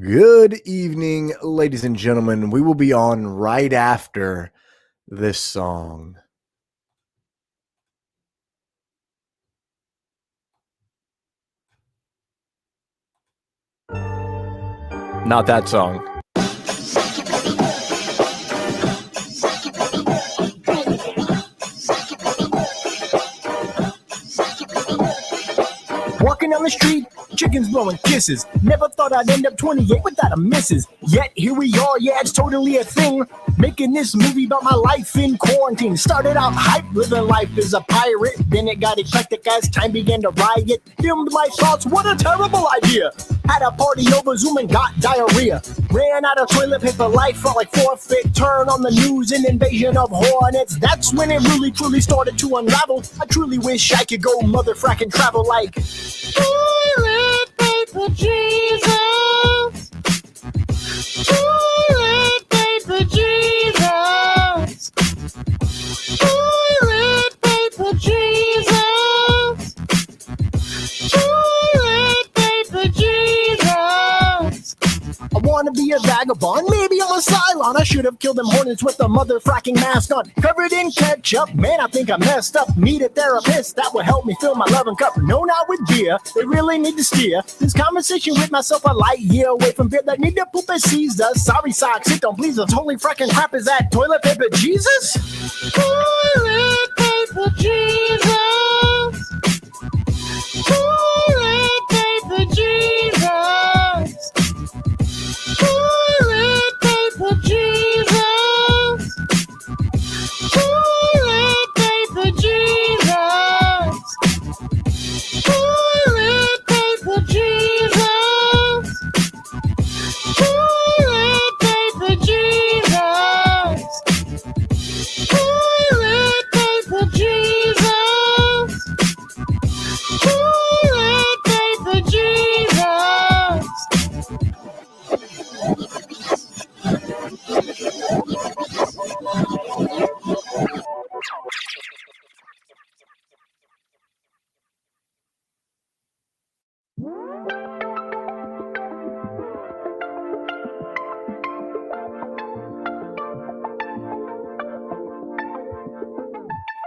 Good evening, ladies and gentlemen. We will be on right after this song. Not that song. Walking down the street, chickens blowing kisses. Never thought I'd end up 28 without a missus. Yet here we are, yeah, it's totally a thing. Making this movie about my life in quarantine. Started out hype, living life as a pirate. Then it got eclectic as time began to riot. Filmed my thoughts, what a terrible idea. Had a party over Zoom and got diarrhea. Ran out of toilet paper, life felt like forfeit. Turn on the news, an invasion of hornets. That's when it really truly started to unravel. I truly wish I could go motherfracking travel like toilet paper Jesus. Toilet paper Jesus. Toilet paper Jesus. Toilet paper Jesus. I wanna be a vagabond, maybe I'm a Cylon. I should have killed them hornets with a motherfracking mask on. Covered in ketchup, man, I think I messed up. Need a therapist that will help me fill my loving cup. No, not with beer, they really need to steer this conversation with myself a light year away from beer that need to poop and seize us. Sorry socks, it don't please us. Holy fracking crap, is that toilet paper Jesus? Toilet paper Jesus. Toilet paper Jesus. Toilet paper Jesus. Toilet paper Jesus. Toilet paper Jesus. Toilet paper Jesus. Toilet paper Jesus. Toilet paper Jesus.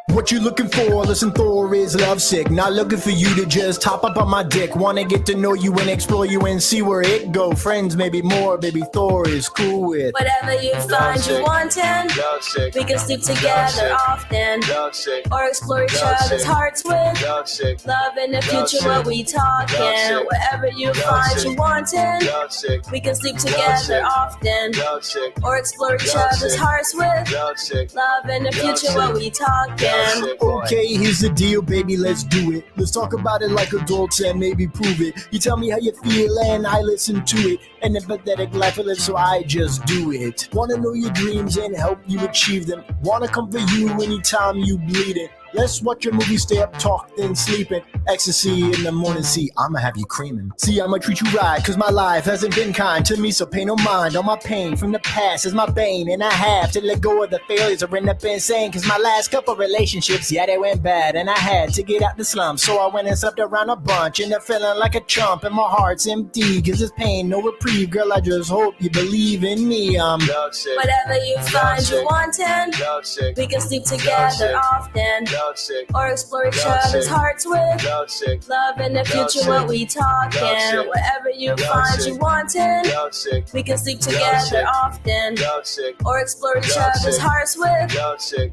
What you looking for? Listen, Thor is lovesick. Not looking for you to just top up on my dick. Wanna get to know you and explore you and see where it go. Friends, maybe more, baby. Thor is cool with whatever you find you wanting. We can sleep together often, or explore each other's hearts with love in the future. What we talking? Whatever you find you wanting. We can sleep together often, or explore each other's hearts with love in the future. What we talking? Okay, here's the deal, baby, let's do it. Let's talk about it like adults and maybe prove it. You tell me how you feel and I listen to it. An empathetic life I live, so I just do it. Wanna know your dreams and help you achieve them. Wanna comfort you anytime you bleed it. Let's watch your movie, stay up, talk, then sleeping. Ecstasy in the morning, see, I'ma have you creaming. See, I'ma treat you right, cause my life hasn't been kind to me, so pay no mind. All my pain from the past is my bane, and I have to let go of the failures or end up insane. Cause my last couple relationships, yeah, they went bad, and I had to get out the slum. So I went and slept around a bunch, and I'm feeling like a chump, and my heart's empty, cause it's pain, no reprieve. Girl, I just hope you believe in me. Whatever you find you wanting, we can sleep together often, or explore each other's hearts with love in the future. What we talking? Whatever you find you wanting, we can sleep together often, or explore each other's hearts with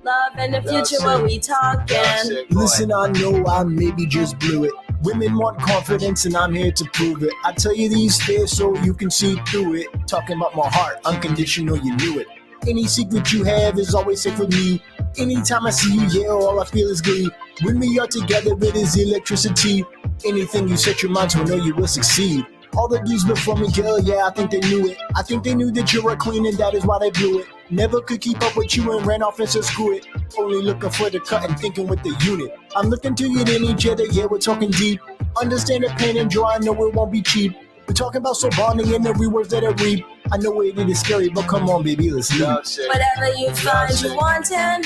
love in the future. What we talking? Listen, I know I maybe just blew it. Women want confidence and I'm here to prove it. I tell you these fears so you can see through it. Talking about my heart, unconditional, you knew it. Any secret you have is always safe with me. Anytime I see you, yeah, all I feel is glee. When we are together, it is electricity. Anything you set your mind to, I know you will succeed. All the dudes before me, girl, yeah, I think they knew it. I think they knew that you're a queen and that is why they blew it. Never could keep up with you and ran off and said screw it. Only looking for the cut and thinking with the unit. I'm looking to you in each other, yeah, we're talking deep. Understand the pain and joy, I know it won't be cheap. We're talking about soul bonding and every word that I read. I know it is scary, but come on, baby, let's leave. Whatever you find you wanting,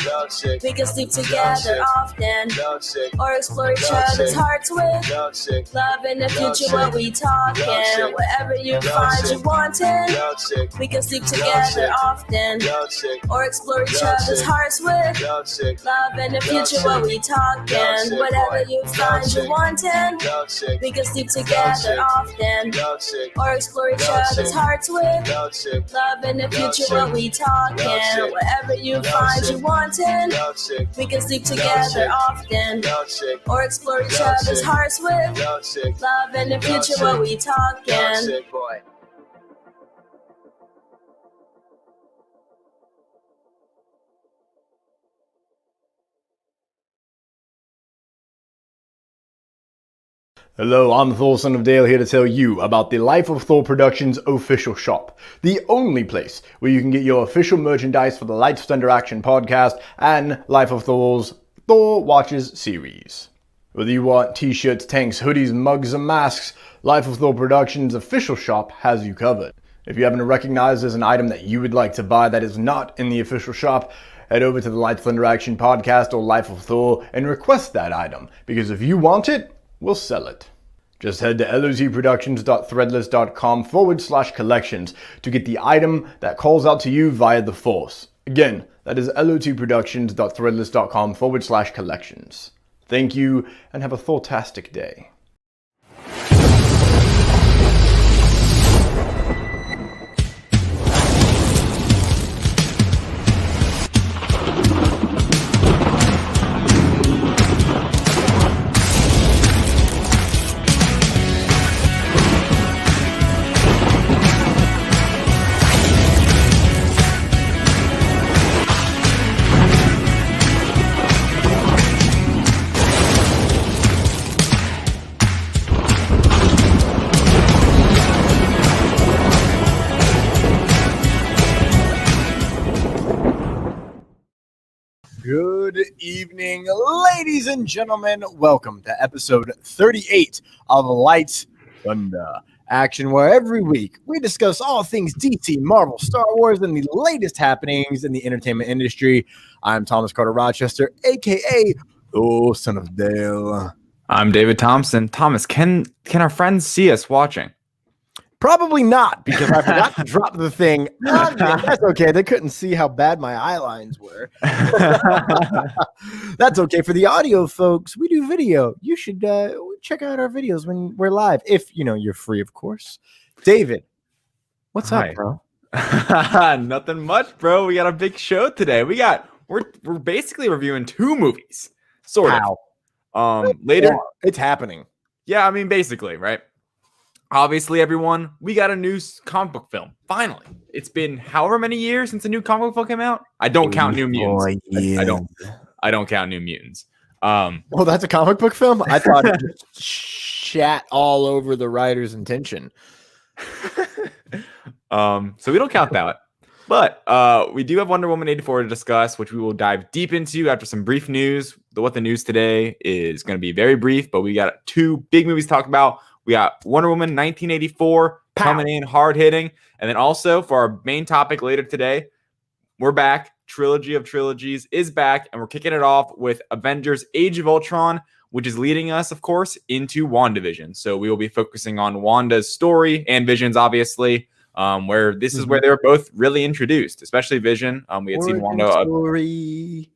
we can sleep together often, or explore each other's hearts with love in the future. What we talking? Whatever you find you wanting, we can sleep together often, or explore each other's hearts with love in the future. What we talking? Whatever you find you wanting, we can sleep together often, or explore each other's hearts with love in the future. What we talking? Whatever you find you wanting, we can sleep together often, or explore each other's hearts with love in the future. What we talking? Hello, I'm Thor, son of Dale, here to tell you about the Life of Thor Productions official shop. The only place where you can get your official merchandise for the Lights of Thunder Action podcast and Life of Thor's Thor Watches series. Whether you want t-shirts, tanks, hoodies, mugs, and masks, Life of Thor Productions official shop has you covered. If you happen to recognize there's an item that you would like to buy that is not in the official shop, head over to the Lights of Thunder Action podcast or Life of Thor and request that item, because if you want it, we'll sell it. Just head to lotproductions.threadless.com/collections to get the item that calls out to you via the Force. Again, that is lotproductions.threadless.com/collections. Thank you, and have a Thortastic day. Good evening, ladies and gentlemen. Welcome to episode 38 of Lights, Thunder, Action, where every week we discuss all things DC, Marvel, Star Wars, and the latest happenings in the entertainment industry. I'm Thomas Carter Rochester, a.k.a. the son of Dale. I'm David Thompson. Thomas, can our friends see us watching? Probably not, because I forgot to drop the thing. That's okay. They couldn't see how bad my eye lines were. That's okay. For the audio folks, we do video. You should check out our videos when we're live, if you're free, of course. David, what's up, bro? Nothing much, bro. We got a big show today. We're basically reviewing two movies, sort of. Later, it's happening. Yeah, I mean, basically, right? Obviously, everyone, we got a new comic book film. Finally, it's been however many years since a new comic book film came out. I don't count New Mutants. I don't count New Mutants. Well, that's a comic book film. I thought it just shat all over the writer's intention. So we don't count that. But we do have Wonder Woman 84 to discuss, which we will dive deep into after some brief news. What the news today is going to be very brief, but we got two big movies to talk about. We got Wonder Woman 1984 coming in hard hitting. And then also for our main topic later today, we're back. Trilogy of Trilogies is back. And we're kicking it off with Avengers Age of Ultron, which is leading us, of course, into WandaVision. So we will be focusing on Wanda's story and Vision's, obviously, where this is where they were both really introduced, especially Vision. We had seen Wanda. Story.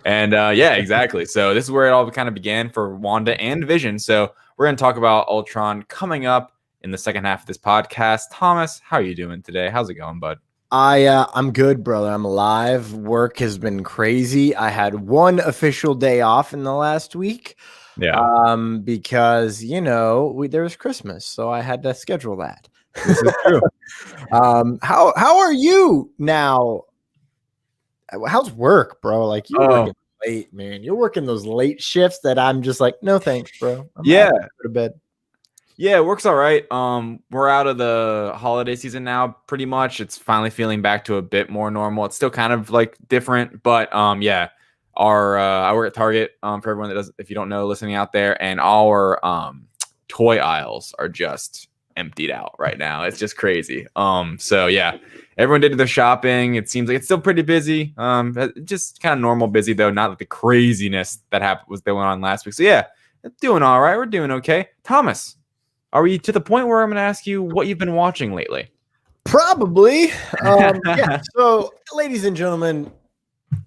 And yeah, exactly. So this is where it all kind of began for Wanda and Vision. So we're going to talk about Ultron coming up in the second half of this podcast. Thomas, how are you doing today? How's it going, bud? I'm good, brother. I'm alive. Work has been crazy. I had one official day off in the last week. Yeah. Because there was Christmas, so I had to schedule that. This is true. How are you now? How's work, bro? Like you're working late, man. You're working those late shifts that I'm just like, no thanks, bro. I'm yeah. Go to bed. Yeah, it works all right. We're out of the holiday season now, pretty much. It's finally feeling back to a bit more normal. It's still kind of like different, but yeah. I work at Target, for everyone that does, if you don't know, listening out there, and our toy aisles are just emptied out right now. It's just crazy. So yeah, everyone did their shopping. It seems like it's still pretty busy. Just kind of normal busy though, not like the craziness that was going on last week. So yeah, doing all right. We're doing okay. Thomas, are we to the point where I'm going to ask you what you've been watching lately? Probably. Yeah. So, ladies and gentlemen,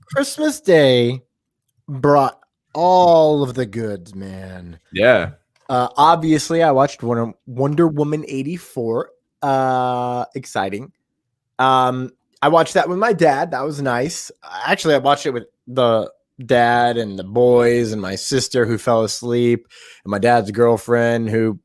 Christmas Day brought all of the goods, man. Yeah. Obviously, I watched Wonder Woman 84. Exciting. I watched that with my dad. That was nice. Actually, I watched it with the dad and the boys and my sister who fell asleep and my dad's girlfriend who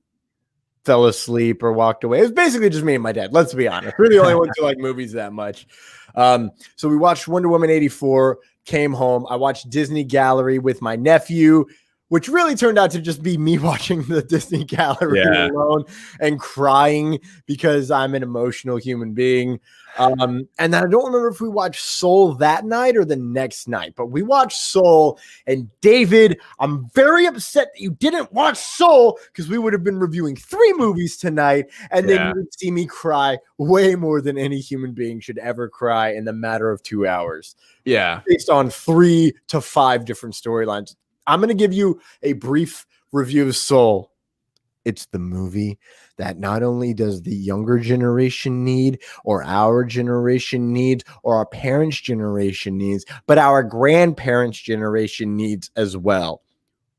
fell asleep or walked away. It was basically just me and my dad. Let's be honest. We're the only ones who like movies that much. So we watched Wonder Woman 84, came home. I watched Disney Gallery with my nephew, which really turned out to just be me watching the Disney Gallery alone and crying because I'm an emotional human being. And then I don't remember if we watched Soul that night or the next night, but we watched Soul. And David, I'm very upset that you didn't watch Soul because we would have been reviewing 3 movies tonight. And then you would see me cry way more than any human being should ever cry in the matter of 2 hours. Yeah. Based on 3 to 5 different storylines. I'm going to give you a brief review of Soul. It's the movie that not only does the younger generation need, or our generation needs, or our parents' generation needs, but our grandparents' generation needs as well.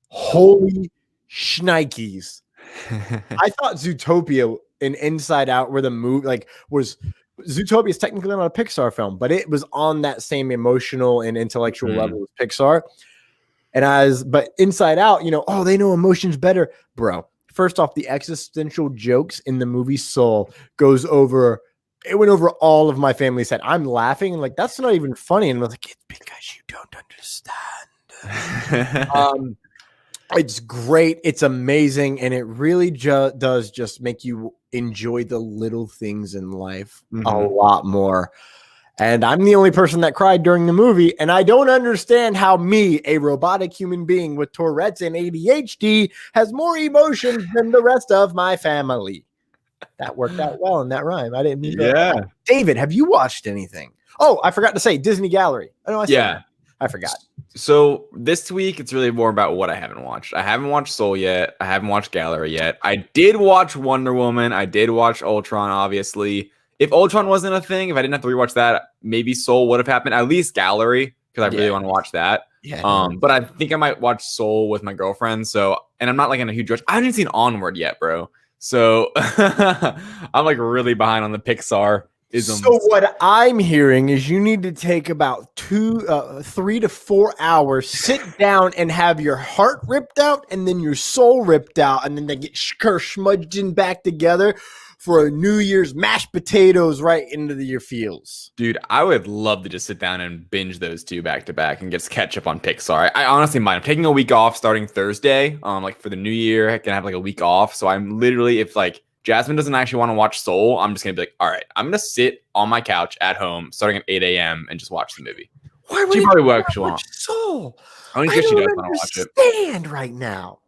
Holy shnikes. I thought Zootopia and Inside Out were the movie, Zootopia is technically not a Pixar film, but it was on that same emotional and intellectual level as Pixar. But Inside Out, they know emotions better. Bro, first off, the existential jokes in the movie Soul went over all of my family's head. I'm laughing and that's not even funny. And I was like, it's because you don't understand. It's great. It's amazing. And it really does just make you enjoy the little things in life a lot more. And I'm the only person that cried during the movie. And I don't understand how me, a robotic human being with Tourette's and ADHD, has more emotions than the rest of my family. That worked out well in that rhyme. I didn't mean that. Yeah. David, have you watched anything? Oh, I forgot to say Disney Gallery. I forgot. So this week, it's really more about what I haven't watched. I haven't watched Soul yet. I haven't watched Gallery yet. I did watch Wonder Woman. I did watch Ultron, obviously. If Ultron wasn't a thing, if I didn't have to rewatch that, maybe Soul would have happened. At least Gallery, because I really want to watch that. Yeah. But I think I might watch Soul with my girlfriend. So, and I'm not in a huge rush. I haven't even seen Onward yet, bro. So I'm really behind on the Pixar isms. So what I'm hearing is you need to take about 3 to 4 hours, sit down and have your heart ripped out and then your soul ripped out, and then they get smudged in back together for a New Year's mashed potatoes right into your feels. Dude, I would love to just sit down and binge those 2 back to back and just catch up on Pixar. I honestly might. I'm taking a week off starting Thursday. For the new year, I can have a week off. So I'm literally, if Jasmine doesn't actually want to watch Soul, I'm just gonna be all right, I'm gonna sit on my couch at home starting at 8 a.m. and just watch the movie. Why would she you probably will actually watch Soul? I don't think she does want to watch it. Stand right now.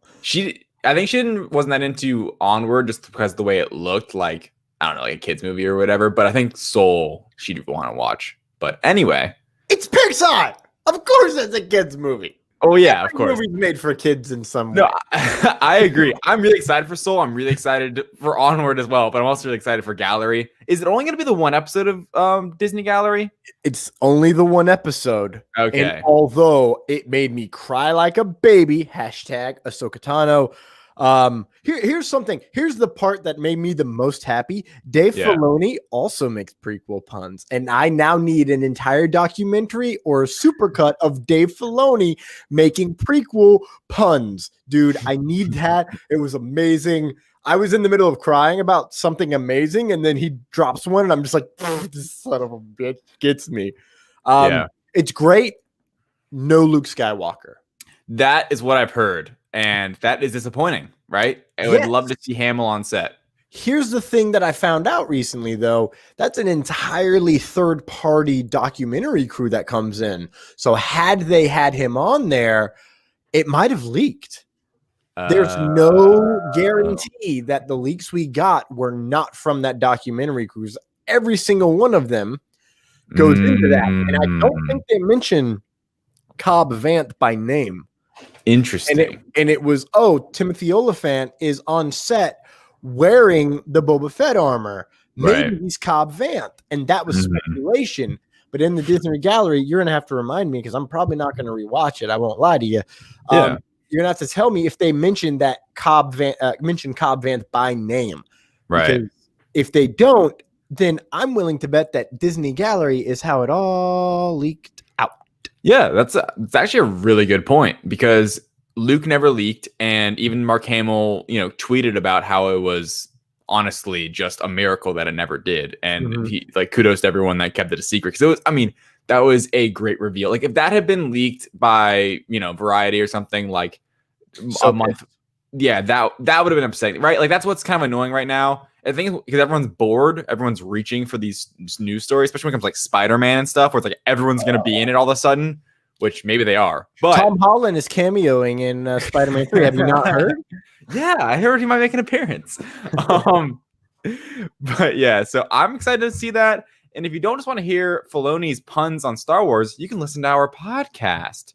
I think she wasn't that into Onward just because of the way it looked like. I don't know, a kid's movie or whatever, but I think Soul she'd want to watch. But anyway, it's Pixar. Of course, it's a kid's movie. Oh yeah, of course. Movie's made for kids in some way. No, I agree. I'm really excited for Soul. I'm really excited for Onward as well, but I'm also really excited for Gallery. Is it only going to be the 1 episode of Disney Gallery? It's only the 1 episode. Okay. And although it made me cry like a baby, #Ahsoka Tano. Here's something. Here's the part that made me the most happy. Dave Filoni also makes prequel puns, and I now need an entire documentary or a supercut of Dave Filoni making prequel puns. Dude, I need that. It was amazing. I was in the middle of crying about something amazing, and then he drops one, and I'm just like, this son of a bitch gets me. It's great. No Luke Skywalker. That is what I've heard. And that is disappointing, right? I would love to see Hamill on set. Here's the thing that I found out recently, though. That's an entirely third-party documentary crew that comes in. So had they had him on there, it might have leaked. There's no guarantee that the leaks we got were not from that documentary cruise. Every single one of them goes into that. And I don't think they mention Cobb Vanth by name. Interesting. And it was, Timothy Oliphant is on set wearing the Boba Fett armor. Maybe he's Cobb Vanth. And that was speculation. But in the Disney Gallery, you're going to have to remind me because I'm probably not going to rewatch it. I won't lie to you. You're going to have to tell me if they mentioned that Cobb Vanth by name. Right. Because if they don't, then I'm willing to bet that Disney Gallery is how it all leaked out. Yeah, that's actually a really good point because Luke never leaked, and even Mark Hamill, tweeted about how it was honestly just a miracle that it never did, and he kudos to everyone that kept it a secret because it was. That was a great reveal. Like if that had been leaked by Variety or something like a month, that would have been upsetting, right? Like that's what's kind of annoying right now. I think because everyone's bored, everyone's reaching for these news stories, especially when it comes to like Spider-Man and stuff, where it's like everyone's going to be in it all of a sudden, which maybe they are. But Tom Holland is cameoing in Spider-Man 3. Have you not heard? Yeah, I heard he might make an appearance. But yeah, so I'm excited to see that. And if you don't just want to hear Filoni's puns on Star Wars, you can listen to our podcast.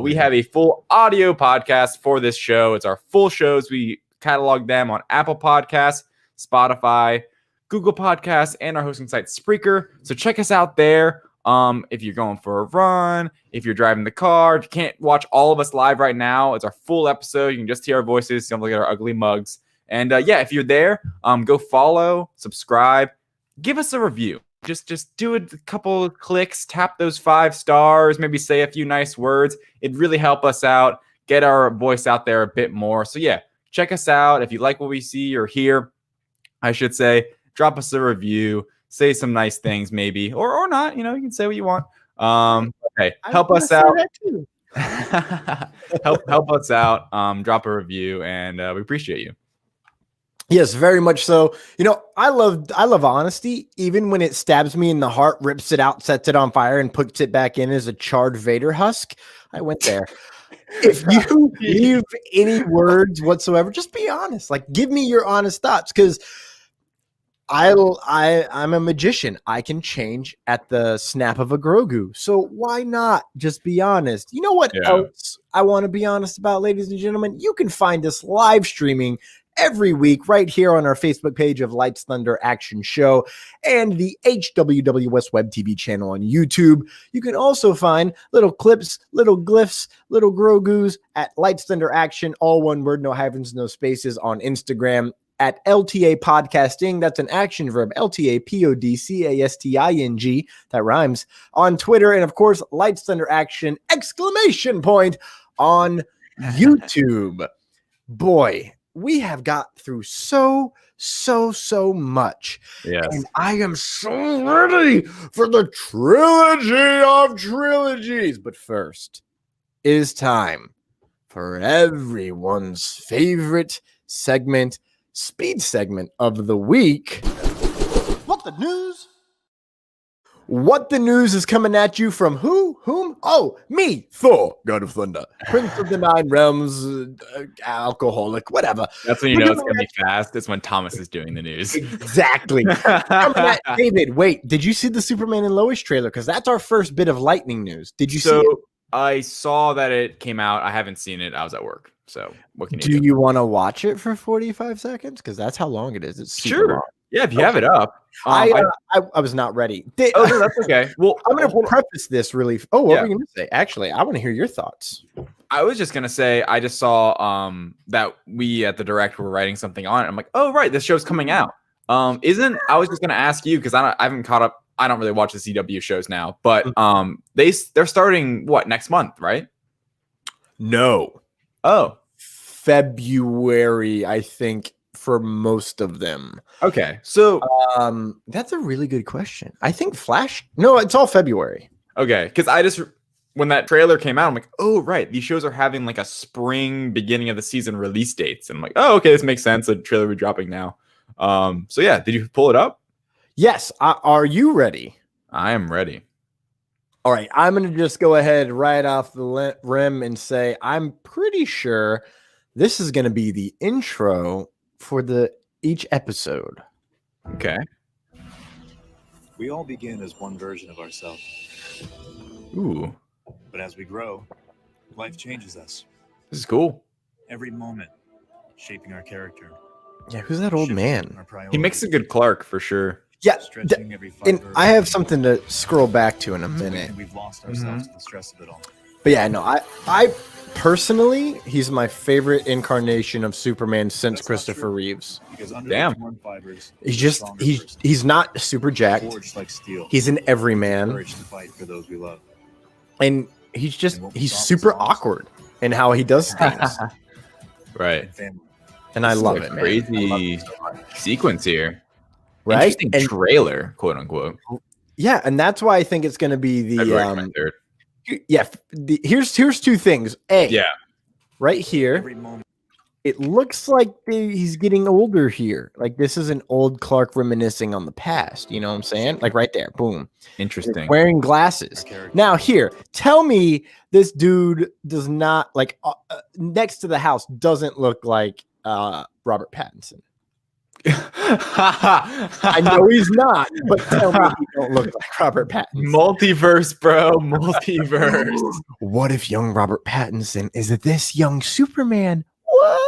We have a full audio podcast for this show. It's our full shows. We catalog them on Apple Podcasts, Spotify, Google Podcasts, and our hosting site Spreaker. So check us out there. If you're going for a run, if you're driving the car, if you can't watch all of us live right now, it's our full episode. You can just hear our voices. Don't look at our ugly mugs. And if you're there, go follow, subscribe, give us a review. Just do a couple of clicks, tap those 5 stars, maybe say a few nice words. It'd really help us out, get our voice out there a bit more. So check us out. If you like what we see or hear, I should say, drop us a review, say some nice things maybe, or not. You can say what you want. Help us out. help us out. Drop a review, and we appreciate you. Yes, very much so. I love honesty, even when it stabs me in the heart, rips it out, sets it on fire, and puts it back in as a charred Vader husk. I went there. If you leave any words whatsoever, just be honest. Like, give me your honest thoughts, because I'm a magician. I can change at the snap of a Grogu. So why not just be honest? You know what else I want to be honest about, ladies and gentlemen? You can find us live streaming every week right here on our Facebook page of Lights Thunder Action Show and the HWWS WebTV channel on YouTube. You can also find little clips, little glyphs, little Grogus at Lights Thunder Action, all one word, no hyphens, no spaces, on Instagram at LTA Podcasting. That's an action verb, LTA PODCASTING. That rhymes. On Twitter, and of course, Lights Thunder Action, ! On YouTube. Boy, we have got through so much. Yes. And I am so ready for the trilogy of trilogies. But first, it is time for everyone's favorite segment, speed segment of the week. What the news? What the news is coming at you from who? Whom? Oh, me, Thor, God of Thunder, Prince of the Nine Realms, alcoholic, whatever. That's when you know it's going to be fast. It's when Thomas is doing the news. Exactly. David, wait, did you see the Superman and Lois trailer? Because that's our first bit of lightning news. Did you see it? I saw that it came out. I haven't seen it. I was at work. So what can you do? Do you want to watch it for 45 seconds? Because that's how long it is. It's super long. Yeah, if you have it up. I was not ready. No, that's okay. Well, I'm going to preface this really. Oh, what were you going to say? Actually, I want to hear your thoughts. I was just going to say, I just saw that we at the Direct were writing something on it. I'm like, oh, right, this show's coming out. I was just going to ask you, because I haven't caught up. I don't really watch the CW shows now, but they're starting next month, right? No. Oh, February, I think, for most of them. Okay. So that's a really good question. I think Flash. No, it's all February. Okay. Because when that trailer came out, I'm like, oh, right. These shows are having like a spring beginning of the season release dates. And I'm like, oh, okay, this makes sense. The trailer will be dropping now. So yeah, did you pull it up? Yes. Are you ready? I am ready. All right, I'm going to just go ahead right off the rim and say I'm pretty sure this is going to be the intro for each episode. Okay. We all begin as one version of ourselves. Ooh, But as we grow, life changes us. this is cool. Every moment shaping our character. Yeah, who's that old shifting man? our He priorities, makes a good Clark for sure. Yeah, stretching every and fiber I of have our something to scroll back to in a minute. and we've lost ourselves to the stress of it all. But yeah, no, I personally, he's my favorite incarnation of Superman since That's not Christopher true. Reeves. Because under Damn. the torn fibers, He's is a just stronger person, he's not super jacked. forged like steel. He's an everyman, Courage to fight for those we love. and he's super awkward in how he does things, Right. And family. and I This is love a it, man. crazy I love it so much. sequence here. Right? Interesting And trailer, quote unquote. yeah, and that's why I think it's going to be the February 23rd. yeah. Here's two things. A, Yeah. right here, Every moment. it looks like he's getting older here. Like this is an old Clark reminiscing on the past. You know what I'm saying? Like right there, boom. Interesting. Wearing glasses. Our character. Now here, tell me this dude does not like next to the house doesn't look like Robert Pattinson. I know he's not, but tell me he don't look like Robert Pattinson. Multiverse, bro. Multiverse. What if young Robert Pattinson is this young Superman? What?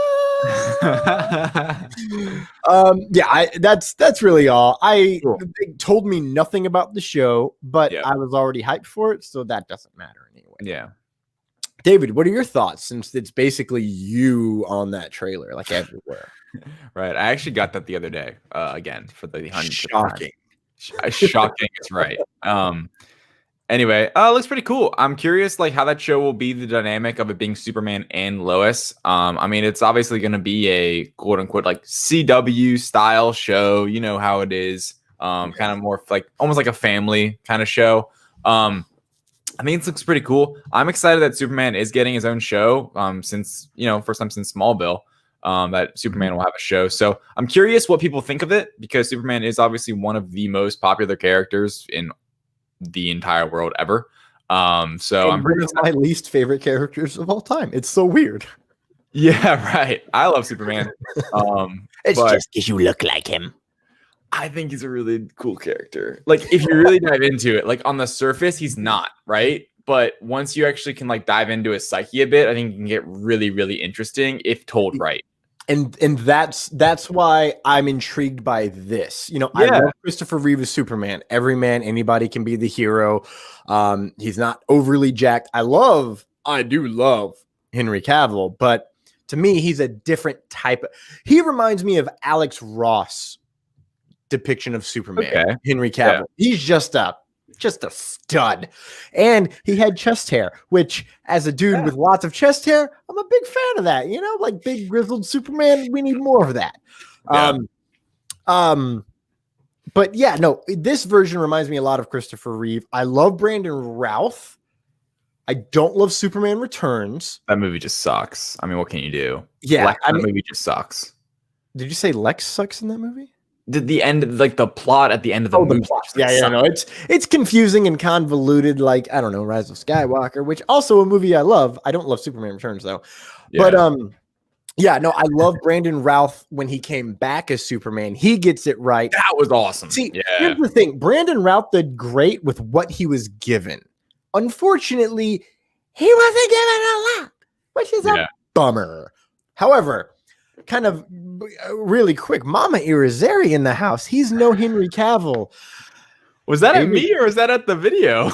Yeah, that's really all. They told me nothing about the show, but Yeah. I was already hyped for it, so that doesn't matter anyway. Yeah. David, what are your thoughts since it's basically you on that trailer, like everywhere? Right. I actually got that the other day. Again, for the 100th Shocking. time. Shocking is right. Anyway, looks pretty cool. I'm curious like how that show will be, the dynamic of it being Superman and Lois. I mean, it's obviously gonna be a quote unquote like CW style show. You know how it is. Kind of more like almost like a family kind of show. I think it looks pretty cool. I'm excited that Superman is getting his own show. Since first time since Smallville. That Superman will have a show. So I'm curious what people think of it, because Superman is obviously one of the most popular characters in the entire world ever. So I'm pretty my least favorite characters of all time. It's so weird. Yeah, right. I love Superman. It's but just because you look like him. I think he's a really cool character. Like if you really dive into it, like on the surface, he's not, right? But once you actually can like dive into his psyche a bit, I think it can get really, really interesting if told right. And that's why I'm intrigued by this. I love Christopher Reeve as Superman. Every man, anybody can be the hero. He's not overly jacked. I do love Henry Cavill, but to me, he's a different type. He reminds me of Alex Ross' depiction of Superman. Okay. Henry Cavill. Yeah. He's just a stud. And he had chest hair, which as a dude with lots of chest hair, I'm a big fan of that. Like big grizzled Superman, we need more of that. Yeah. But yeah, no, this version reminds me a lot of Christopher Reeve. I love Brandon Routh. I don't love Superman Returns. That movie just sucks. I mean, what can you do? Yeah, that movie just sucks. Did you say Lex sucks in that movie? The end, like the plot at the end of the movie. Yeah, no, it's confusing and convoluted. Like I don't know, Rise of Skywalker, which also a movie I love. I don't love Superman Returns though, but yeah, no, I love Brandon Routh when he came back as Superman. He gets it right. That was awesome. See, here's the thing: Brandon Routh did great with what he was given. Unfortunately, he wasn't given a lot, which is a bummer. However, kind of really quick, Mama Irizarry in the house. He's no Henry Cavill. Was that at me or was that at the video?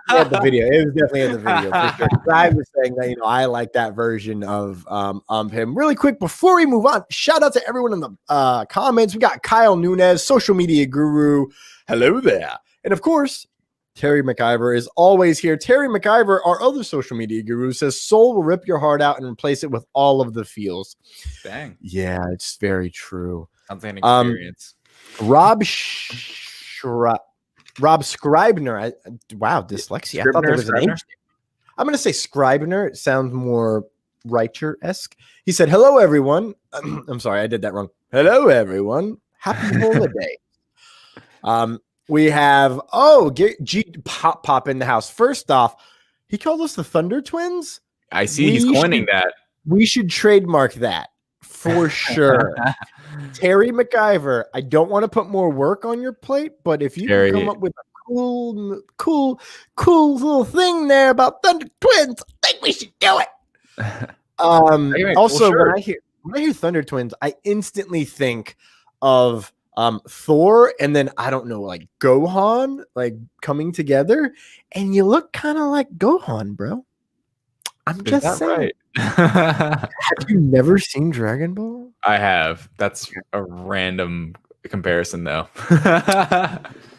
At the video. It was definitely at the video for sure. I was saying that I like that version of him. Really quick before we move on, shout out to everyone in the comments. We got Kyle Nunez, social media guru. Hello there. And of course, Terry McIver is always here. Terry McIver, our other social media guru, says Soul will rip your heart out and replace it with all of the feels. Dang. Yeah, it's very true. Sounds like an experience. Rob Scribner. Wow, dyslexia. I thought there was an H. I'm going to say Scribner. It sounds more writer-esque. He said, hello, everyone. I'm sorry, I did that wrong. Hello, everyone. Happy holiday. We have Pop in the house. First off, he called us the Thunder Twins. I see he's coining that. We should trademark that for sure. Terry McIver, I don't want to put more work on your plate, but if you can come up with a cool little thing there about Thunder Twins, I think we should do it. Also, when I hear Thunder Twins, I instantly think of Thor, and then I don't know, like Gohan, like coming together, and you look kind of like Gohan, bro. I'm just saying. Right? Have you never seen Dragon Ball? I have. That's a random comparison, though.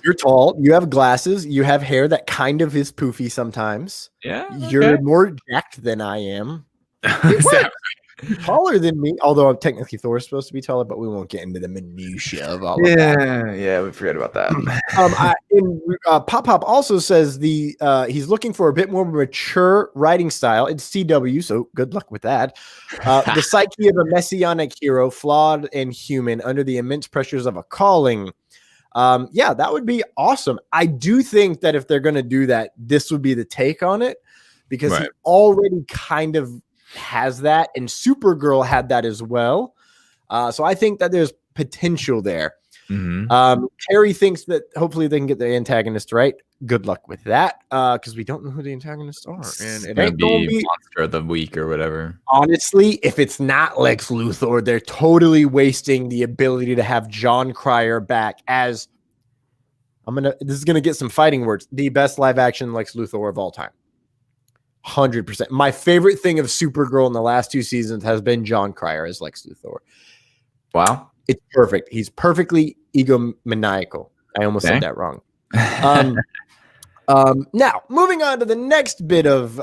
You're tall. You have glasses. You have hair that kind of is poofy sometimes. Yeah. Okay. You're more jacked than I am. You're taller than me, although I'm technically Thor's supposed to be taller, but we won't get into the minutiae of all of that. Yeah, we forget about that. Pop also says he's looking for a bit more mature writing style. It's CW, so good luck with that. The psyche of a messianic hero, flawed and human, under the immense pressures of a calling. Yeah, that would be awesome. I do think that if they're going to do that, this would be the take on it, because he already kind of has that, and Supergirl had that as well. So I think that there's potential there. Terry thinks that hopefully they can get the antagonist right. Good luck with that, because we don't know who the antagonists are, and it ain't gonna be Monster of the Week or whatever. Honestly, if it's not Lex Luthor, they're totally wasting the ability to have John Cryer back as this is gonna get some fighting words, the best live action Lex Luthor of all time. 100%. My favorite thing of Supergirl in the last 2 seasons has been John Cryer as Lex Luthor. Wow. It's perfect. He's perfectly egomaniacal. I almost said that wrong. Now, moving on to the next bit of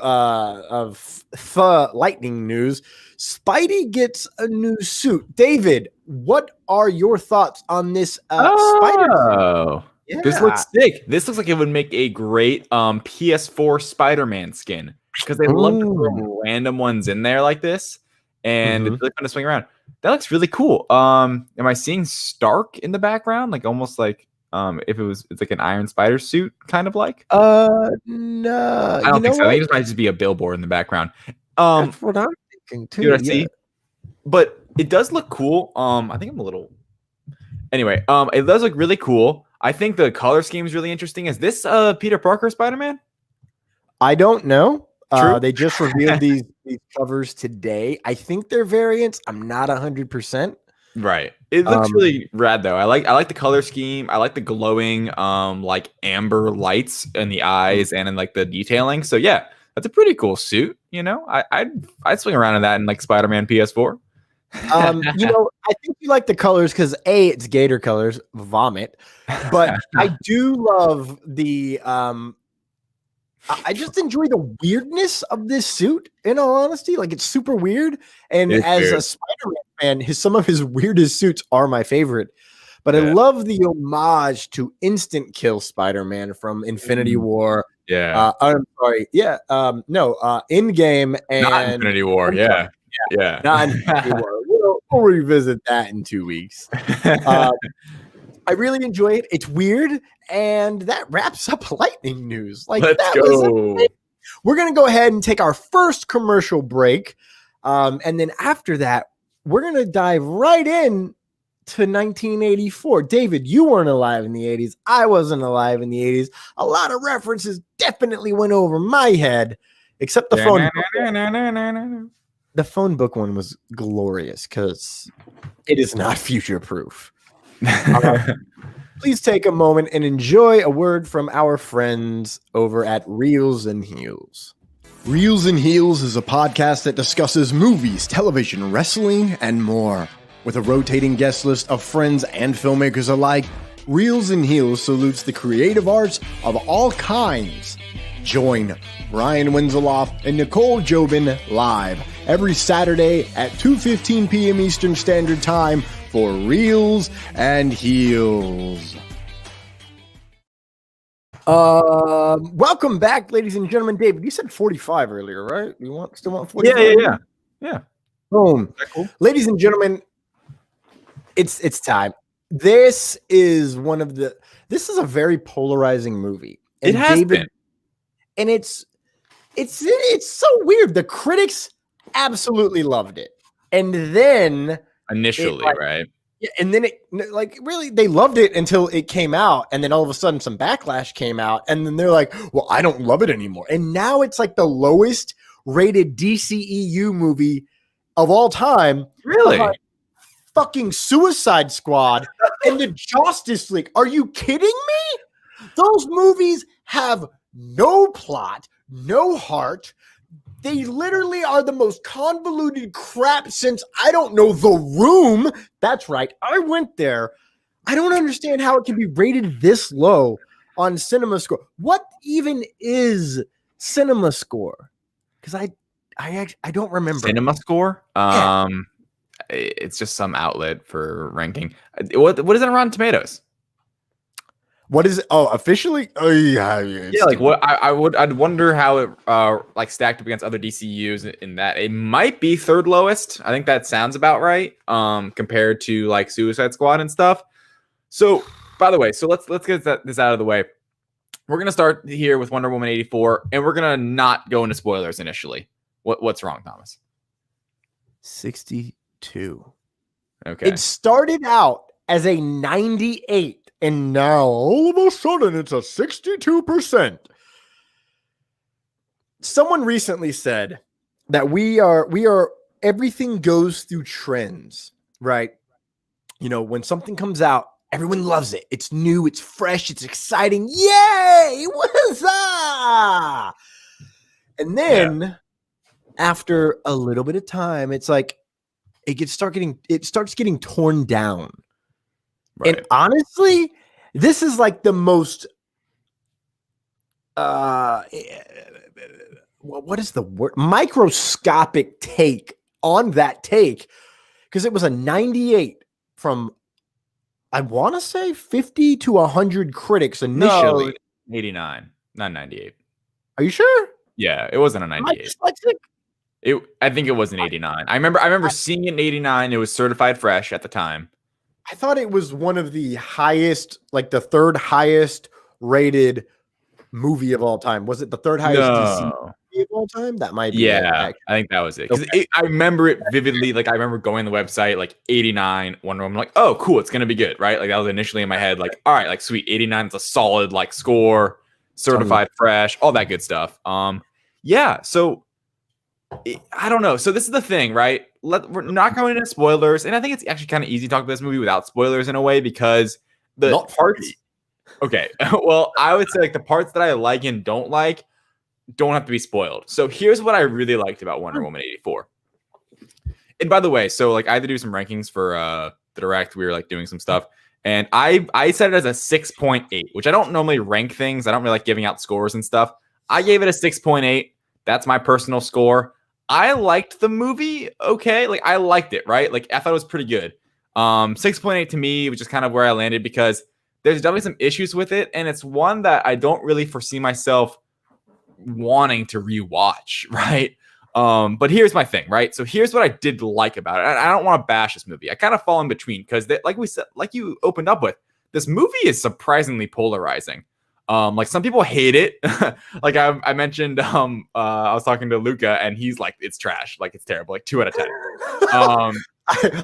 lightning news. Spidey gets a new suit. David, what are your thoughts on this Spider? Yeah. This looks sick. This looks like it would make a great PS4 Spider-Man skin, because they love to throw random ones in there like this, and it's really fun to swing around. That looks really cool. Am I seeing Stark in the background, like almost like if it's like an Iron Spider suit, kind of like? No, I don't think so. I think it might just be a billboard in the background. That's what I'm thinking too. You know what I see? But it does look cool. I think I'm a little. Anyway, it does look really cool. I think the color scheme is really interesting. Is this Peter Parker Spider-Man? I don't know. They just revealed these covers today. I think they're variants. I'm not 100%. Right. It looks really rad though. I like the color scheme. I like the glowing like amber lights in the eyes and in like the detailing. So yeah, that's a pretty cool suit. You know, I'd swing around in that in like Spider-Man PS4. I think you like the colors because it's gator colors, vomit. But I do love the I just enjoy the weirdness of this suit, in all honesty. Like, it's super weird. And as a Spider-Man fan, some of his weirdest suits are my favorite. But I love the homage to Instant Kill Spider-Man from Infinity War. Yeah. I'm sorry. Yeah. Endgame and not Infinity War. Yeah. Not Infinity War. We'll revisit that in 2 weeks. I really enjoy it. It's weird, and that wraps up lightning news. Like, let's go. We're gonna go ahead and take our first commercial break, and then after that, we're gonna dive right in to 1984. David, you weren't alive in the 80s. I wasn't alive in the 80s. A lot of references definitely went over my head, except the phone. The phone book one was glorious because it is not future proof. Please take a moment and enjoy a word from our friends over at Reels and Heels. Reels and Heels is a podcast that discusses movies, television, wrestling, and more. With a rotating guest list of friends and filmmakers alike, Reels and Heels salutes the creative arts of all kinds. Join Brian Winzeloff and Nicole Jobin live every Saturday at 2:15 p.m. Eastern Standard Time for Reels and Heels. Welcome back, ladies and gentlemen. David, you said 45 earlier, right? You still want 45? Yeah. Boom. Cool? Ladies and gentlemen, it's time. This is one of this is a very polarizing movie. It has been. And it's so weird. The critics absolutely loved it. And then Initially, right? Yeah, and then it like really they loved it until it came out, and then all of a sudden some backlash came out, and then they're like, well, I don't love it anymore. And now it's like the lowest rated DCEU movie of all time. Really? Fucking Suicide Squad and the Justice League. Are you kidding me? Those movies have no plot, no heart. They literally are the most convoluted crap since, I don't know, The Room. That's right. I went there. I don't understand how it can be rated this low on Cinema Score. What even is Cinema Score? Because I don't remember. Cinema Score? It's just some outlet for ranking. What is it on Rotten Tomatoes? What is it? Oh, officially? Oh, yeah. Yeah, like what I'd wonder how it like stacked up against other DCUs in that it might be third lowest. I think that sounds about right. Compared to like Suicide Squad and stuff. So, by the way, let's get this out of the way. We're gonna start here with Wonder Woman 84, and we're gonna not go into spoilers initially. What's wrong, Thomas? 62. Okay. It started out as a 98. And now all of a sudden it's a 62%. Someone recently said that we are everything goes through trends, right? You know, when something comes out, everyone loves it. It's new, it's fresh, it's exciting. Yay! What's up? And then after a little bit of time, it's like it starts getting torn down. Right. And honestly, this is like the most what is the word? Microscopic take on that take, because it was a 98 from, I want to say 50 to 100 critics initially. No, 89, not 98. Are you sure? Yeah, it wasn't a 98. I think it was an 89. I remember seeing it in 89. It was certified fresh at the time. I thought it was one of the highest, like the third highest rated movie of all time. Was it the third highest DC movie of all time? That might be. Yeah, I think that was it. Because I remember it vividly. Like I remember going to the website, like 89 Wonder Woman. Like, oh, cool, it's gonna be good, right? Like that was initially in my head. Like, all right, like sweet, 89 is a solid like score, certified fresh, all that good stuff. Yeah. So I don't know. So this is the thing, right? We're not going into spoilers, and I think it's actually kind of easy to talk about this movie without spoilers in a way, because the parts. Okay, well, I would say like the parts that I like and don't like don't have to be spoiled. So here's what I really liked about Wonder Woman 84. And by the way, so like I had to do some rankings for the Direct. We were like doing some stuff, and I set it as a 6.8, which I don't normally rank things. I don't really like giving out scores and stuff. I gave it a 6.8. That's my personal score. I liked the movie. Okay. Like I liked it, right? Like I thought it was pretty good. 6.8 to me, which is kind of where I landed, because there's definitely some issues with it. And it's one that I don't really foresee myself wanting to rewatch. Right. But here's my thing, right? So here's what I did like about it. I don't want to bash this movie. I kind of fall in between, because like we said, like you opened up with, this movie is surprisingly polarizing. Like some people hate it. Like I mentioned, I was talking to Luca, and he's like, it's trash. Like it's terrible. Like 2 out of 10.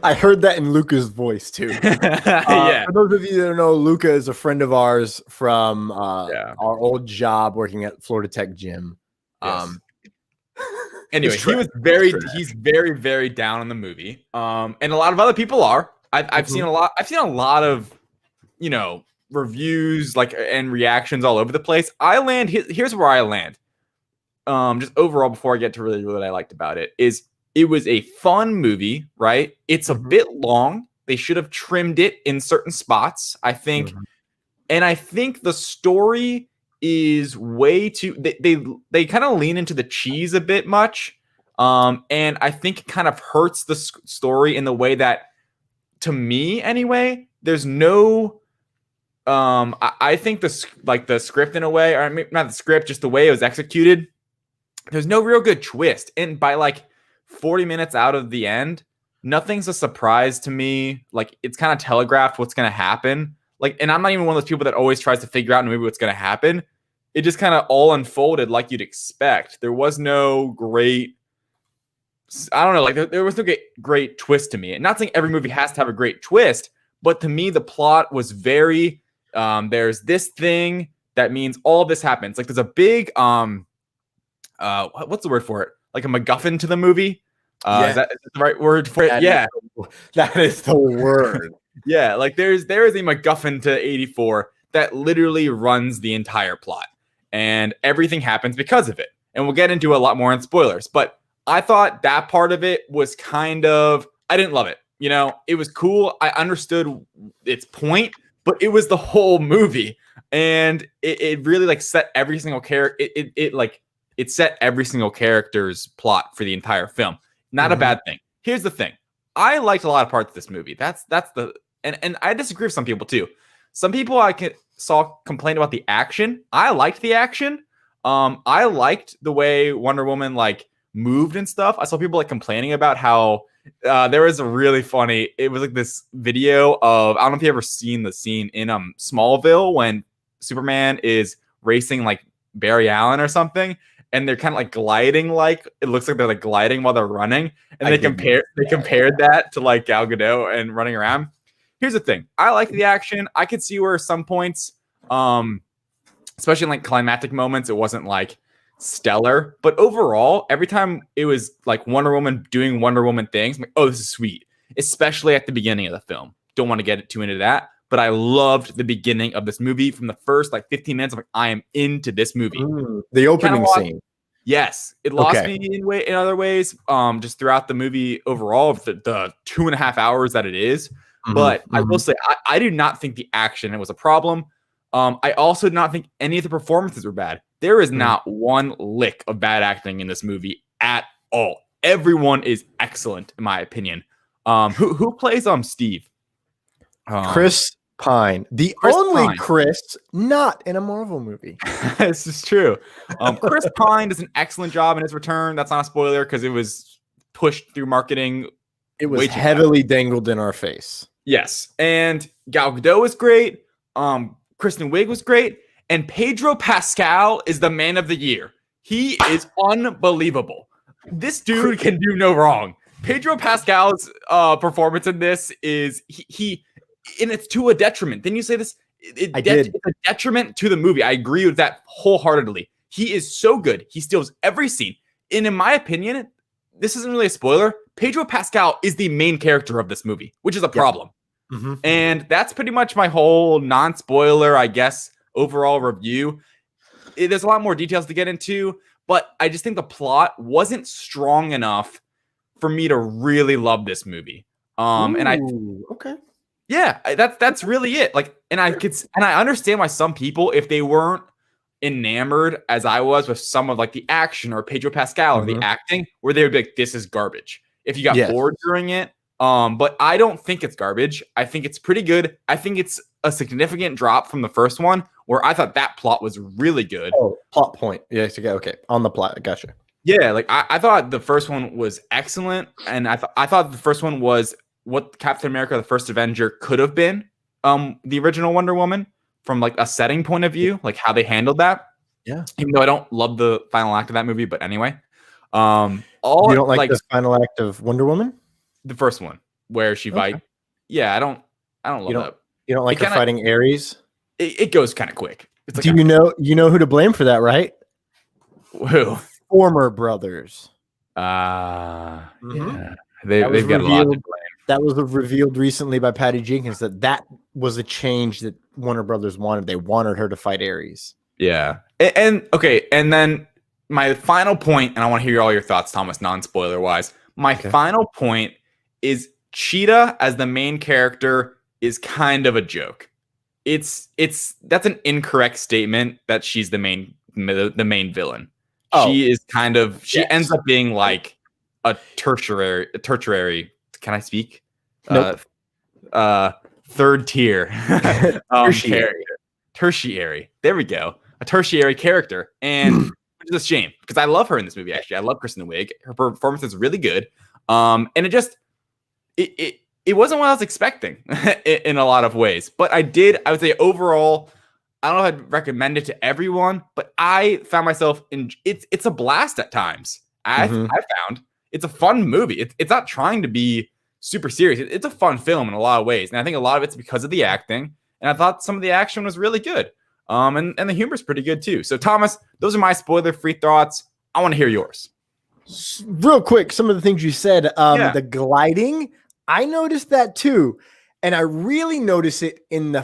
I heard that in Luca's voice too. Yeah. For those of you that don't know, Luca is a friend of ours from our old job working at Florida Tech Gym. Yes. Anyway, he's very, very down on the movie. And a lot of other people are. I've seen a lot of, reviews and reactions all over the place. Here's where I land. Just overall, before I get to really what I liked about it, is it was a fun movie, right? It's a bit long. They should have trimmed it in certain spots, I think. And I think the story is way too, they kind of lean into the cheese a bit much. And I think it kind of hurts the story in the way that, to me anyway, there's no, I think the script in a way, or not the script, just the way it was executed, there's no real good twist. And by like 40 minutes out of the end, nothing's a surprise to me. Like it's kind of telegraphed what's going to happen. like, and I'm not even one of those people that always tries to figure out in a movie what's going to happen. It just kind of all unfolded like you'd expect. There was no great, I don't know, like there was no great twist to me. And not saying every movie has to have a great twist, but to me, the plot was very, there's this thing that means all this happens. Like there's a big, what's the word for it? Like a MacGuffin to the movie. Is that the right word for it? Yeah. That is the word. Yeah, like there is a MacGuffin to 84 that literally runs the entire plot, and everything happens because of it. And we'll get into a lot more in spoilers, but I thought that part of it was kind of, I didn't love it. You know, it was cool. I understood its point, but it was the whole movie, and it really like set every single character. It set every single character's plot for the entire film. Not a bad thing. Here's the thing. I liked a lot of parts of this movie. That's the and I disagree with some people too. Some people saw complain about the action. I liked the action. I liked the way Wonder Woman like moved and stuff. I saw people like complaining about how there was a really funny. It was like this video of, I don't know if you ever seen the scene in Smallville when Superman is racing like Barry Allen or something. And they're kind of like gliding, like it looks like they're like gliding while they're running. And they compared that to like Gal Gadot and running around. Here's the thing. I like the action. I could see where some points, especially in like climactic moments, it wasn't like stellar. But overall, every time it was like Wonder Woman doing Wonder Woman things, I'm like, oh, this is sweet. Especially at the beginning of the film. Don't want to get too into that. But I loved the beginning of this movie. From the first like 15 minutes, I'm like, I am into this movie. The opening scene. Yes, it lost me in other ways. Just throughout the movie overall, the 2.5 hours that it is. But I will say, I do not think the action was a problem. I also do not think any of the performances were bad. There is not one lick of bad acting in this movie at all. Everyone is excellent, in my opinion. Who plays Steve? Chris Pine, only Chris not in a Marvel movie. This is true. Chris Pine does an excellent job in his return. That's not a spoiler because it was pushed through marketing. It was heavily dangled in our face. Yes, and Gal Gadot was great. Kristen Wiig was great, and Pedro Pascal is the man of the year. He is unbelievable. This dude can do no wrong. Pedro Pascal's performance in this is he. And it's to a detriment. Then you say this, it's a detriment to the movie. I agree with that wholeheartedly. He is so good. He steals every scene. And in my opinion, this isn't really a spoiler. Pedro Pascal is the main character of this movie, which is a problem. And that's pretty much my whole non-spoiler, I guess, overall review. There's a lot more details to get into, but I just think the plot wasn't strong enough for me to really love this movie. Yeah, that's really it. Like, and I understand why some people, if they weren't enamored as I was with some of like the action or Pedro Pascal or the acting, where they would be like, "This is garbage." If you got bored during it, but I don't think it's garbage. I think it's pretty good. I think it's a significant drop from the first one, where I thought that plot was really good. Oh, plot point. Yes, okay, on the plot. Gotcha. Yeah, like I thought the first one was excellent, and I thought the first one was what Captain America, the First Avenger, could have been, the original Wonder Woman, from like a setting point of view, like how they handled that. Yeah. Even though I don't love the final act of that movie, but anyway. You don't like the final act of Wonder Woman? The first one, where she fight. Yeah, I don't love that. You don't like her fighting Ares? It goes kind of quick. It's like you know who to blame for that, right? Who? Former brothers. Yeah. They've got a lot to blame. That was revealed recently by Patty Jenkins that was a change that Warner Brothers wanted. They wanted her to fight Ares. Yeah. And then my final point, and I want to hear all your thoughts, Thomas, non-spoiler wise. My final point is Cheetah as the main character is kind of a joke. That's an incorrect statement that she's the main villain. She is kind of, she ends up being like a tertiary. Can I speak? Nope. Third tier. Tertiary. There we go. A tertiary character. And which is a shame because I love her in this movie, actually. I love Kristen Wiig. Her performance is really good. And it it wasn't what I was expecting in a lot of ways. But I would say overall, I don't know if I'd recommend it to everyone, but I found myself in it's a blast at times. I found it's a fun movie. It's not trying to be super serious. It's a fun film in a lot of ways. And I think a lot of it's because of the acting. And I thought some of the action was really good. And the humor's pretty good too. So Thomas, those are my spoiler-free thoughts. I want to hear yours. Real quick, some of the things you said, the gliding, I noticed that too. And I really noticed it in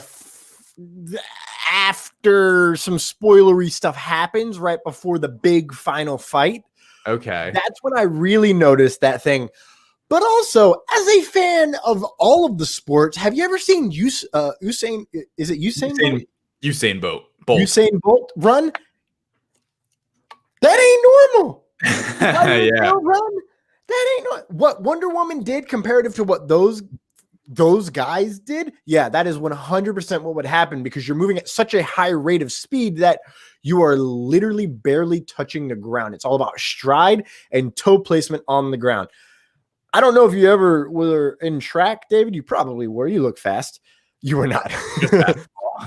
after some spoilery stuff happens right before the big final fight. Okay. That's when I really noticed that thing. But also, as a fan of all of the sports, have you ever seen Usain? Is it Usain? Usain Bolt. Usain Bolt run? That ain't normal. Yeah. Run? That ain't normal. What Wonder Woman did comparative to what those guys did, yeah, that is 100% what would happen, because you're moving at such a high rate of speed that you are literally barely touching the ground. It's all about stride and toe placement on the ground. I don't know if you ever were in track, David. You probably were. You look fast. You were not.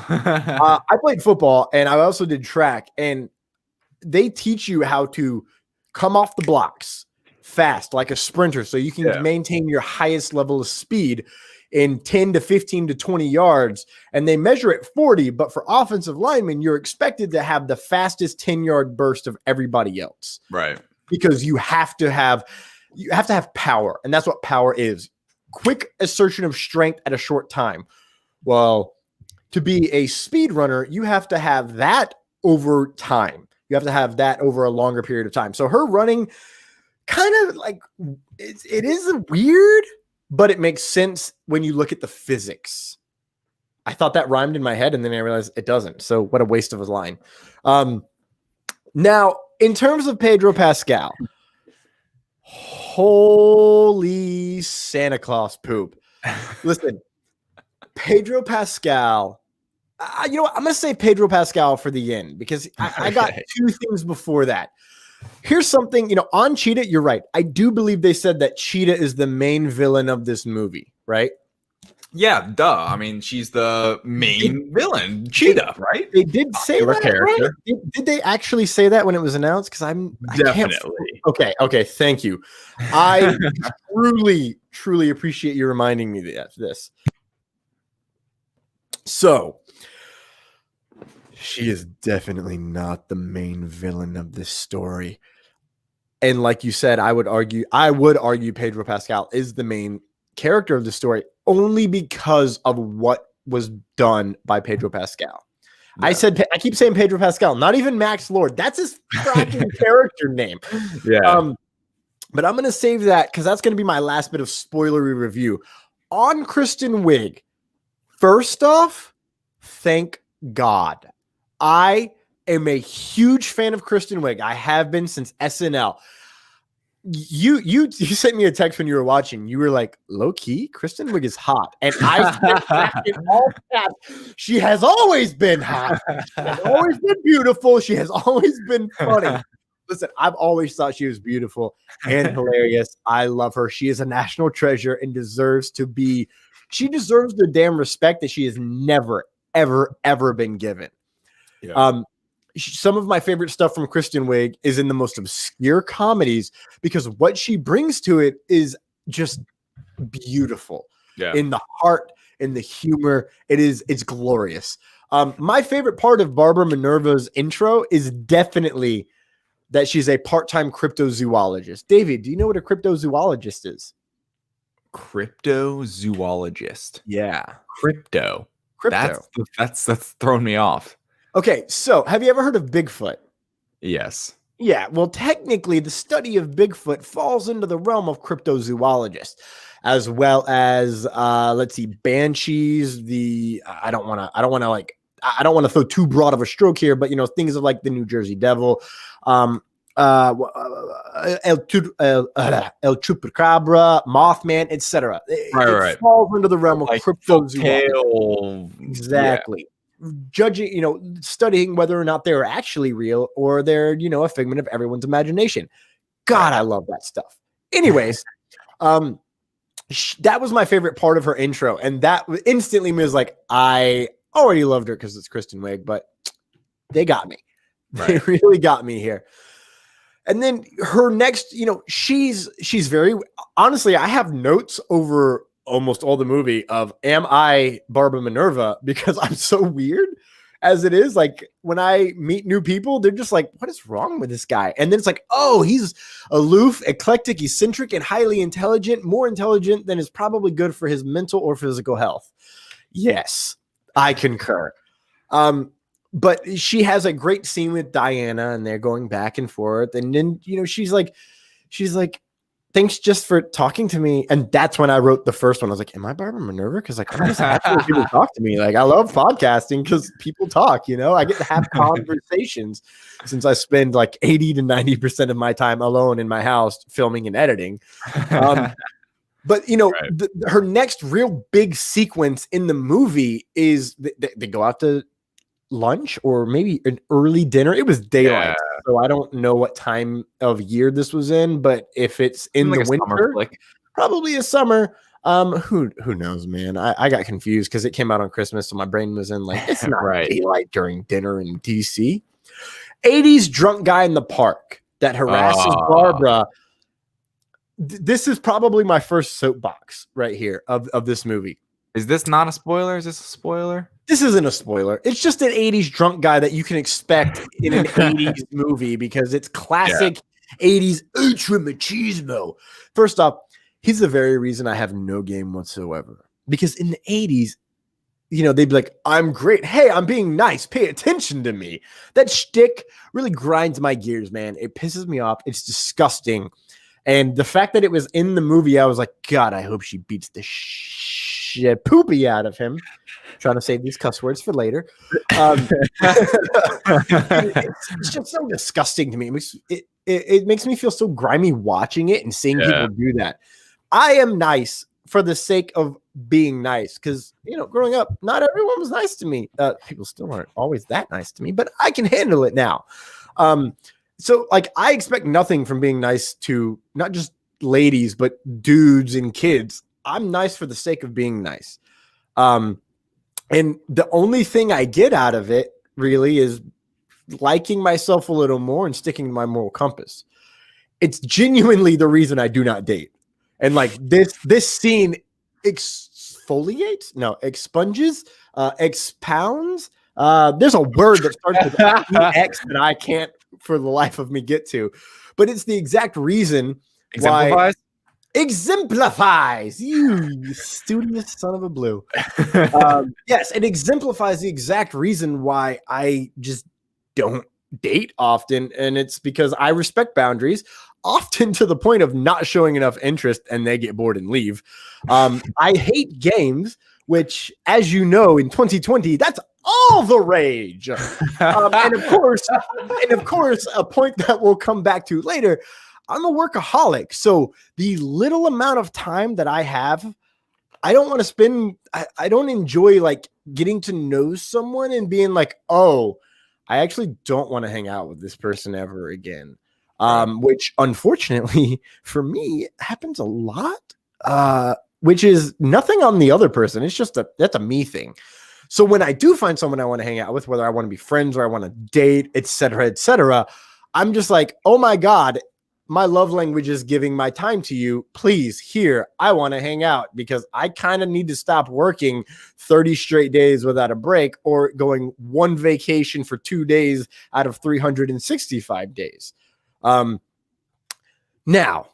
I played football and I also did track, and they teach you how to come off the blocks fast like a sprinter so you can maintain your highest level of speed in 10 to 15 to 20 yards. And they measure it 40, but for offensive linemen, you're expected to have the fastest 10-yard burst of everybody else. Right. Because you have to have power, and that's what power is. Quick assertion of strength at a short time. Well, to be a speed runner, you have to have that over time. You have to have that over a longer period of time. So her running kind of like it is weird, but it makes sense when you look at the physics. I thought that rhymed in my head, and then I realized it doesn't. So what a waste of a line. Now, in terms of Pedro Pascal, holy Santa Claus poop. Listen, Pedro Pascal, you know what? I'm going to say Pedro Pascal for the end, because I got two things before that. Here's something, on Cheetah, you're right. I do believe they said that Cheetah is the main villain of this movie, right? Yeah, duh. I mean, she's the main villain, Cheetah, right? They did say that, character. Right? Did they actually say that when it was announced? Because definitely. Okay, thank you. I truly appreciate you reminding me of this. So, she is definitely not the main villain of this story. And like you said, I would argue Pedro Pascal is the main character of the story, only because of what was done by Pedro Pascal. Yeah. I keep saying Pedro Pascal, not even Max Lord. That's his fucking character name. Yeah. But I'm going to save that because that's going to be my last bit of spoilery review. On Kristen Wiig, first off, thank God. I am a huge fan of Kristen Wiig. I have been since SNL. You sent me a text when you were watching. You were like, low key, Kristen Wiig is hot. And I said in all caps, she has always been hot. She has always been beautiful. She has always been funny. Listen, I've always thought she was beautiful and hilarious. I love her. She is a national treasure and deserves the damn respect that she has never, ever been given. Yeah. Some of my favorite stuff from Kristen Wiig is in the most obscure comedies, because what she brings to it is just beautiful. Yeah. In the heart, in the humor, it's glorious. My favorite part of Barbara Minerva's intro is definitely that she's a part-time cryptozoologist. David, do you know what a cryptozoologist is? Cryptozoologist. Yeah. Crypto. That's thrown me off. Okay, so have you ever heard of Bigfoot? Yes. Yeah, well, technically, the study of Bigfoot falls into the realm of cryptozoologists, as well as banshees. I don't want to throw too broad of a stroke here, but things of like the New Jersey Devil, El Chupacabra, Mothman, etc. It falls under the realm of cryptozoology. Exactly. Yeah. Judging, studying whether or not they're actually real or they're, a figment of everyone's imagination. God, I love that stuff. Anyways, that was my favorite part of her intro, and that instantly was like, I already loved her because it's Kristen Wiig, but they got me. They really got me here. And then her next, she's very, honestly, I have notes over almost all the movie of, am I Barbara Minerva? Because I'm so weird as it is. Like when I meet new people, they're just like, what is wrong with this guy? And then it's like, oh, he's aloof, eclectic, eccentric, and highly intelligent, more intelligent than is probably good for his mental or physical health. Yes, I concur. But she has a great scene with Diana and they're going back and forth. And then, she's like, thanks just for talking to me. And that's when I wrote the first one. I was like, am I Barbara Minerva? Because like, I'm just happy when people talk to me. Like, I love podcasting because people talk, I get to have conversations since I spend like 80 to 90% of my time alone in my house filming and editing. But, her next real big sequence in the movie is they go out to lunch or maybe an early dinner. It was daylight, so I don't know what time of year this was in, but if it's in the winter, probably a summer. Who knows, man? I got confused because it came out on Christmas, so my brain was in like, it's not daylight during dinner in DC. 80s drunk guy in the park that harasses Barbara. This is probably my first soapbox right here of this movie. Is this not a spoiler? Is this a spoiler? This isn't a spoiler. It's just an 80s drunk guy that you can expect in an 80s movie because it's classic 80s ultra machismo. First off, he's the very reason I have no game whatsoever. Because in the 80s, they'd be like, I'm great. Hey, I'm being nice. Pay attention to me. That shtick really grinds my gears, man. It pisses me off. It's disgusting. And the fact that it was in the movie, I was like, God, I hope she beats the shit poopy out of him. Trying to save these cuss words for later. It's just so disgusting to me. It makes me feel so grimy watching it and seeing people do that. I am nice for the sake of being nice because, growing up, not everyone was nice to me. People still aren't always that nice to me, but I can handle it now. So, like, I expect nothing from being nice to not just ladies, but dudes and kids. I'm nice for the sake of being nice. And the only thing I get out of it really is liking myself a little more and sticking to my moral compass. It's genuinely the reason I do not date. And like this scene exfoliates, expunges, expounds. There's a word that starts with X that I can't for the life of me get to, but it's the exact reason why. Exemplifies, you studious son of a blue. Yes, it exemplifies the exact reason why I just don't date often, and it's because I respect boundaries, often to the point of not showing enough interest and they get bored and leave. I hate games, which, as you know, in 2020, that's all the rage. And of course, a point that we'll come back to later, I'm a workaholic. So the little amount of time that I have, I don't want to spend, I don't enjoy like getting to know someone and being like, oh, I actually don't want to hang out with this person ever again. Which unfortunately for me happens a lot, which is nothing on the other person. It's just that's a me thing. So when I do find someone I want to hang out with, whether I want to be friends or I want to date, et cetera, I'm just like, oh my God, my love language is giving my time to you. Please, here, I want to hang out because I kind of need to stop working 30 straight days without a break or going one vacation for 2 days out of 365 days. Now,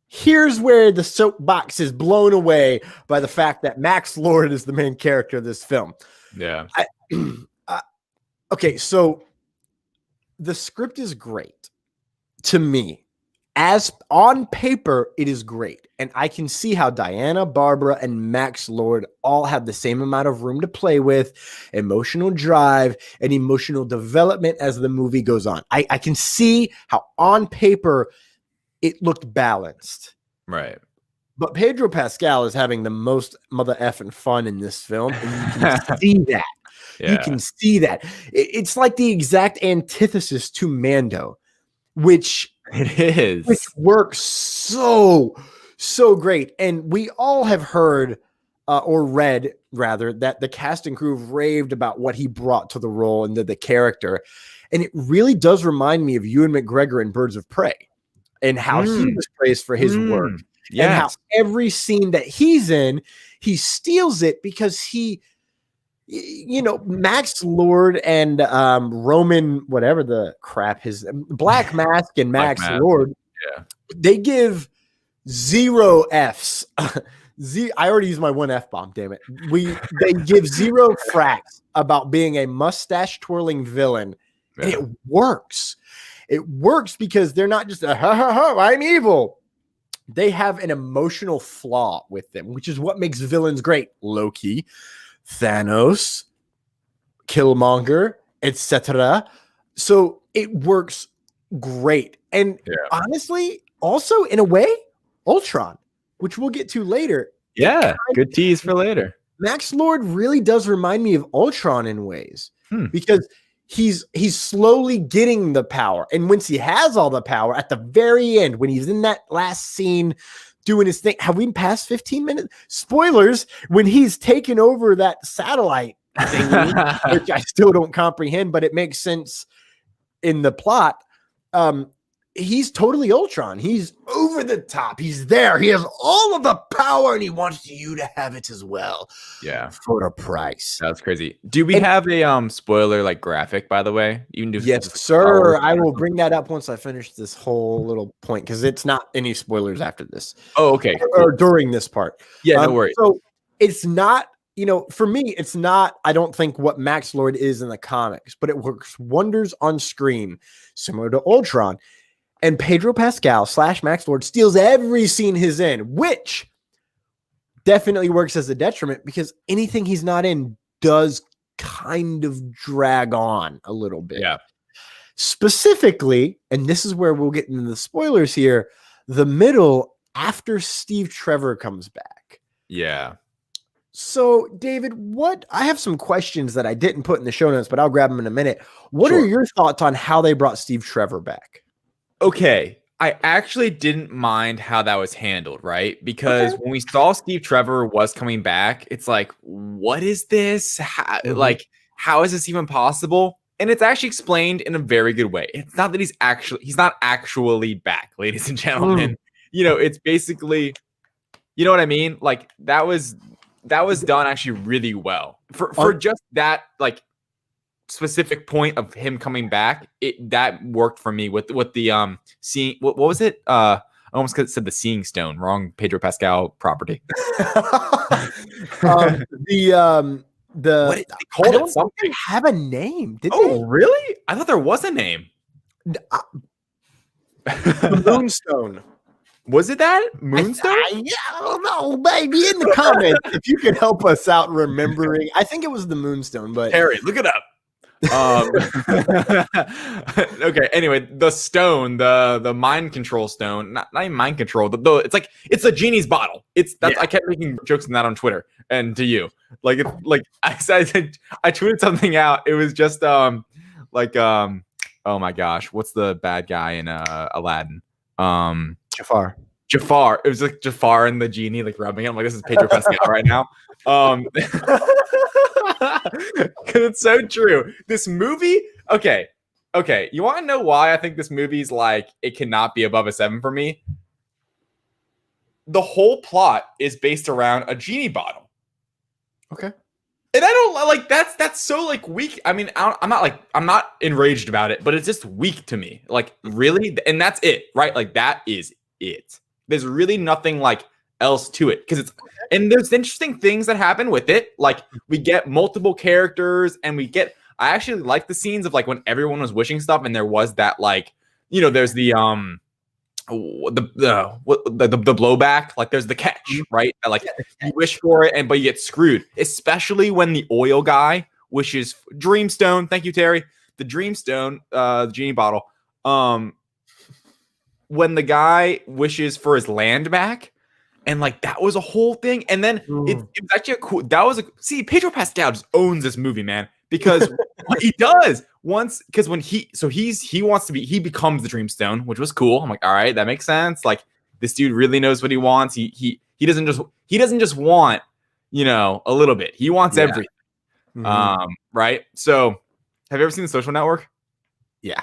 here's where the soapbox is blown away by the fact that Max Lord is the main character of this film. Yeah. Okay, so the script is great. To me, as on paper, it is great. And I can see how Diana, Barbara, and Max Lord all have the same amount of room to play with, emotional drive, and emotional development as the movie goes on. I can see how on paper it looked balanced. Right. But Pedro Pascal is having the most mother effing fun in this film. And you can see that. Yeah. You can see that. It's like the exact antithesis to Mando. Which it is, which works so so great. And we all have heard or read rather that the cast and crew have raved about what he brought to the role and the character. And it really does remind me of Ewan McGregor in Birds of Prey and how he was praised for his work. Yes. And how every scene that he's in, he steals it because he, you know, Max Lord and Roman, whatever the crap, his Black Mask and Max Lord, they give 0 Fs. I already used my 1 F-bomb, damn it. They give 0 fracks about being a mustache twirling villain. And it works. It works because they're not just a ha ha ha, I'm evil. They have an emotional flaw with them, which is what makes villains great. Loki, Thanos, Killmonger, etc. So it works great. And honestly, also in a way, Ultron, which we'll get to later. Yeah, good tease for later. Max Lord really does remind me of Ultron in ways because he's slowly getting the power. And once he has all the power at the very end, when he's in that last scene doing his thing, have we passed 15 minutes? Spoilers, when he's taken over that satellite thing, which I still don't comprehend, but it makes sense in the plot. He's totally Ultron. He's over the top. He's there. He has all of the power and he wants you to have it as well. Yeah. For a price. That's crazy. Do we have a spoiler like graphic, by the way? You can do yes, sir. I will bring that up once I finish this whole little point because it's not any spoilers after this. Oh, okay. Or during this part. Yeah, no worries. So it's not, you know, for me, it's not, I don't think what Max Lord is in the comics, but it works wonders on screen, similar to Ultron. And Pedro Pascal / Max Lord steals every scene he's in, which definitely works as a detriment because anything he's not in does kind of drag on a little bit. Yeah. Specifically, and this is where we'll get into the spoilers here, the middle after Steve Trevor comes back. Yeah. So, David, I have some questions that I didn't put in the show notes, but I'll grab them in a minute. What are your thoughts on how they brought Steve Trevor back? Okay, I actually didn't mind how that was handled, right? Because when we saw Steve Trevor was coming back, it's like, what is this? How is this even possible? And it's actually explained in a very good way. It's not that he's not actually back, ladies and gentlemen. You know, it's basically, you know what I mean? Like that was done actually really well for just that like specific point of him coming back. That worked for me with the seeing. What was it? I almost said the Seeing Stone. Wrong. Pedro Pascal property. What did they call it? Something have a name? Did they? Really? I thought there was a name. The Moonstone. Was it that Moonstone? I don't know, baby. In the comments, if you could help us out remembering, I think it was the Moonstone. But Harry, look it up. Okay. Anyway, the stone, the mind control stone, not even mind control. It's a genie's bottle. I kept making jokes on that on Twitter and to you. I tweeted something out. It was just oh my gosh, what's the bad guy in Aladdin? Jafar. It was like Jafar and the genie like rubbing it. I'm like, this is Pedro Pascal right now. Because it's so true. This movie, okay. You want to know why I think this movie's like it cannot be above a 7 for me? The whole plot is based around a genie bottle. Okay. And I don't like that's so like weak. I mean, I'm not enraged about it, but it's just weak to me. Like really, and that's it, right? Like that is it. There's really nothing like else to it because and there's interesting things that happen with it. Like we get multiple characters and I actually like the scenes of like when everyone was wishing stuff and there was that like, you know, there's the blowback, like there's the catch, right? That, like you wish for it but you get screwed, especially when the oil guy wishes Dreamstone. Thank you, Terry. The Dreamstone, the genie bottle. When the guy wishes for his land back, and like that was a whole thing. And then it was actually Pedro Pascal just owns this movie, man, because what he does he becomes the Dreamstone, which was cool. I'm like, all right, that makes sense. Like this dude really knows what he wants. He doesn't just want, a little bit. He wants everything. Right? So have you ever seen The Social Network? Yeah.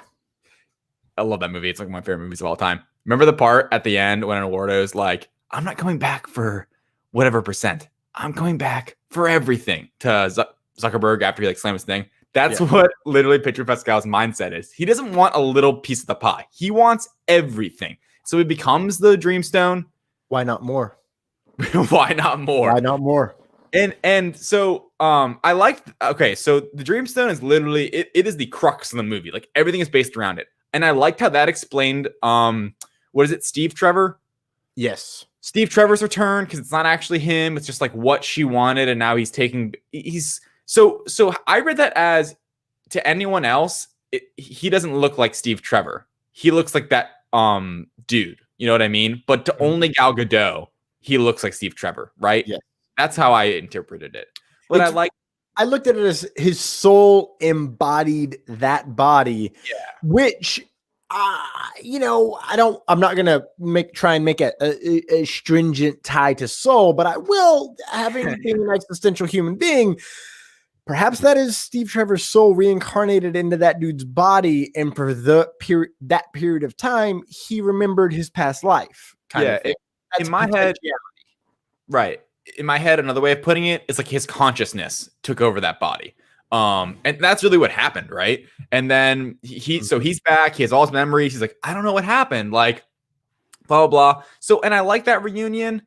I love that movie. It's like one of my favorite movies of all time. Remember the part at the end when Eduardo's like, I'm not coming back for whatever percent. I'm coming back for everything to Zuckerberg after he like slams his thing. That's what literally Pedro Pascal's mindset is. He doesn't want a little piece of the pie. He wants everything. So he becomes the Dreamstone. Why not more? Why not more? Why not more? And so I like so the Dreamstone is literally it is the crux of the movie. Like everything is based around it. And I liked how that explained what is it, Steve Trevor? Yes. Steve Trevor's return, because it's not actually him. It's just like what she wanted, and now he's so I read that as, to anyone else, he doesn't look like Steve Trevor. He looks like that dude. You know what I mean? But to only Gal Gadot, he looks like Steve Trevor, right? Yeah. That's how I interpreted it. But I looked at it as his soul embodied that body, which, I'm not going to try and make a stringent tie to soul, but I will, having being an existential human being, perhaps that is Steve Trevor's soul reincarnated into that dude's body. And for that period of time, he remembered his past life. In my head, right. In my head, another way of putting it is like his consciousness took over that body. And that's really what happened, right? And then so he's back, he has all his memories, he's like, I don't know what happened, like blah blah blah. So, and I like that reunion.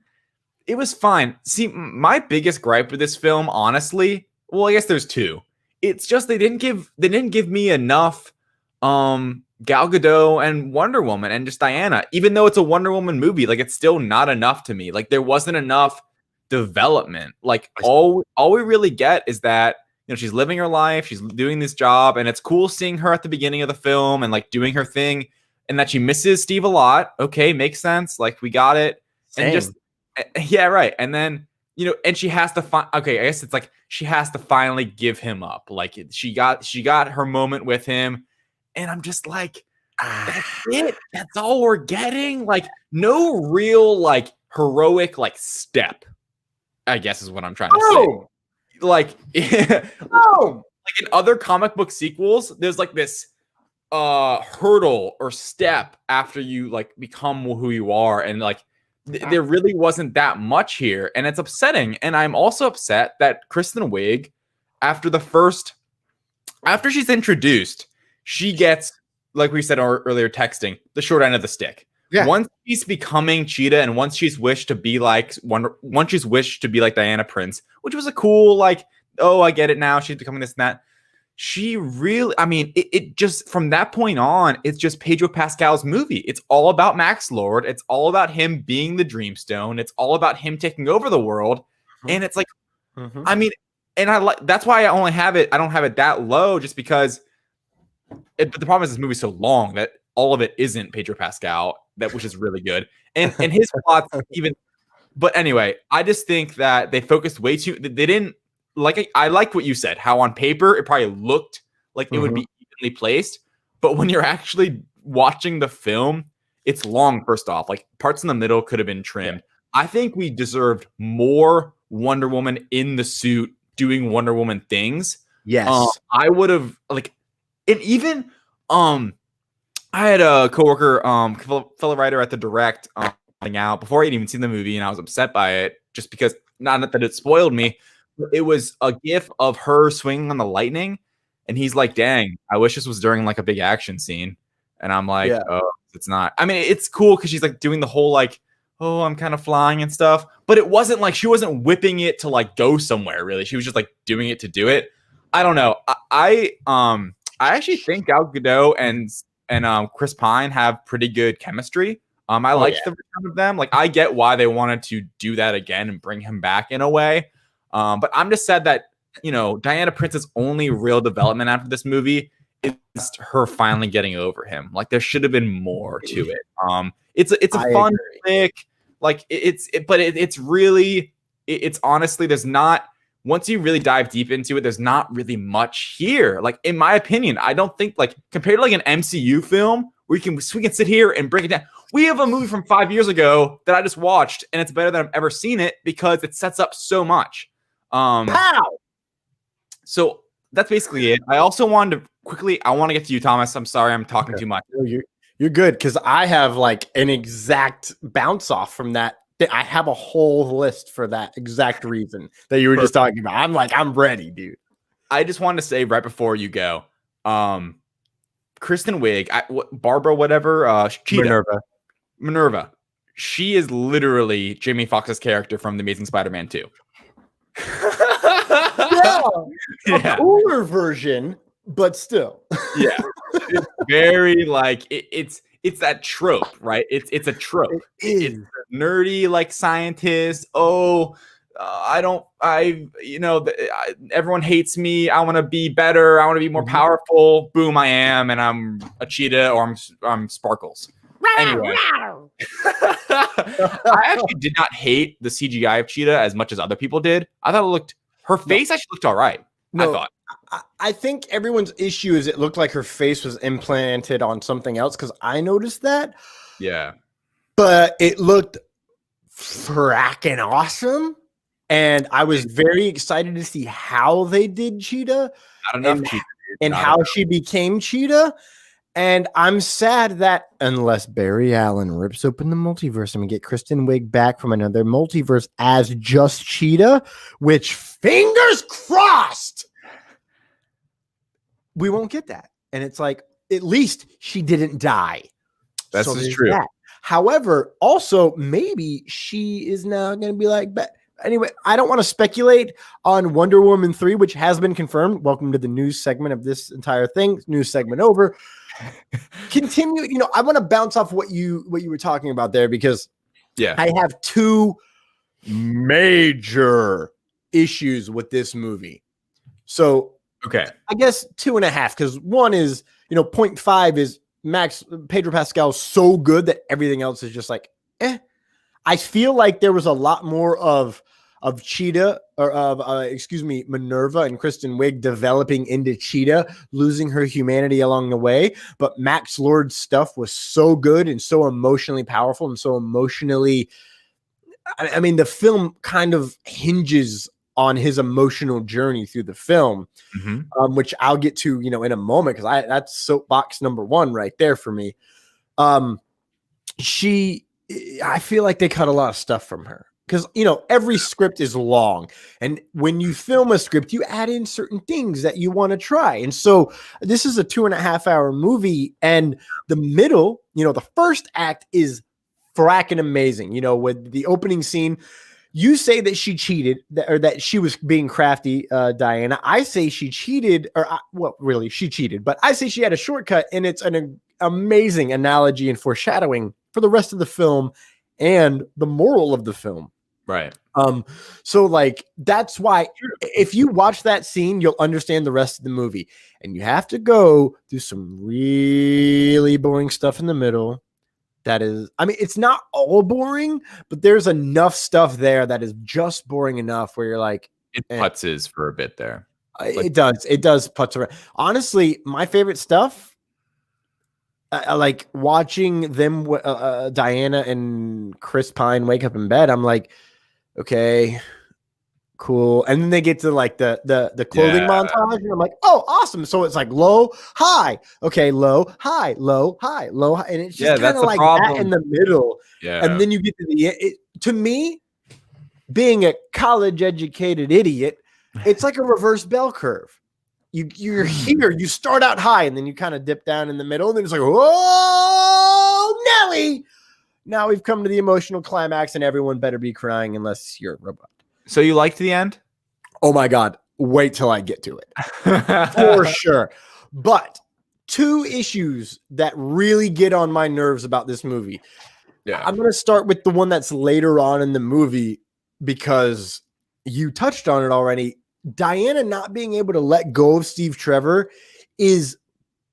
It was fine. See, my biggest gripe with this film, honestly, well, I guess there's two. It's just they didn't give me enough Gal Gadot and Wonder Woman and just Diana. Even though it's a Wonder Woman movie, like it's still not enough to me. Like there wasn't enough development. Like all we really get is that she's living her life, she's doing this job, and it's cool seeing her at the beginning of the film and like doing her thing, and that she misses Steve a lot. Okay, makes sense. Like we got it. Same. And just right. And then and she has to I guess it's like she has to finally give him up. Like she got her moment with him, and I'm just like, that's it. That's all we're getting. Like no real like heroic like step, I guess is what I'm trying to say. Like, like in other comic book sequels, there's like this hurdle or step after you like become who you are, and like there really wasn't that much here, and it's upsetting. And I'm also upset that Kristen Wiig, after she's introduced, she gets, like we said earlier, texting the short end of the stick. Yeah. Once she's becoming Cheetah, and once she's wished to be like Diana Prince, which was a cool, like, oh, I get it now. She's becoming this and that. She really, I mean, it just, from that point on, it's just Pedro Pascal's movie. It's all about Max Lord. It's all about him being the Dreamstone. It's all about him taking over the world. And it's like, I mean, and that's why I don't have it that low, just because but the problem is this movie's so long that all of it isn't Pedro Pascal, which is really good. And his plots even, but anyway, I just think that they focused way too, they didn't, like, I like what you said, how on paper it probably looked like it would be evenly placed, but when you're actually watching the film, it's long, first off. Like, parts in the middle could have been trimmed. Yeah. I think we deserved more Wonder Woman in the suit doing Wonder Woman things. Yes. I would have, like, and even, I had a coworker, fellow writer at the Direct, out before I had even seen the movie, and I was upset by it just because, not that it spoiled me. It was a gif of her swinging on the lightning, and he's like, dang, I wish this was during like a big action scene. And I'm like, oh, it's not. I mean, it's cool because she's like doing the whole like, oh, I'm kind of flying and stuff, but it wasn't like, she wasn't whipping it to like go somewhere, really. She was just like doing it to do it. I don't know. I actually think Gal Gadot and Chris Pine have pretty good chemistry. I liked the return of them. Like, I get why they wanted to do that again and bring him back in a way. But I'm just sad that, Diana Prince's only real development after this movie is her finally getting over him. Like, there should have been more to it. It's a fun flick. Like, it's really honestly, there's not, once you really dive deep into it, there's not really much here. Like, in my opinion, I don't think, like, compared to like an MCU film we can sit here and break it down. We have a movie from 5 years ago that I just watched, and it's better than I've ever seen it because it sets up so much. Pow! So that's basically it. I also wanted to quickly, I want to get to you, Thomas. I'm sorry I'm talking too much. You're good, because I have like an exact bounce off from that. I have a whole list for that exact reason that you were just talking about. I'm ready, dude. I just wanted to say right before you go, Kristen Wiig, Barbara, whatever, Cheetah. Minerva. She is literally Jamie Foxx's character from The Amazing Spider-Man 2. A cooler version, but still. Yeah. It's very like it's that trope, right? It's a trope. It's a nerdy like scientist. Everyone hates me. I want to be better. I want to be more powerful. Boom, I am, and I'm a cheetah or I'm Sparkles. Anyway, I actually did not hate the CGI of Cheetah as much as other people did. I thought her face actually looked all right. No, I thought. I think everyone's issue is it looked like her face was implanted on something else, because I noticed that. Yeah. But it looked fracking awesome. And I was very excited to see how they did Cheetah. Not enough Cheetah. And how she became Cheetah. And I'm sad that unless Barry Allen rips open the multiverse and we get Kristen Wiig back from another multiverse as just Cheetah, which fingers crossed, we won't get that. And it's like, at least she didn't die. That's true. That. However, also maybe she is now going to be like, anyway, I don't want to speculate on Wonder Woman 3, which has been confirmed. Welcome to the news segment of this entire thing. News segment over. Continue. I want to bounce off what you were talking about there, because I have two major issues with this movie. So, okay, I guess 2.5, because one is, 0.5 is Pedro Pascal so good that everything else is just like, eh. I feel like there was a lot more of Cheetah, or of Minerva and Kristen Wiig developing into Cheetah, losing her humanity along the way. But Max Lord's stuff was so good and so emotionally powerful and so emotionally. I mean, the film kind of hinges on his emotional journey through the film, which I'll get to, in a moment, because that's soapbox number one right there for me. I feel like they cut a lot of stuff from her. Because, every script is long. And when you film a script, you add in certain things that you want to try. And so this is a 2.5-hour movie. And the middle, the first act is fracking amazing. With the opening scene, you say that she cheated, or that she was being crafty, Diana. I say she cheated, really, she cheated. But I say she had a shortcut. And it's an amazing analogy and foreshadowing for the rest of the film and the moral of the film. Right. So like, that's why if you watch that scene, you'll understand the rest of the movie, and you have to go through some really boring stuff in the middle. That is, it's not all boring, but there's enough stuff there that is just boring enough where you're like, it putzes for a bit there. It does putz around. Honestly, my favorite stuff, I like watching them, Diana and Chris Pine wake up in bed. I'm like, okay, cool. And then they get to like the clothing montage, and I'm like, oh, awesome. So it's like low, high, okay, low, high, low, high, low, high. And it's just kind of like that in the middle. Yeah. And then you get to the end. To me, being a college educated idiot, it's like a reverse bell curve. You're here, you start out high, and then you kind of dip down in the middle, and then it's like, whoa, Nelly. Now we've come to the emotional climax, and everyone better be crying unless you're a robot. So you liked the end? Oh my God. Wait till I get to it. For sure. But two issues that really get on my nerves about this movie. Yeah. I'm going to start with the one that's later on in the movie, because you touched on it already. Diana not being able to let go of Steve Trevor is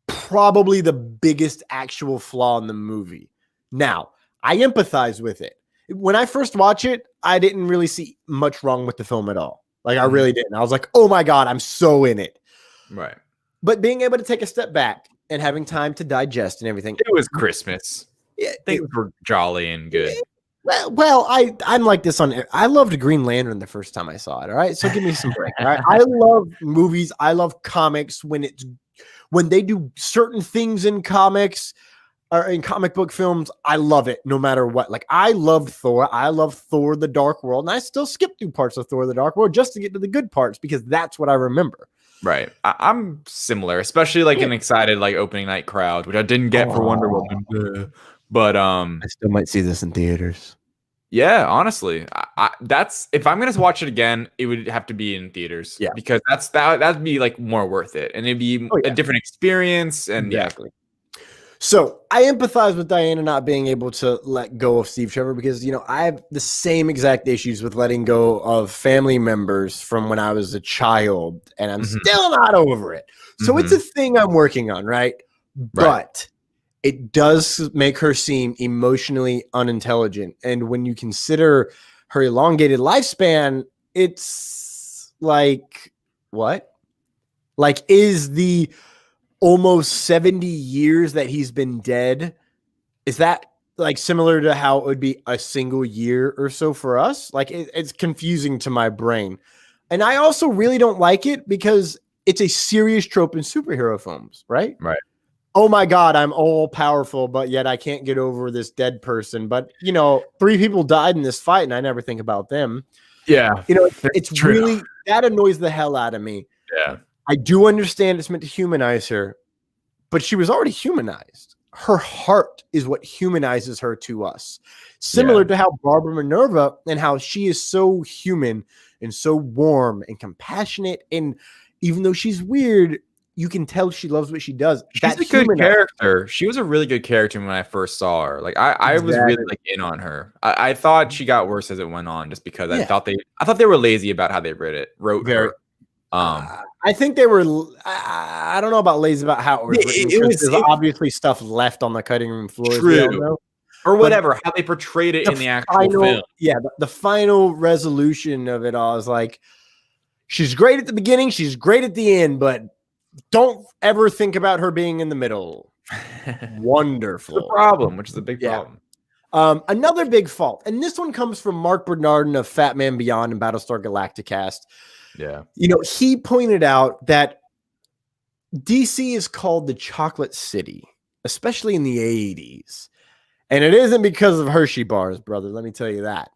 probably the biggest actual flaw in the movie. Now, I empathize with it. When I first watched it, I didn't really see much wrong with the film at all. Like, I really didn't. I was like, oh my God, I'm so in it. Right. But being able to take a step back and having time to digest and everything. It was Christmas. Yeah, Things were jolly and good. Well, I'm like this on. I loved Green Lantern the first time I saw it. All right, so give me some break. All right, I love movies. I love comics when they do certain things in comics or in comic book films. I love it no matter what. Like I loved Thor. I love Thor: The Dark World, and I still skip through parts of Thor: The Dark World just to get to the good parts because that's what I remember. Right. I'm similar, especially like an excited like opening night crowd, which I didn't get for Wonder Woman. But I still might see this in theaters. Yeah, honestly, that's if I'm gonna watch it again, it would have to be in theaters. Yeah, because that'd be like more worth it, and it'd be a different experience. And exactly. So I empathize with Diana not being able to let go of Steve Trevor because I have the same exact issues with letting go of family members from when I was a child, and I'm still not over it. So it's a thing I'm working on, right? But it does make her seem emotionally unintelligent. And when you consider her elongated lifespan, it's like, what? Like, is the almost 70 years that he's been dead, is that like similar to how it would be a single year or so for us? Like, it's confusing to my brain. And I also really don't like it because it's a serious trope in superhero films, right? Right. Oh my God, I'm all powerful, but yet I can't get over this dead person. But 3 people died in this fight, and I never think about them. Yeah, it's true. Really, that annoys the hell out of me. Yeah, I do understand it's meant to humanize her, but she was already humanized. Her heart is what humanizes her to us. Similar to how Barbara Minerva and how she is so human and so warm and compassionate, and even though she's weird, you can tell she loves what she does. She's a good character. She was a really good character when I first saw her. Like I was really like in on her. I thought she got worse as it went on, just because I thought they were lazy about how they wrote her. I think they were. I don't know about lazy about how it was written. It was obviously stuff left on the cutting room floor. True. Or whatever, how they portrayed it in the actual film. Yeah, the final resolution of it all is like, she's great at the beginning, she's great at the end, but don't ever think about her being in the middle. Wonderful. The problem, which is a big problem. Another big fault, and this one comes from Mark Bernardin of Fat Man Beyond and Battlestar Galacticast. Yeah. He pointed out that DC is called the Chocolate City, especially in the 80s. And it isn't because of Hershey bars, brother. Let me tell you that.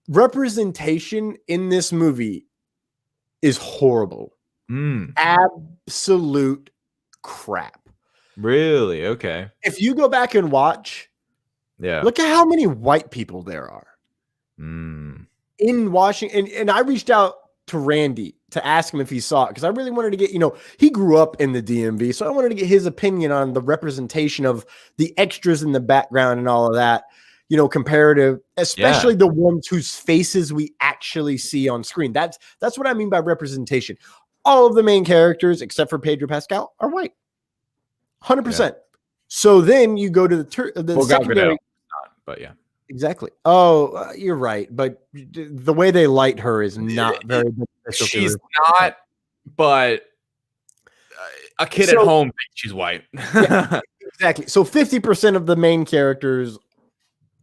Representation in this movie is horrible. Absolute crap. Really? Okay. If you go back and watch, look at how many white people there are in Washington. And I reached out to Randy to ask him if he saw it, because I really wanted to get, he grew up in the DMV, so I wanted to get his opinion on the representation of the extras in the background and all of that, comparative, especially the ones whose faces we actually see on screen. That's what I mean by representation. All of the main characters, except for Pedro Pascal, are white. 100%. Yeah. So then you go to the secondary. But yeah. Exactly. Oh, you're right. But the way they light her is not very beneficial. She's not, but a kid at home thinks she's white. Yeah, exactly. So 50% of the main characters,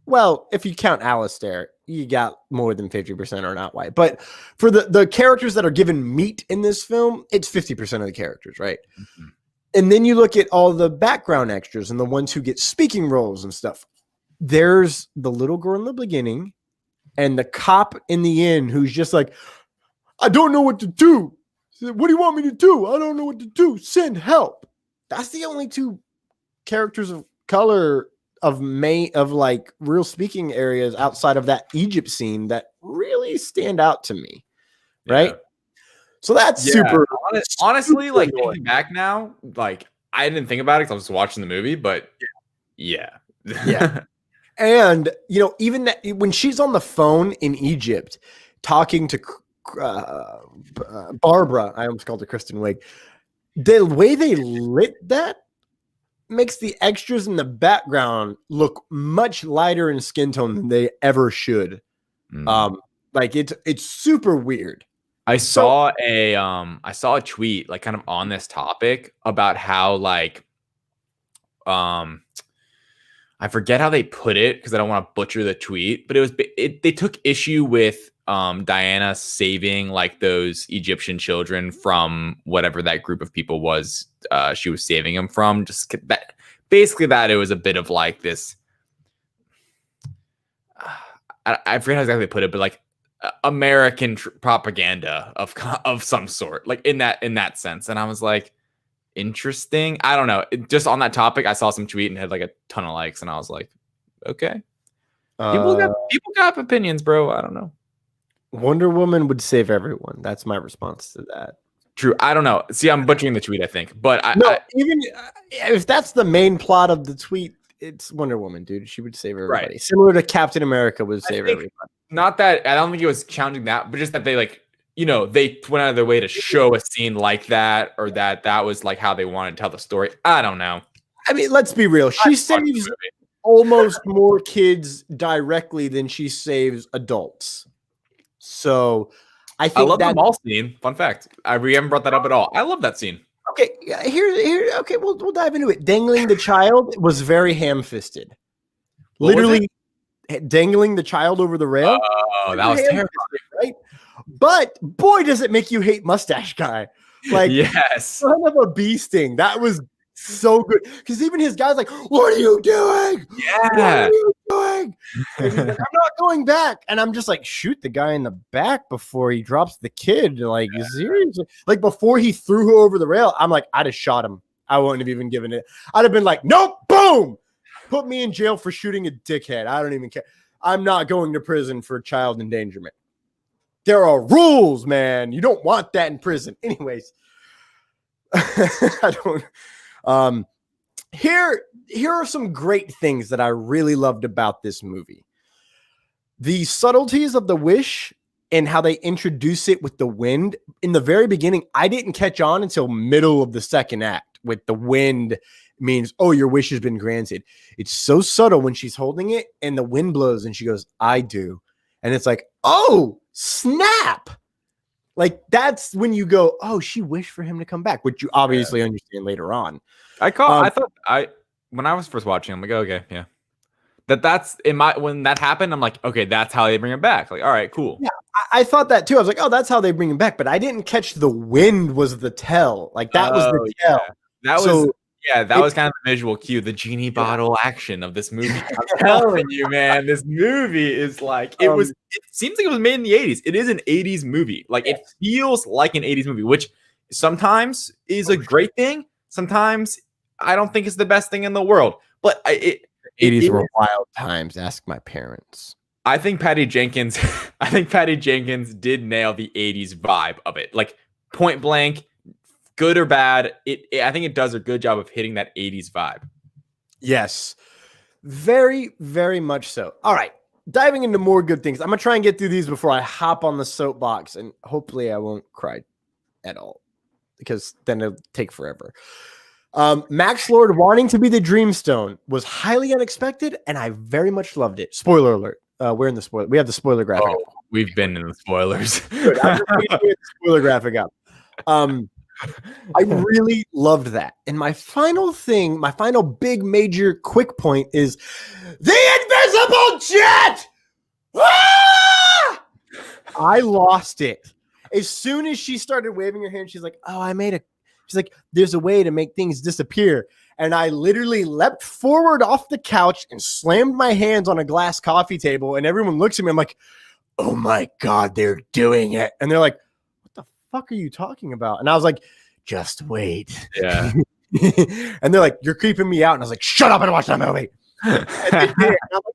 well, if you count Alistair, you got more than 50% are not white. But for the characters that are given meat in this film, it's 50% of the characters, right? Mm-hmm. And then you look at all the background extras and the ones who get speaking roles and stuff. There's the little girl in the beginning and the cop in the end who's just like, I don't know what to do. What do you want me to do? I don't know what to do. Send help. That's the only 2 characters of color of like real speaking areas outside of that Egypt scene that really stand out to me. Right. Yeah. So that's super. Honestly, super like thinking back now, like I didn't think about it because I was watching the movie, but yeah. And, even that when she's on the phone in Egypt talking to Barbara, I almost called her Kristen Wiig, the way they lit that makes the extras in the background look much lighter in skin tone than they ever should. Like it's super weird. I saw a tweet like kind of on this topic about how like I forget how they put it because I don't want to butcher the tweet, but they took issue with Diana saving like those Egyptian children from whatever that group of people was she was saving them from. Just that basically that it was a bit of like this. I forget how exactly they put it, but like American propaganda of some sort, like in that sense. And I was like, interesting. I don't know. Just on that topic, I saw some tweet and had like a ton of likes, and I was like, okay, people got opinions, bro. I don't know. Wonder Woman would save everyone. That's my response to that. True. I don't know. See, I'm butchering the tweet, I think, but even if that's the main plot of the tweet, it's Wonder Woman, dude. She would save everybody. Right. Similar to Captain America would save everybody. Not that I don't think it was challenging that, but just that they like, they went out of their way to show a scene like that, or that was like how they wanted to tell the story. I don't know. I mean, let's be real. She saves almost more kids directly than she saves adults. So I think I love the mall scene. Fun fact. We haven't brought that up at all. I love that scene. Okay, here. Okay, we'll dive into it. Dangling the child was very ham-fisted. Literally dangling the child over the rail. Oh, that was terrible, right? But boy, does it make you hate Mustache Guy. Like, yes, son of a bee sting. That was so good. Because even his guy's like, "What are you doing? Yeah, what are you doing?" And he's like, "I'm not going back." And I'm just like, shoot the guy in the back before he drops the kid. Like, seriously? Like, before he threw her over the rail, I'm like, I'd have shot him. I wouldn't have even given it. I'd have been like, nope, boom. Put me in jail for shooting a dickhead. I don't even care. I'm not going to prison for child endangerment. There are rules, man. You don't want that in prison. Anyways, I don't. Here are some great things that I really loved about this movie. The subtleties of the wish and how they introduce it with the wind. In the very beginning, I didn't catch on until middle of the second act with the wind means, oh, your wish has been granted. It's so subtle when she's holding it and the wind blows and she goes, I do. And it's like, oh, snap. Like, that's when you go, oh, she wished for him to come back, which you obviously understand later on. When I was first watching, I'm like, okay, yeah. That's in my, when that happened, I'm like, okay, that's how they bring him back. Like, all right, cool. Yeah, I thought that too. I was like, oh, that's how they bring him back. But I didn't catch the wind was the tell. Like, that was the tell. That was kind of the visual cue, the genie bottle action of this movie. I'm telling you, man, this movie is like, it seems like it was made in the 80s. It is an 80s movie. Like, it feels like an 80s movie, which sometimes is a great thing. Sometimes I don't think it's the best thing in the world. But 80s were wild times. Ask my parents. I think Patty Jenkins did nail the 80s vibe of it. Like, point blank, good or bad, I think it does a good job of hitting that 80s vibe. Yes. Very, very much so. All right. Diving into more good things. I'm going to try and get through these before I hop on the soapbox, and hopefully I won't cry at all because then it'll take forever. Max Lord wanting to be the Dreamstone was highly unexpected, and I very much loved it. Spoiler alert. We're in the spoiler. We have the spoiler graphic. Oh, we've been in the spoilers. Good. I'm just waiting to get the spoiler graphic up. I really loved that. And my final big major quick point is the invisible jet. Ah! I lost it. As soon as she started waving her hand, she's like, oh, she's like, there's a way to make things disappear. And I literally leapt forward off the couch and slammed my hands on a glass coffee table. And everyone looks at me. I'm like, oh my God, they're doing it. And they're like, what the fuck are you talking about? And I was like, just wait. Yeah. And they're like, you're creeping me out. And I was like, shut up and watch that movie. And they did. And I'm like,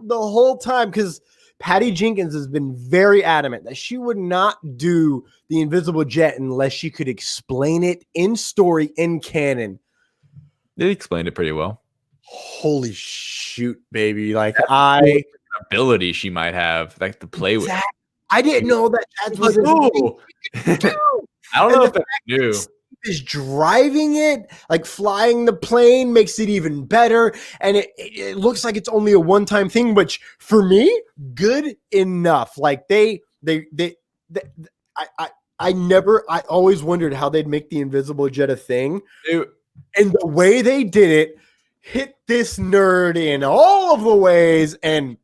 the whole time, because Patty Jenkins has been very adamant that she would not do the invisible jet unless she could explain it in story, in canon. They explained it pretty well. Holy shoot, baby. Like, ability she might have, like, to play with. I didn't know that was I don't know if that's new. Is driving it, like flying the plane, makes it even better. And it looks like it's only a one-time thing, which for me, good enough. Like I always wondered how they'd make the invisible jet a thing. And the way they did it hit this nerd in all of the ways, and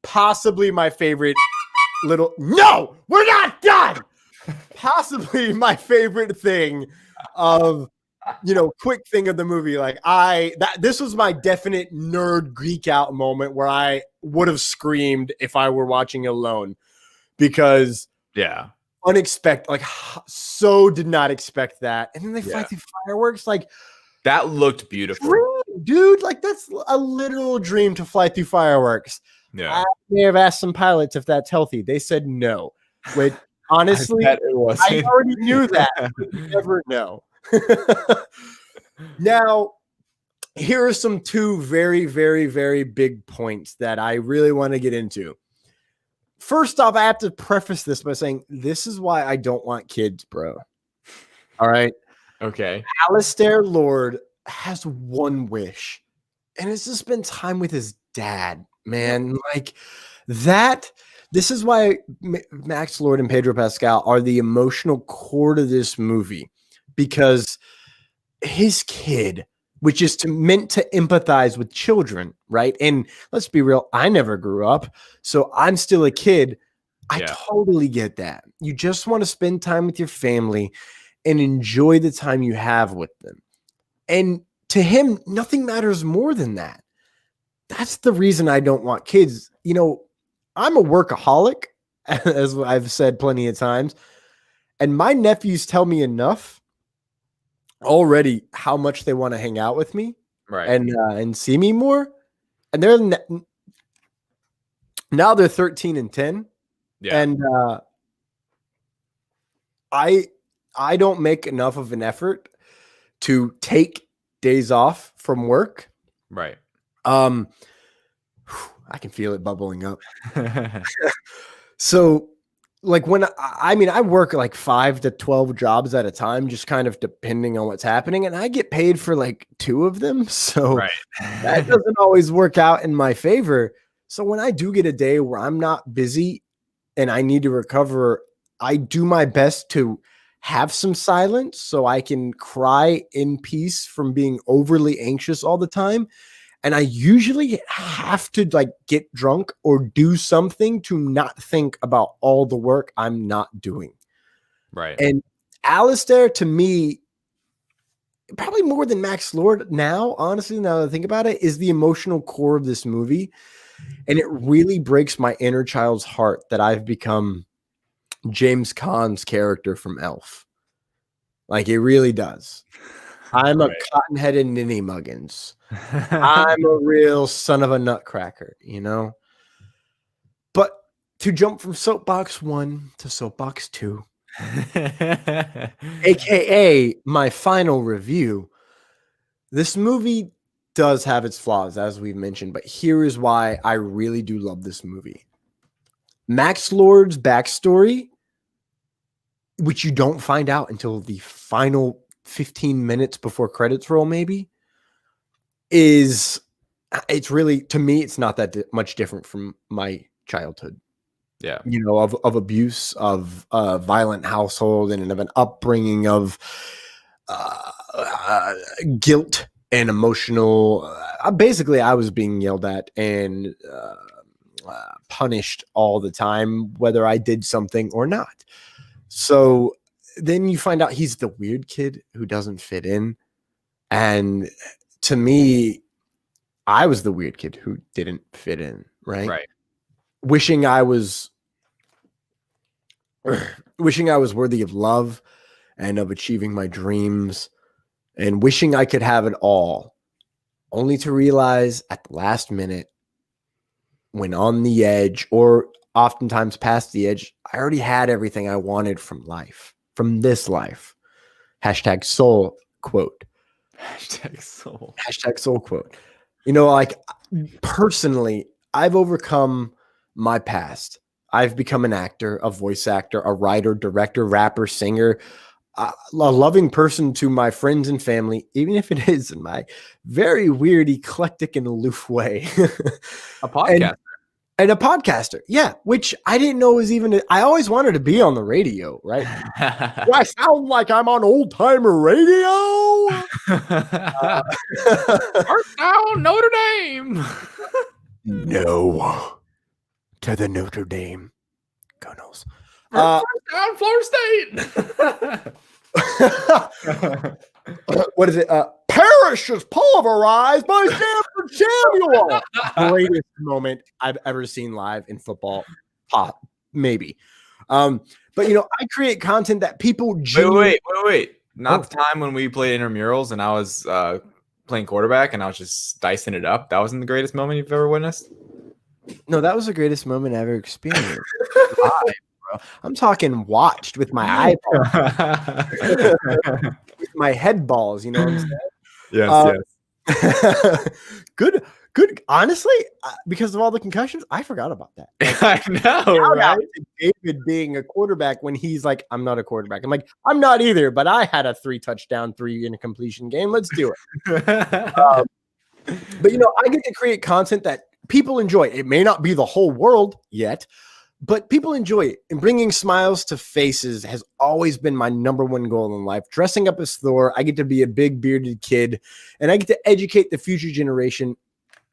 possibly my favorite little. No, we're not done. Possibly my favorite thing of, quick thing of the movie. Like this was my definite nerd geek out moment where I would have screamed if I were watching it alone, because unexpected, like so did not expect that. And then they fly through fireworks. Like that looked beautiful, dude. Like that's a literal dream to fly through fireworks. Yeah. I may have asked some pilots if that's healthy. They said no. Which honestly, I already knew that. But you never know. Now, here are some two very, very, very big points that I really want to get into. First off, I have to preface this by saying this is why I don't want kids, bro. All right. Okay. Alistair Lord has one wish, and it's to spend time with his dad, man. Like that. This is why Max Lord and Pedro Pascal are the emotional core to this movie, because his kid, which is meant to empathize with children, right? And let's be real, I never grew up, so I'm still a kid. I totally get that. You just want to spend time with your family and enjoy the time you have with them. And to him, nothing matters more than that. That's the reason I don't want kids. I'm a workaholic, as I've said plenty of times, and my nephews tell me enough already how much they want to hang out with me, right? And see me more. And they're now they're 13 and 10, and I don't make enough of an effort to take days off from work, right? I can feel it bubbling up. So like when I work like 5 to 12 jobs at a time, just kind of depending on what's happening. And I get paid for like 2 of them. So that doesn't always work out in my favor. So when I do get a day where I'm not busy and I need to recover, I do my best to have some silence so I can cry in peace from being overly anxious all the time. And I usually have to like get drunk or do something to not think about all the work I'm not doing. Right. And Alistair, to me, probably more than Max Lord now, honestly, now that I think about it, is the emotional core of this movie. And it really breaks my inner child's heart that I've become James Caan's character from Elf. Like, it really does. I'm a cotton-headed ninny muggins. I'm a real son of a nutcracker, But to jump from soapbox 1 to soapbox 2, aka my final review, this movie does have its flaws, as we've mentioned, but here is why I really do love this movie. Max Lord's backstory, which you don't find out until the final 15 minutes before credits roll, maybe, it's really, to me, it's not that much different from my childhood. Yeah. Of abuse, of a violent household, and of an upbringing of guilt and emotional. Basically, I was being yelled at and punished all the time, whether I did something or not. So then you find out he's the weird kid who doesn't fit in. And to me, I was the weird kid who didn't fit in, right? Right. Wishing I was worthy of love and of achieving my dreams, and wishing I could have it all, only to realize at the last minute, when on the edge, or oftentimes past the edge, I already had everything I wanted from life, from this life. Hashtag soul quote. Hashtag soul. Hashtag soul quote. Like, personally, I've overcome my past. I've become an actor, a voice actor, a writer, director, rapper, singer, a loving person to my friends and family, even if it is in my very weird, eclectic, and aloof way. A podcaster. And a podcaster, yeah, which I didn't know was even. I always wanted to be on the radio, right? Do I sound like I'm on old timer radio? First down, Notre Dame. No, to the Notre Dame Gunnels. First down, Florida State. What is it? Parrish is pulverized by Stanford Samuel. Greatest moment I've ever seen live in football. Maybe. But I create content that people Wait. Not the time when we played intramurals and I was playing quarterback and I was just dicing it up. That wasn't the greatest moment you've ever witnessed? No, that was the greatest moment I ever experienced. Live, bro. I'm talking watched with my iPod. With my head balls, you know what I'm saying? Yes. Good. Honestly, because of all the concussions, I forgot about that. I know, right? David being a quarterback when he's like, I'm not a quarterback. I'm like, I'm not either, but I had a 3-touchdown, 3 incompletion game. Let's do it. But I get to create content that people enjoy. It may not be the whole world yet, but people enjoy it. And bringing smiles to faces has always been my number one goal in life. Dressing up as Thor, I get to be a big bearded kid, and I get to educate the future generation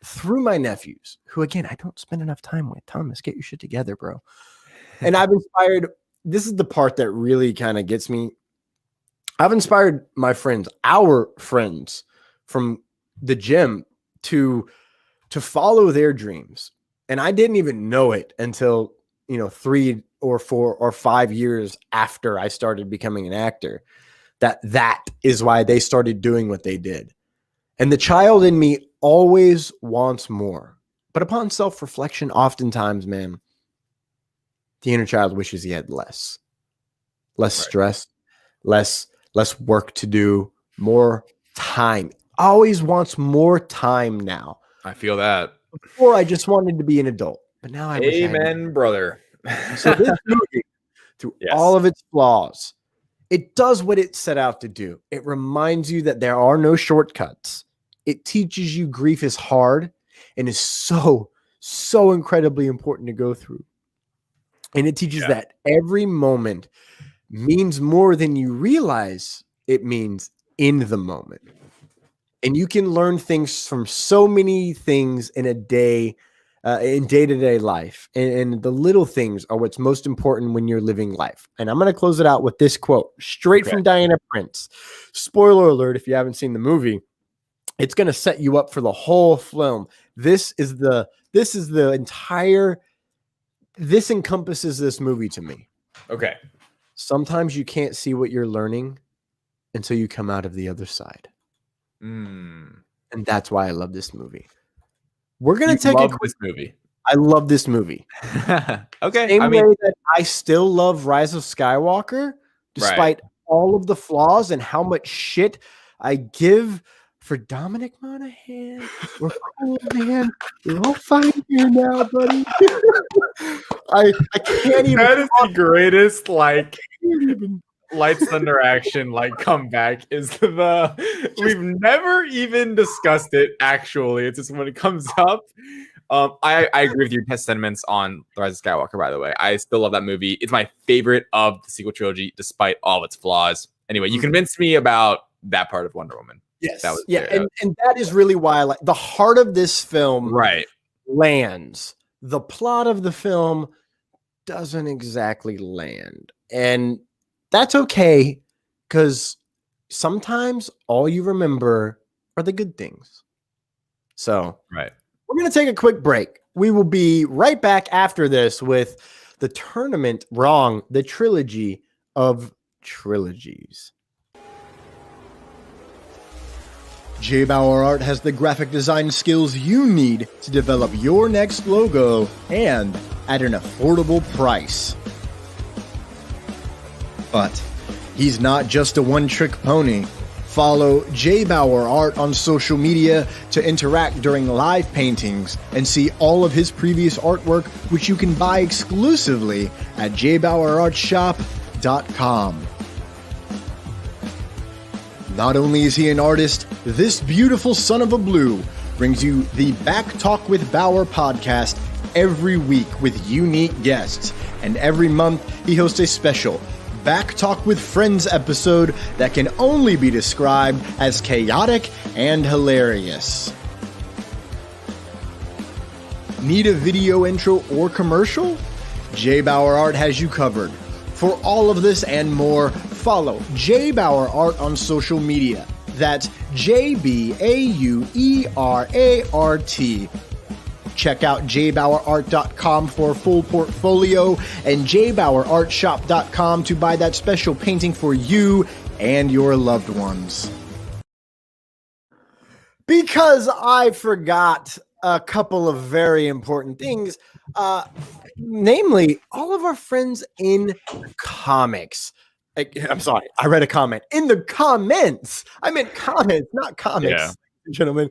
through my nephews, who, again, I don't spend enough time with. Thomas, get your shit together, bro. And I've inspired, this is the part that really kind of gets me. I've inspired my friends, our friends from the gym to follow their dreams. And I didn't even know it until 3 or 4 or 5 years after I started becoming an actor, that is why they started doing what they did. And the child in me always wants more. But upon self-reflection, oftentimes, man, the inner child wishes he had less stress, less work to do, more time. Always wants more time now. I feel that. Before I just wanted to be an adult. But now I Amen, brother. So this movie, through all of its flaws, it does what it set out to do. It reminds you that there are no shortcuts. It teaches you grief is hard and is so incredibly important to go through. And it teaches that every moment means more than you realize it means in the moment. And you can learn things from so many things in a day, in day-to-day life. And the little things are what's most important when you're living life. And I'm going to close it out with this quote straight from Diana Prince. Spoiler alert, if you haven't seen the movie, it's going to set you up for the whole film. This encompasses this movie to me. Okay. Sometimes you can't see what you're learning until you come out of the other side. And that's why I love this movie. We're going to take this movie. I love this movie. Okay. Same way that I still love Rise of Skywalker, despite all of the flaws and how much shit I give for Dominic Monaghan. We're cool, man. We're all fine here now, buddy. I can't even. That is the greatest, Lights Thunder action comeback is we've never even discussed it. Actually, it's just when it comes up. I agree with your sentiments on The Rise of Skywalker. By the way, I still love that movie. It's my favorite of the sequel trilogy, despite all of its flaws. Anyway, you convinced me about that part of Wonder Woman. Yes, and that is really why I like the heart of this film. Lands. The plot of the film doesn't exactly land, and that's okay, because sometimes all you remember are the good things. So, we're going to take a quick break. We will be right back after this with the Trilogy of Trilogies. JBauerArt has the graphic design skills you need to develop your next logo, and at an affordable price. But he's not just a one-trick pony. Follow JBauerArt on social media to interact during live paintings and see all of his previous artwork, which you can buy exclusively at JBauerArtShop.com. Not only is he an artist, this beautiful son of a blue brings you the Back Talk with Bauer podcast every week with unique guests. And every month, he hosts a special Back Talk with Friends episode that can only be described as chaotic and hilarious. Need a video intro or commercial? JBauerArt has you covered. For all of this and more, follow JBauerArt on social media. That's JBauerArt. Check out JBauerArt.com for a full portfolio and JBauerArtShop.com to buy that special painting for you and your loved ones. Because I forgot a couple of very important things, namely all of our friends in comics. I'm sorry, I read a comment in the comments. I meant comments, not comics, gentlemen.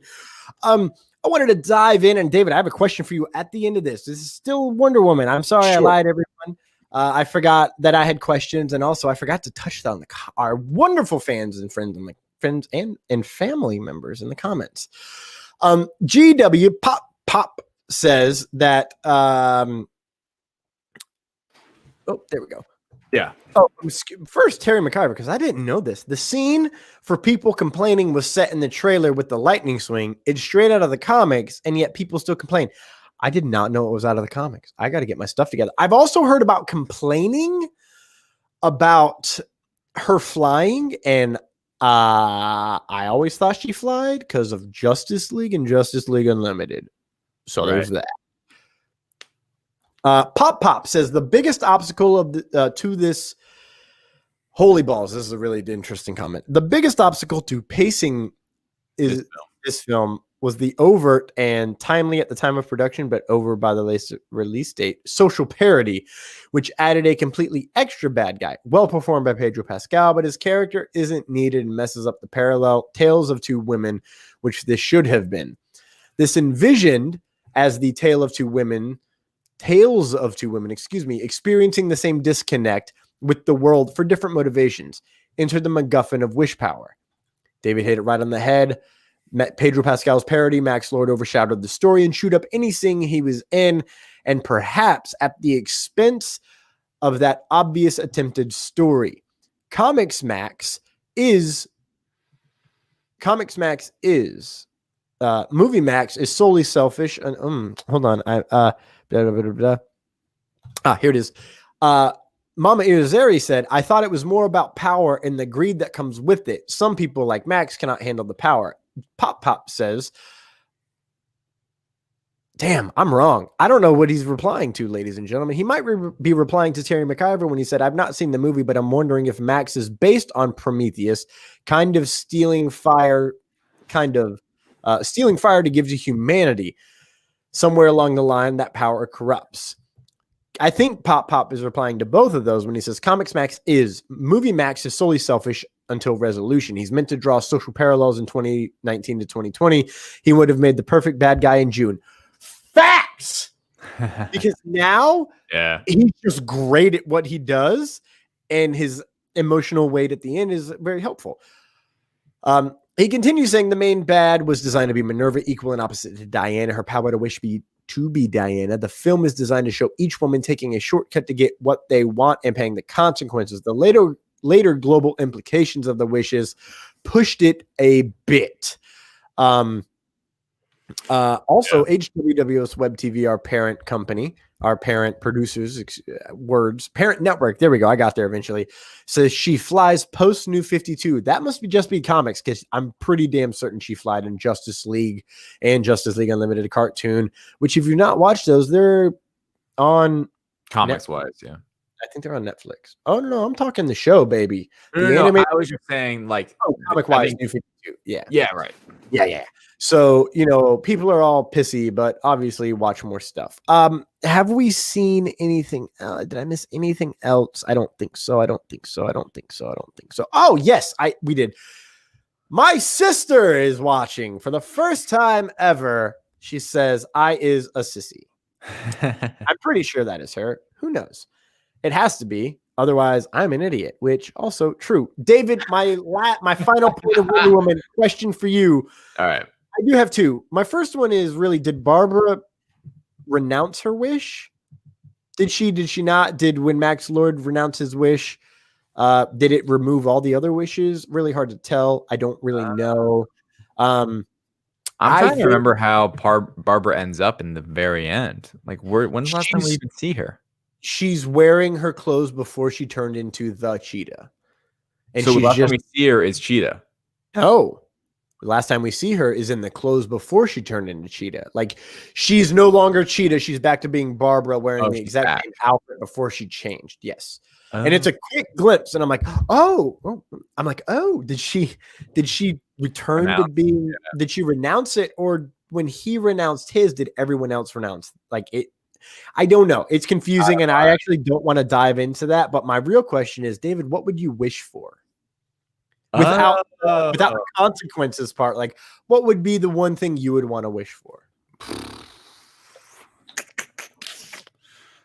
I wanted to dive in, and David, I have a question for you at the end of this. This is still Wonder Woman. I'm sorry, I lied, everyone. I forgot that I had questions, and also I forgot to touch on our wonderful fans and friends and family members in the comments. GW Pop says that. Oh, there we go. Yeah. Oh, first Terry McIver, because I didn't know this. The scene for people complaining was set in the trailer with the lightning swing. It's straight out of the comics, and yet people still complain. I did not know it was out of the comics. I got to get my stuff together. I've also heard about complaining about her flying, and I always thought she flied because of Justice League and Justice League Unlimited. So there's that. Pop says the biggest obstacle of to this holy balls. This is a really interesting comment. The biggest obstacle to pacing is this film was the overt and timely at the time of production, but over by the release date, social parody, which added a completely extra bad guy. Well performed by Pedro Pascal, but his character isn't needed and messes up the parallel tales of two women, which this should have been. This envisioned as the tales of two women, experiencing the same disconnect with the world for different motivations. Enter the MacGuffin of wish power. David hit it right on the head. Pedro Pascal's parody, Max Lord, overshadowed the story and chewed up any scene he was in, and perhaps at the expense of that obvious attempted story. Movie Max is solely selfish. And hold on, here it is. Mama Irizarry said, I thought it was more about power and the greed that comes with it. Some people like Max cannot handle the power. Pop says, damn, I'm wrong. I don't know what he's replying to, ladies and gentlemen. He might be replying to Terry McIver when he said, I've not seen the movie, but I'm wondering if Max is based on Prometheus, stealing fire to give to humanity. Somewhere along the line, that power corrupts. I think Pop is replying to both of those when he says Movie Max is solely selfish until resolution. He's meant to draw social parallels in 2019 to 2020. He would have made the perfect bad guy in June. Facts! Because now he's just great at what he does, and his emotional weight at the end is very helpful. He continues saying the main bad was designed to be Minerva, equal and opposite to Diana. Her power to wish to be Diana. The film is designed to show each woman taking a shortcut to get what they want and paying the consequences. The later global implications of the wishes pushed it a bit. Also, HWWS WebTV, our parent company, our parent producers, parent network. There we go. I got there eventually. Says she flies post New 52. That must just be comics, because I'm pretty damn certain she flied in Justice League and Justice League Unlimited cartoon, which if you've not watched those, they're on comics wise. Yeah. I think they're on Netflix. Oh no, I'm talking the show, baby. I was just saying, like, comic wise, New 52. Yeah. Yeah. Right. Yeah. So, people are all pissy, but obviously watch more stuff. Have we seen anything? Did I miss anything else? I don't think so. Oh, yes, we did. My sister is watching for the first time ever. She says, I is a sissy. I'm pretty sure that is her. Who knows? It has to be. Otherwise, I'm an idiot, which also true. David, my final point of Wonder Woman question for you. All right. I do have two. My first one is really, did Barbara renounce her wish? Did she not? Did when Max Lord renounce his wish, did it remove all the other wishes? Really hard to tell. I don't really know. I'm trying to remember how Barbara ends up in the very end. Like, when's the last time we even see her? She's wearing her clothes before she turned into the cheetah. And so the last time we see her is Cheetah. No. The last time we see her is in the clothes before she turned into Cheetah. Like, she's no longer Cheetah. She's back to being Barbara, wearing the exact same outfit before she changed. Yes. And it's a quick glimpse. And I'm like, did she return to being, did she renounce it? Or when he renounced his, did everyone else renounce? Like, it, I don't know. It's confusing. And I actually don't want to dive into that. But my real question is, David, what would you wish for? Without the consequences part, like, what would be the one thing you would want to wish for?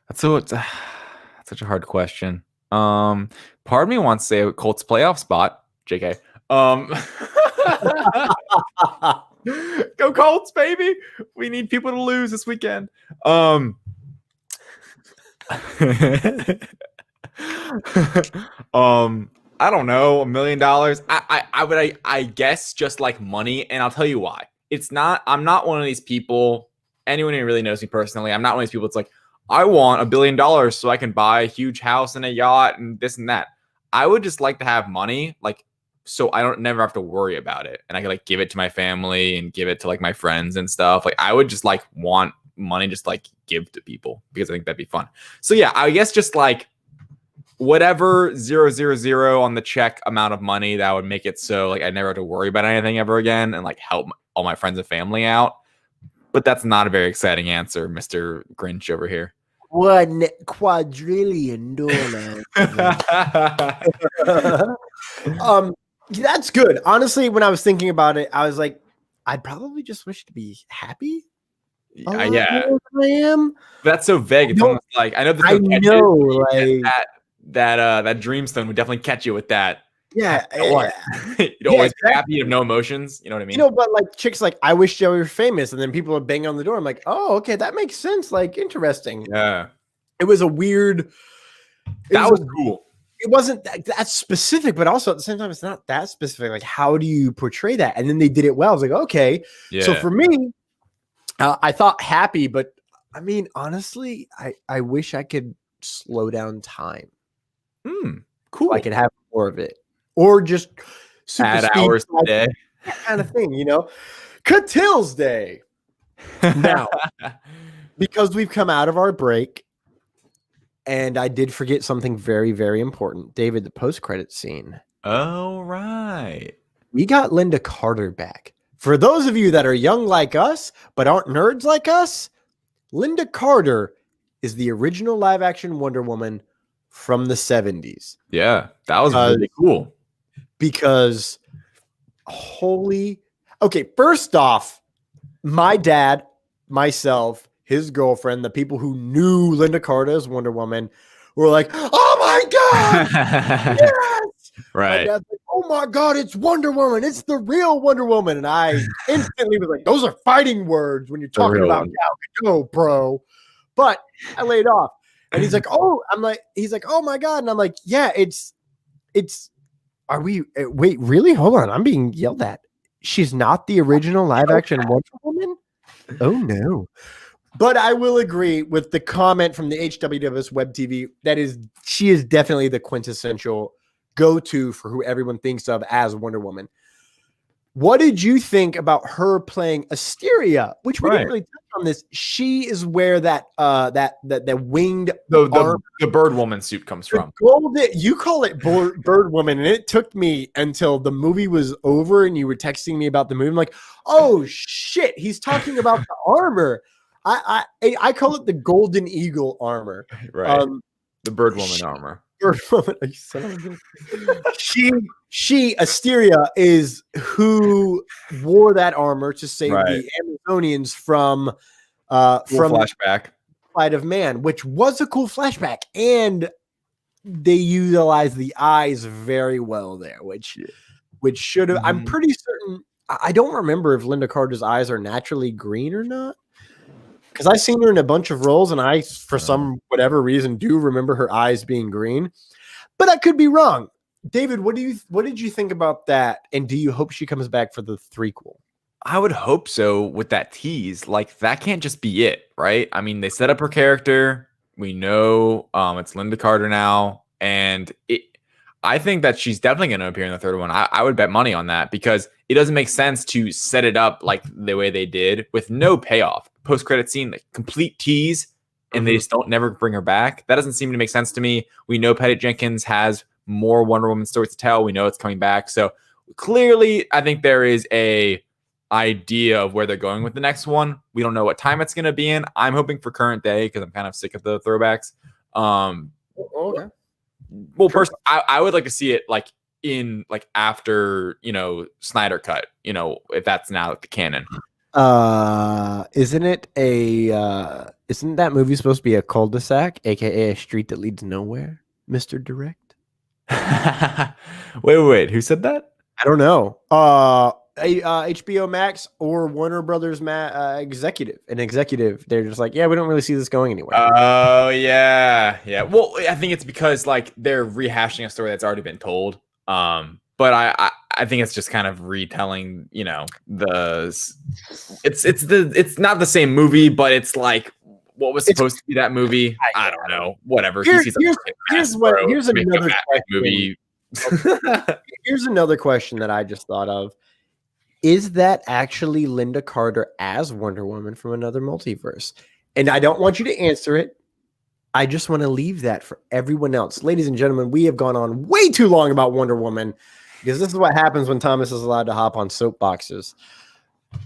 That's such a hard question. Part of me wants to say a Colts playoff spot. JK. Go Colts, baby. We need people to lose this weekend. I don't know, $1 million. I guess just like money, and I'll tell you why. I'm not one of these people. Anyone who really knows me personally, I'm not one of these people. It's like, I want $1 billion so I can buy a huge house and a yacht and this and that. I would just like to have money, like, so I don't never have to worry about it, and I can like give it to my family and give it to like my friends and stuff. Like, I would just like want money, just like give to people, because I think that'd be fun. So yeah, I guess just like whatever 000 on the check amount of money that would make it so like I never have to worry about anything ever again, and like help all my friends and family out. But that's not a very exciting answer, Mr. Grinch over here. $1 quadrillion. That's good. Honestly, when I was thinking about it, I was like, I'd probably just wish to be happy. Yeah, I am. That's so vague. It's almost like I know. I know, like that Dreamstone would definitely catch you with that. Yeah, you'd always be happy. You have no emotions. You know what I mean? You know, but like chicks, like, I wish Joey were famous, and then people would bang on the door. I'm like, oh, okay, that makes sense. Like, interesting. Yeah, it was a weird. That was cool. It wasn't that specific, but also at the same time, it's not that specific. Like, how do you portray that? And then they did it well. I was like, okay. Yeah. So for me, I thought happy, but I mean, honestly, I wish I could slow down time. Cool. I could have more of it, or just add hours a day, kind of thing. You know, Catil's Day. Now, because we've come out of our break. And I did forget something very, very important. David, the post-credit scene. Oh, right. We got Linda Carter back. For those of you that are young like us, but aren't nerds like us, Linda Carter is the original live-action Wonder Woman from the 70s. Yeah, that was really cool. Because, okay, first off, my dad, myself, his girlfriend, the people who knew Linda Carter as Wonder Woman were like, oh my God, yes! Right. Like, oh my God, it's Wonder Woman. It's the real Wonder Woman. And I instantly was like, those are fighting words when you're talking about Gal Gadot, bro. But I laid off. And he's like, he's like, oh my God. And I'm like, yeah, wait, really? Hold on. I'm being yelled at. She's not the original live action Wonder Woman? Oh no. But I will agree with the comment from the HWWS WebTV she is definitely the quintessential go-to for who everyone thinks of as Wonder Woman. What did you think about her playing Asteria? Which we didn't really touch on this. She is where that winged the bird woman suit comes from. You call it bird woman, and it took me until the movie was over and you were texting me about the movie. I'm like, oh shit, he's talking about the armor. I call it the Golden Eagle armor. Right. The Bird Woman armor. Bird Woman. She Asteria is who wore that armor to save the Amazonians from flashback Flight of Man, which was a cool flashback, and they utilized the eyes very well there, which should have. I'm pretty certain. I don't remember if Linda Carter's eyes are naturally green or not. because I've seen her in a bunch of roles, and I, for some whatever reason, do remember her eyes being green, but I could be wrong. David, what did you think about that? And do you hope she comes back for the threequel? I would hope so with that tease. Like, that can't just be it, right? I mean, they set up her character. We know it's Linda Carter now. And I think that she's definitely going to appear in the third one. I would bet money on that because it doesn't make sense to set it up like the way they did with no payoff. Post-credit scene, like complete tease, and they just don't never bring her back. That doesn't seem to make sense to me. We know Patty Jenkins has more Wonder Woman stories to tell. We know it's coming back. So clearly, I think there is a idea of where they're going with the next one. We don't know what time it's going to be in. I'm hoping for current day because I'm kind of sick of the throwbacks. Okay. Well, personally, I would like to see it like in like after, Snyder cut, if that's now the canon. Isn't that movie supposed to be a cul-de-sac, aka a street that leads nowhere, Mr. Direct? Wait, who said that? I don't know. HBO Max or Warner Brothers executive. They're just like, yeah, we don't really see this going anywhere. Oh, yeah. Well, I think it's because like they're rehashing a story that's already been told. But I think it's just kind of retelling, it's not the same movie, but it's like what was supposed to be that movie. I don't know. Whatever. Here's another movie. Here's another question that I just thought of. Is that actually Linda Carter as Wonder Woman from another multiverse? And I don't want you to answer it. I just want to leave that for everyone else. Ladies and gentlemen, we have gone on way too long about Wonder Woman because this is what happens when Thomas is allowed to hop on soapboxes.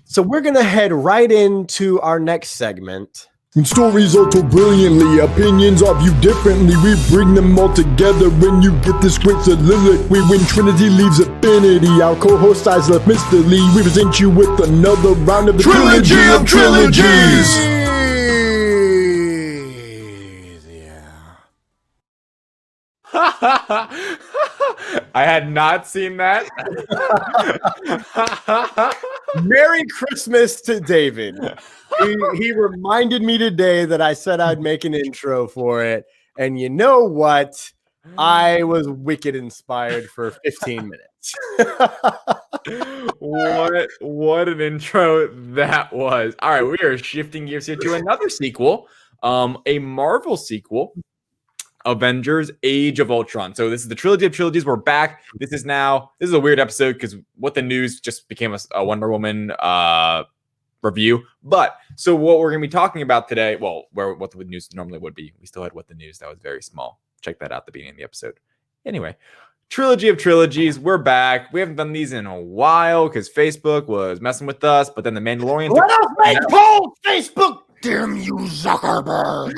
So we're going to head right into our next segment. When stories are told brilliantly, opinions are viewed differently. We bring them all together when you get this great soliloquy. When Trinity leaves affinity, our co-host eyes left Mr. Lee. We present you with another round of the Trilogy of Trilogies. I had not seen that. Merry Christmas to David. He reminded me today that I said I'd make an intro for it. And you know what? I was wicked inspired for 15 minutes. What an intro that was. All right, we are shifting gears here to another sequel, a Marvel sequel. Avengers Age of Ultron. So this is the Trilogy of Trilogies. We're back. This is a weird episode because What the News just became a Wonder Woman review. But so what we're going to be talking about today, well, what the news normally would be. We still had What the News. That was very small. Check that out at the beginning of the episode. Anyway, Trilogy of Trilogies. We're back. We haven't done these in a while because Facebook was messing with us. But then the Mandalorian. Let us make polls, Facebook. Damn you, Zuckerberg.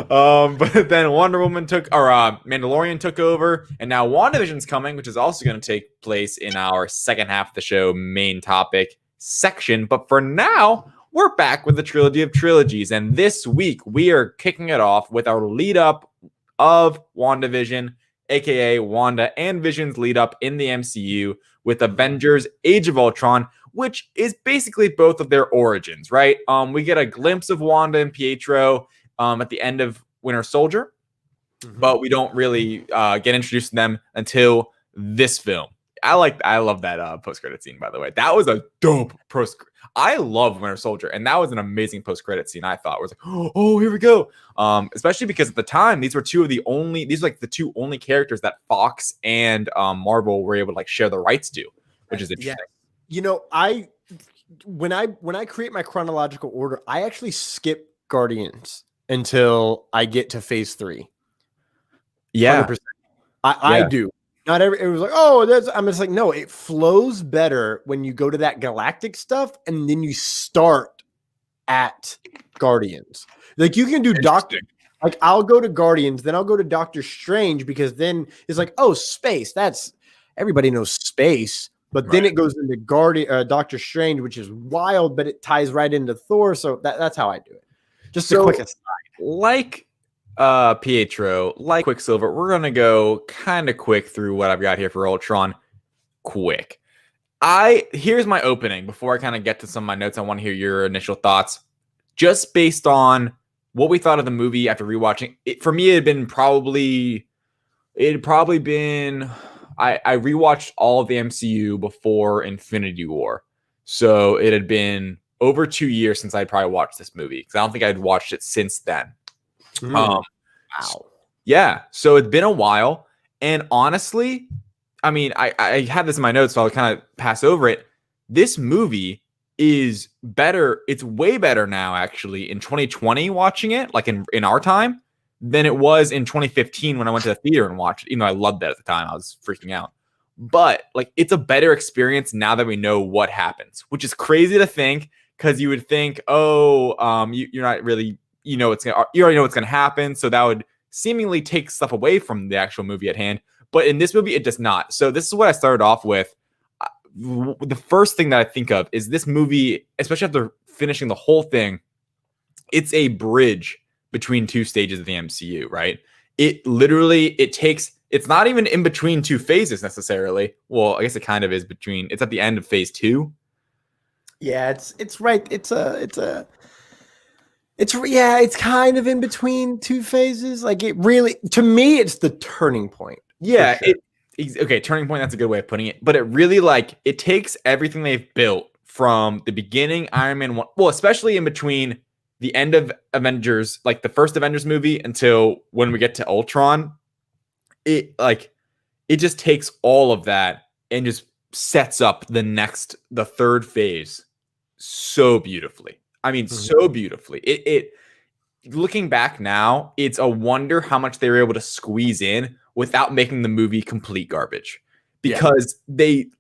But then Mandalorian took over, and now WandaVision's coming, which is also going to take place in our second half of the show main topic section. But for now, we're back with the Trilogy of Trilogies, and this week we are kicking it off with our lead up of WandaVision, aka Wanda and Vision's lead up in the MCU with Avengers Age of Ultron, which is basically both of their origins, right? We get a glimpse of Wanda and Pietro at the end of Winter Soldier, but we don't really get introduced to them until this film. I love that post-credit scene, by the way. That was a dope I love Winter Soldier, and that was an amazing post-credit scene, I thought. It was like, oh, here we go. Especially because at the time, these were the two only characters that Fox and Marvel were able to share the rights to, which is interesting. Yeah. When I create my chronological order, I actually skip Guardians until I get to phase 3. Yeah. 100%. I do. Not every, it was like, I'm just like, no, it flows better when you go to that galactic stuff and then you start at Guardians. Like you can do I'll go to Guardians, then I'll go to Doctor Strange because then it's like, space. That's everybody knows space. But then it goes into Doctor Strange, which is wild, but it ties right into Thor. So that's how I do it. Just a quick aside. Like Pietro, like Quicksilver, we're going to go kind of quick through what I've got here for Ultron. Quick. Here's my opening before I kind of get to some of my notes. I want to hear your initial thoughts. just based on what we thought of the movie after rewatching it. For me, it had probably been I rewatched all of the MCU before Infinity War, so it had been over 2 years since I'd probably watched this movie, because I don't think I'd watched it since then. Wow. Yeah, so it's been a while, and honestly, I mean, I had this in my notes, so I'll kind of pass over it. This movie is better. It's way better now, actually, in 2020 watching it, like in our time, than it was in 2015 when I went to the theater and watched it. Even though I loved that at the time, I was freaking out. But like, it's a better experience now that we know what happens, which is crazy to think, because you would think, you're not really, you already know what's gonna happen, so that would seemingly take stuff away from the actual movie at hand. But in this movie, it does not. So this is what I started off with. The first thing that I think of is this movie, especially after finishing the whole thing, it's a bridge between two stages of the MCU, right? It's not even in between two phases necessarily. Well, I guess it kind of is between. It's at the end of phase 2. Yeah, it's right. It's kind of in between two phases. Like, it really, to me, it's the turning point. Yeah. Sure. Okay. Turning point. That's a good way of putting it. But it really, like, it takes everything they've built from the beginning, Iron Man 1, well, especially in between the end of Avengers, like the first Avengers movie, until when we get to Ultron. It just takes all of that and just sets up the third phase so beautifully. I mean, so beautifully. It looking back now, it's a wonder how much they were able to squeeze in without making the movie complete garbage. Because Feige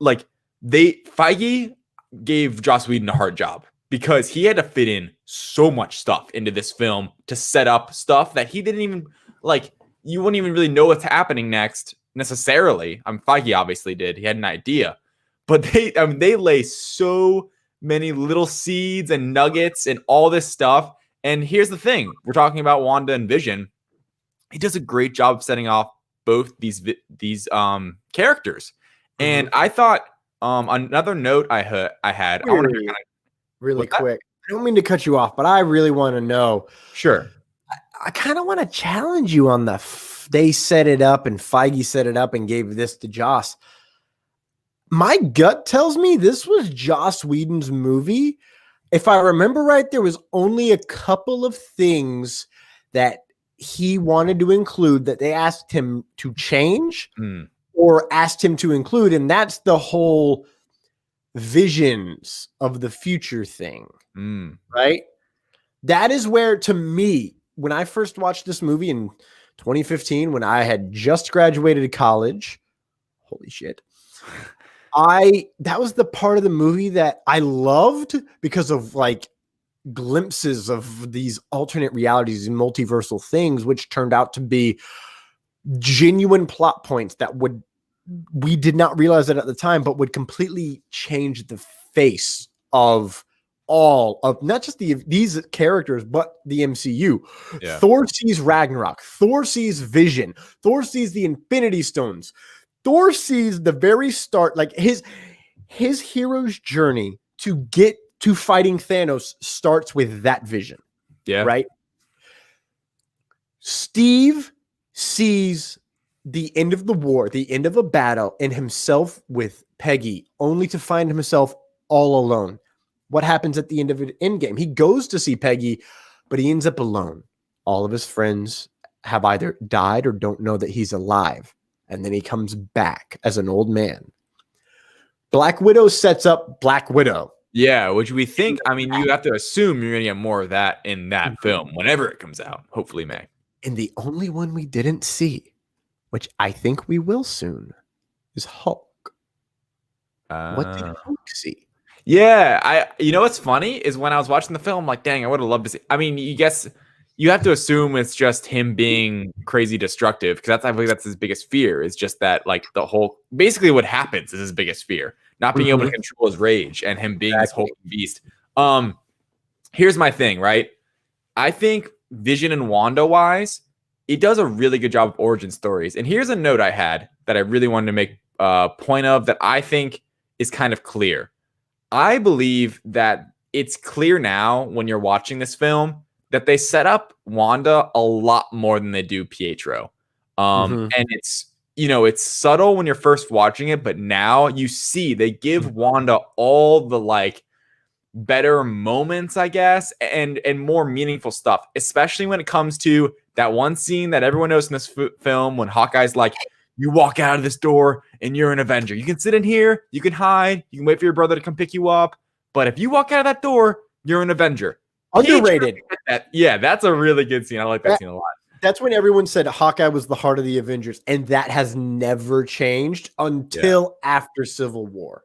gave Joss Whedon a hard job, because he had to fit in so much stuff into this film to set up stuff that he didn't even, like, you wouldn't even really know what's happening next necessarily. Feige obviously did. He had an idea. But they lay so many little seeds and nuggets and all this stuff. And here's the thing. We're talking about Wanda and Vision. He does a great job of setting off both these characters. And I thought another note I had. I want to really quick. I don't mean to cut you off, but I really want to know. Sure. I kind of want to challenge you on they set it up and Feige set it up and gave this to Joss. My gut tells me this was Joss Whedon's movie. If I remember right, there was only a couple of things that he wanted to include that they asked him to change or asked him to include. And that's the whole visions of the future thing, right? That is where, to me, when I first watched this movie in 2015, when I had just graduated college, holy shit, that was the part of the movie that I loved because of like glimpses of these alternate realities and multiversal things, which turned out to be genuine plot points that we did not realize it at the time, but would completely change the face of all of not just these characters, but the MCU. Yeah. Thor sees Ragnarok. Thor sees Vision. Thor sees the Infinity Stones. Thor sees the very start, like his hero's journey to get to fighting Thanos starts with that vision. Yeah. Right. Steve sees the end of the war, the end of a battle, and himself with Peggy, only to find himself all alone. What happens at the end of it? Endgame. He goes to see Peggy, but he ends up alone. All of his friends have either died or don't know that he's alive. And then he comes back as an old man. Black Widow sets up Black Widow. Yeah, which we think, I mean, you have to assume you're going to get more of that in that film whenever it comes out. Hopefully May. And the only one we didn't see, which I think we will soon, is Hulk. What did Hulk see? Yeah, you know what's funny is when I was watching the film, I'm like, dang, I would have loved to see. I mean, you have to assume it's just him being crazy destructive, because I believe that's his biggest fear, is just that, like, the whole, basically what happens is his biggest fear, not being able to control his rage and him being this whole beast. Here's my thing, right? I think Vision and Wanda wise, it does a really good job of origin stories. And here's a note I had that I really wanted to make a point of that I think is kind of clear. I believe that it's clear now when you're watching this film that they set up Wanda a lot more than they do Pietro. And it's subtle when you're first watching it, but now you see they give Wanda all the like better moments, I guess, and more meaningful stuff, especially when it comes to that one scene that everyone knows in this film when Hawkeye's like, you walk out of this door and you're an Avenger. You can sit in here, you can hide, you can wait for your brother to come pick you up, but if you walk out of that door, you're an Avenger. Underrated. Yeah, that's a really good scene. I like that scene a lot. That's when everyone said Hawkeye was the heart of the Avengers, and that has never changed until after Civil War.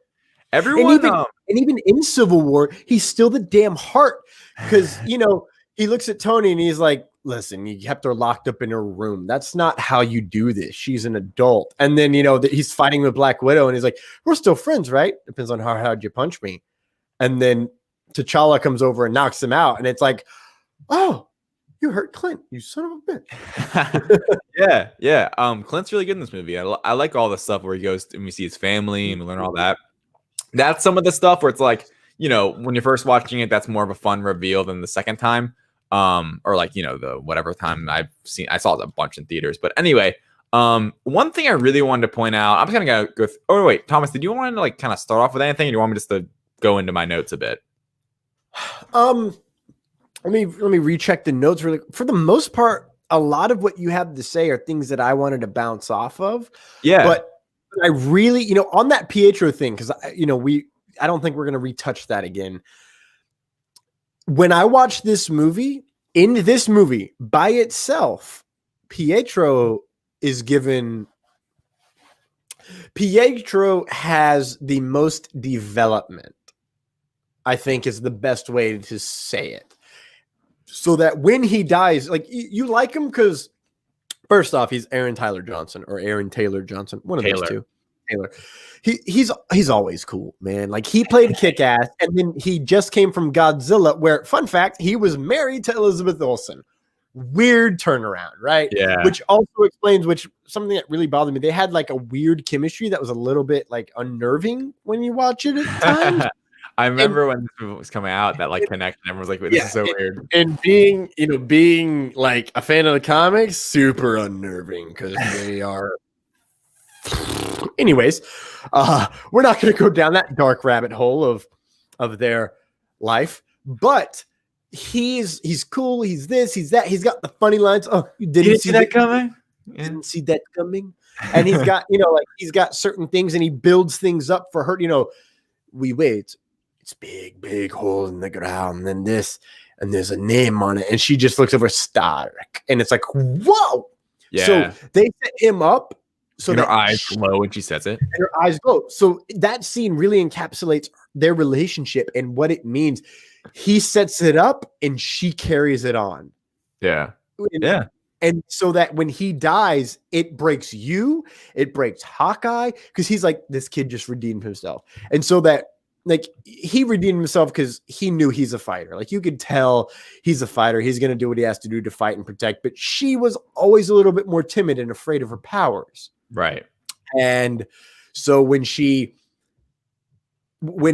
Everyone, and even in Civil War, he's still the damn heart, because he looks at Tony and he's like, "Listen, you kept her locked up in her room. That's not how you do this. She's an adult." And then he's fighting with Black Widow, and he's like, "We're still friends, right? Depends on how hard you punch me." And then T'Challa comes over and knocks him out, and it's like, "Oh, you hurt Clint, you son of a bitch." yeah. Clint's really good in this movie. I like all the stuff where he goes and we see his family and we learn all that. That's some of the stuff where it's like, when you're first watching it, that's more of a fun reveal than the second time. Or like, the whatever time I saw it a bunch in theaters. But anyway, one thing I really wanted to point out, I'm just gonna go oh wait, Thomas, did you want to like kind of start off with anything, or do you want me just to go into my notes a bit? Let me recheck the notes really. For the most part, a lot of what you have to say are things that I wanted to bounce off of. Yeah. But I really, on that Pietro thing, because I don't think we're gonna retouch that again. When I watched this movie, in this movie by itself, Pietro has the most development, I think is the best way to say it. So that when he dies, like you like him because first off, he's Aaron Taylor Johnson, one of those two. Taylor. He's always cool, man. Like he played Kick-Ass, and then he just came from Godzilla, where fun fact, he was married to Elizabeth Olsen. Weird turnaround, right? Yeah. Which also explains something that really bothered me. They had like a weird chemistry that was a little bit like unnerving when you watch it at times. I remember when this movie was coming out, that like connection, everyone was like, "This is so weird." And being like a fan of the comics, super unnerving because they are. Anyways, we're not going to go down that dark rabbit hole of their life, but he's cool. He's this, he's that. He's got the funny lines. Oh, you didn't see that coming? Didn't see that coming. And he's got, he's got certain things, and he builds things up for her. We wait. It's big hole in the ground, and this, and there's a name on it, and she just looks over Stark, and it's like, whoa. Yeah. So they set him up. So her eyes glow when she says it. And her eyes glow. So that scene really encapsulates their relationship and what it means. He sets it up and she carries it on. Yeah. Yeah. And so that when he dies, it breaks you, it breaks Hawkeye, because he's like, this kid just redeemed himself. And so that like he redeemed himself because he knew he's a fighter. Like you could tell he's a fighter. He's going to do what he has to do to fight and protect. But she was always a little bit more timid and afraid of her powers. Right. And so when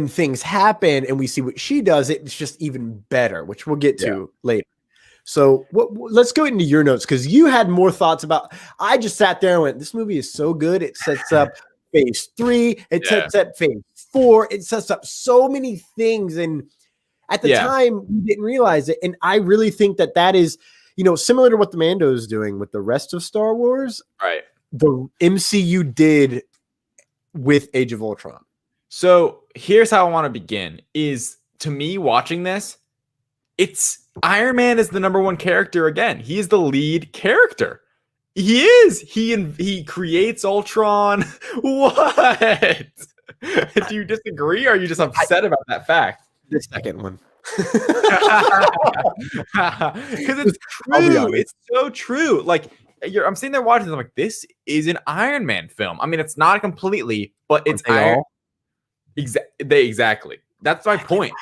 things happen and we see what she does, it's just even better, which we'll get to later. So let's go into your notes, because you had more thoughts about. I just sat there and went, this movie is so good. It sets up phase 3. It sets up phase 4. It sets up so many things. And at the time, we didn't realize it. And I really think that is, similar to what the Mando is doing with the rest of Star Wars. Right. The MCU did with Age of Ultron. So here's how I want to begin. Is to me watching this, it's Iron Man is the number one character again. He is the lead character. He is. He creates Ultron. What? Do you disagree, or are you just upset about that fact? The second one. Because it's true. It's so true. Like I'm sitting there watching this, I'm like, this is an Iron Man film. I mean, it's not completely, but it's Iron. Exactly. That's my point.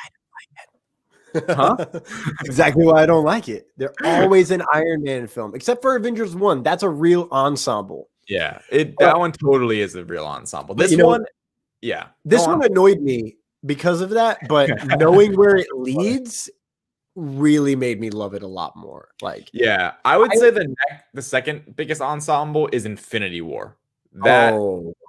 Huh? Exactly why I don't like it. They're always an Iron Man film, except for Avengers 1. That's a real ensemble. Yeah, that one totally is a real ensemble. This one, this one annoyed me because of that, but knowing where it leads really made me love it a lot more. Like, yeah, I would say the second biggest ensemble is Infinity War. That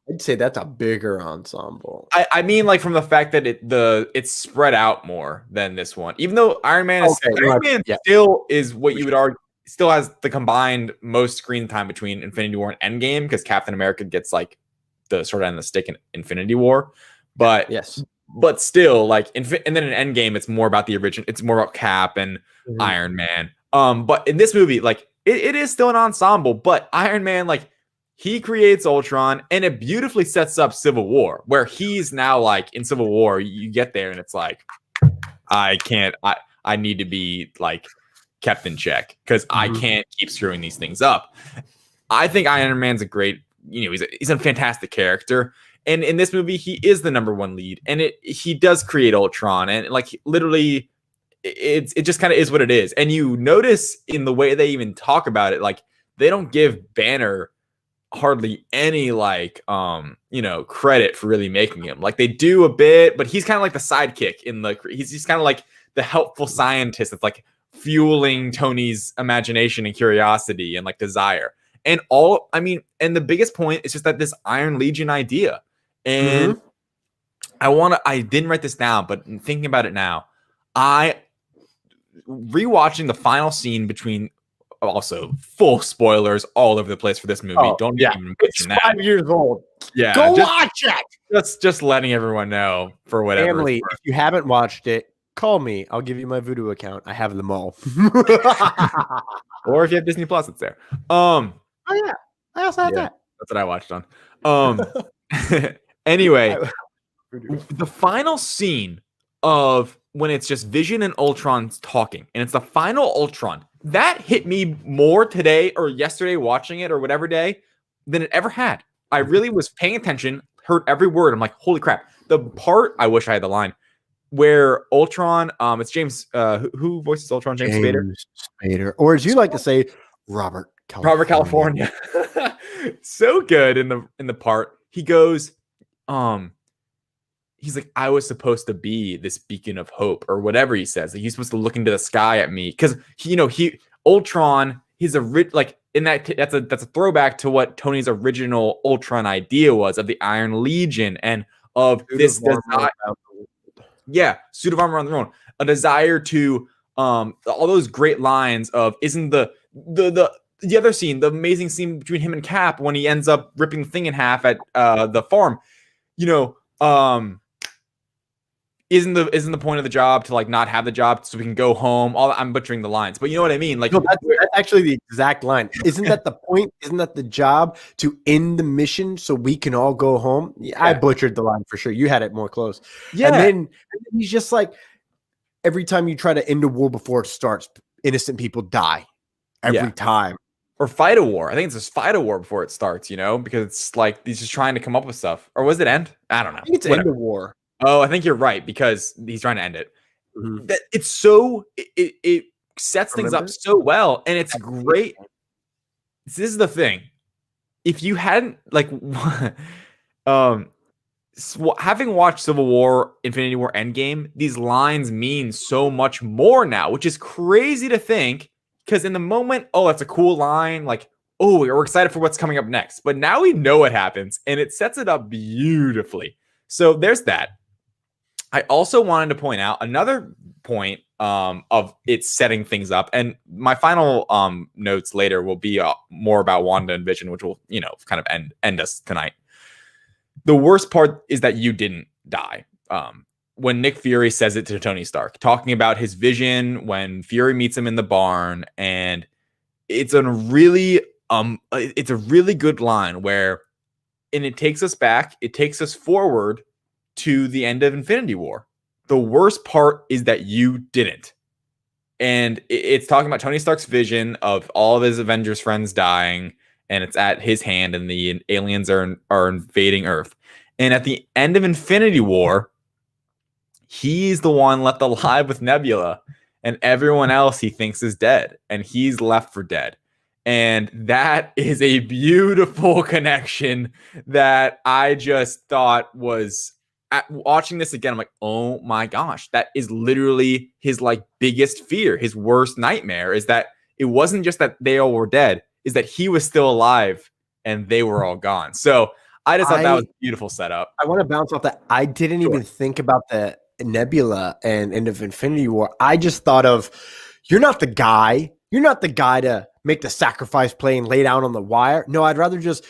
I'd say that's a bigger ensemble. I mean, like, from the fact that it's spread out more than this one. Even though Iron Man still is what you would argue still has the combined most screen time between Infinity War and Endgame, because Captain America gets like the sort of end of the stick in Infinity War. But yes, but still, like, and then in Endgame, it's more about the original. It's more about Cap and Iron Man. But in this movie, like, it is still an ensemble. But Iron Man, like, he creates Ultron, and it beautifully sets up Civil War, where he's now, like, in Civil War, you get there, and it's like, I need to be, like, kept in check, because I can't keep screwing these things up. I think Iron Man's a great, he's a fantastic character. And in this movie, he is the number one lead, and he does create Ultron, and, like, literally, it just kind of is what it is. And you notice in the way they even talk about it, like, they don't give Banner hardly any, like, credit for really making him. Like, they do a bit, but he's kind of like the sidekick he's kind of like the helpful scientist that's, like, fueling Tony's imagination and curiosity and, like, desire. And and the biggest point is just that this Iron Legion idea. And I didn't write this down, but thinking about it now, rewatching the final scene between, also full spoilers all over the place for this movie. Don't even mention that. 5 years old. Yeah. Go watch it. Just letting everyone know, for whatever. Family, if you haven't watched it, call me. I'll give you my Voodoo account. I have them all. Or if you have Disney Plus, it's there. Oh yeah. I also have that. That's what I watched on. Anyway, the final scene of when it's just Vision and Ultron talking, and it's the final Ultron, that hit me more today or yesterday watching it or whatever day than it ever had. I really was paying attention, heard every word. I'm like, holy crap. The part, I wish I had the line, where Ultron, it's James, who voices Ultron? James Spader. Or as you like to say, Robert California. So good in the part. He goes, he's like, I was supposed to be this beacon of hope, or whatever he says. Like, he's supposed to look into the sky at me, because Ultron. He's that's a throwback to what Tony's original Ultron idea was, of the Iron Legion and of this desire. Yeah, suit of armor on their own, a desire to all those great lines of, isn't the other scene, the amazing scene between him and Cap when he ends up ripping the thing in half at the farm, isn't the point of the job to, like, not have the job so we can go home? I'm butchering the lines, but you know what I mean? Like, no, that's actually the exact line. Isn't that the point? Isn't that the job, to end the mission so we can all go home? Yeah. I butchered the line for sure. You had it more close. Yeah. And then he's just like, every time you try to end a war before it starts, innocent people die every time. Or fight a war. I think it's just fight a war before it starts, because it's like he's just trying to come up with stuff. Or was it end? I don't know. I think it's end a war. Oh, I think you're right, because he's trying to end it. That it's so it sets things up so well, and it's great. This is the thing. If you hadn't, like, having watched Civil War, Infinity War, Endgame, these lines mean so much more now, which is crazy to think. Because in the moment, that's a cool line. Like, we're excited for what's coming up next. But now we know what happens, and it sets it up beautifully. So there's that. I also wanted to point out another point of it setting things up. And my final notes later will be more about Wanda and Vision, which will, kind of end us tonight. The worst part is that you didn't die. When Nick Fury says it to Tony Stark, talking about his vision when Fury meets him in the barn, and it's a really good line where, and it takes us back, it takes us forward to the end of Infinity War. The worst part is that you didn't. And it's talking about Tony Stark's vision of all of his Avengers friends dying, and it's at his hand, and the aliens are invading Earth. And at the end of Infinity War, he's the one left alive with Nebula, and everyone else he thinks is dead, and he's left for dead. And that is a beautiful connection that I just thought was watching this again, I'm like, oh my gosh, that is literally his like biggest fear, his worst nightmare, is that it wasn't just that they all were dead, is that he was still alive and they were all gone. So I just thought that was a beautiful setup. I want to bounce off that. I didn't even think about the Nebula and End of Infinity War. I just thought of, you're not the guy. You're not the guy to make the sacrifice play and lay down on the wire. No, I'd rather just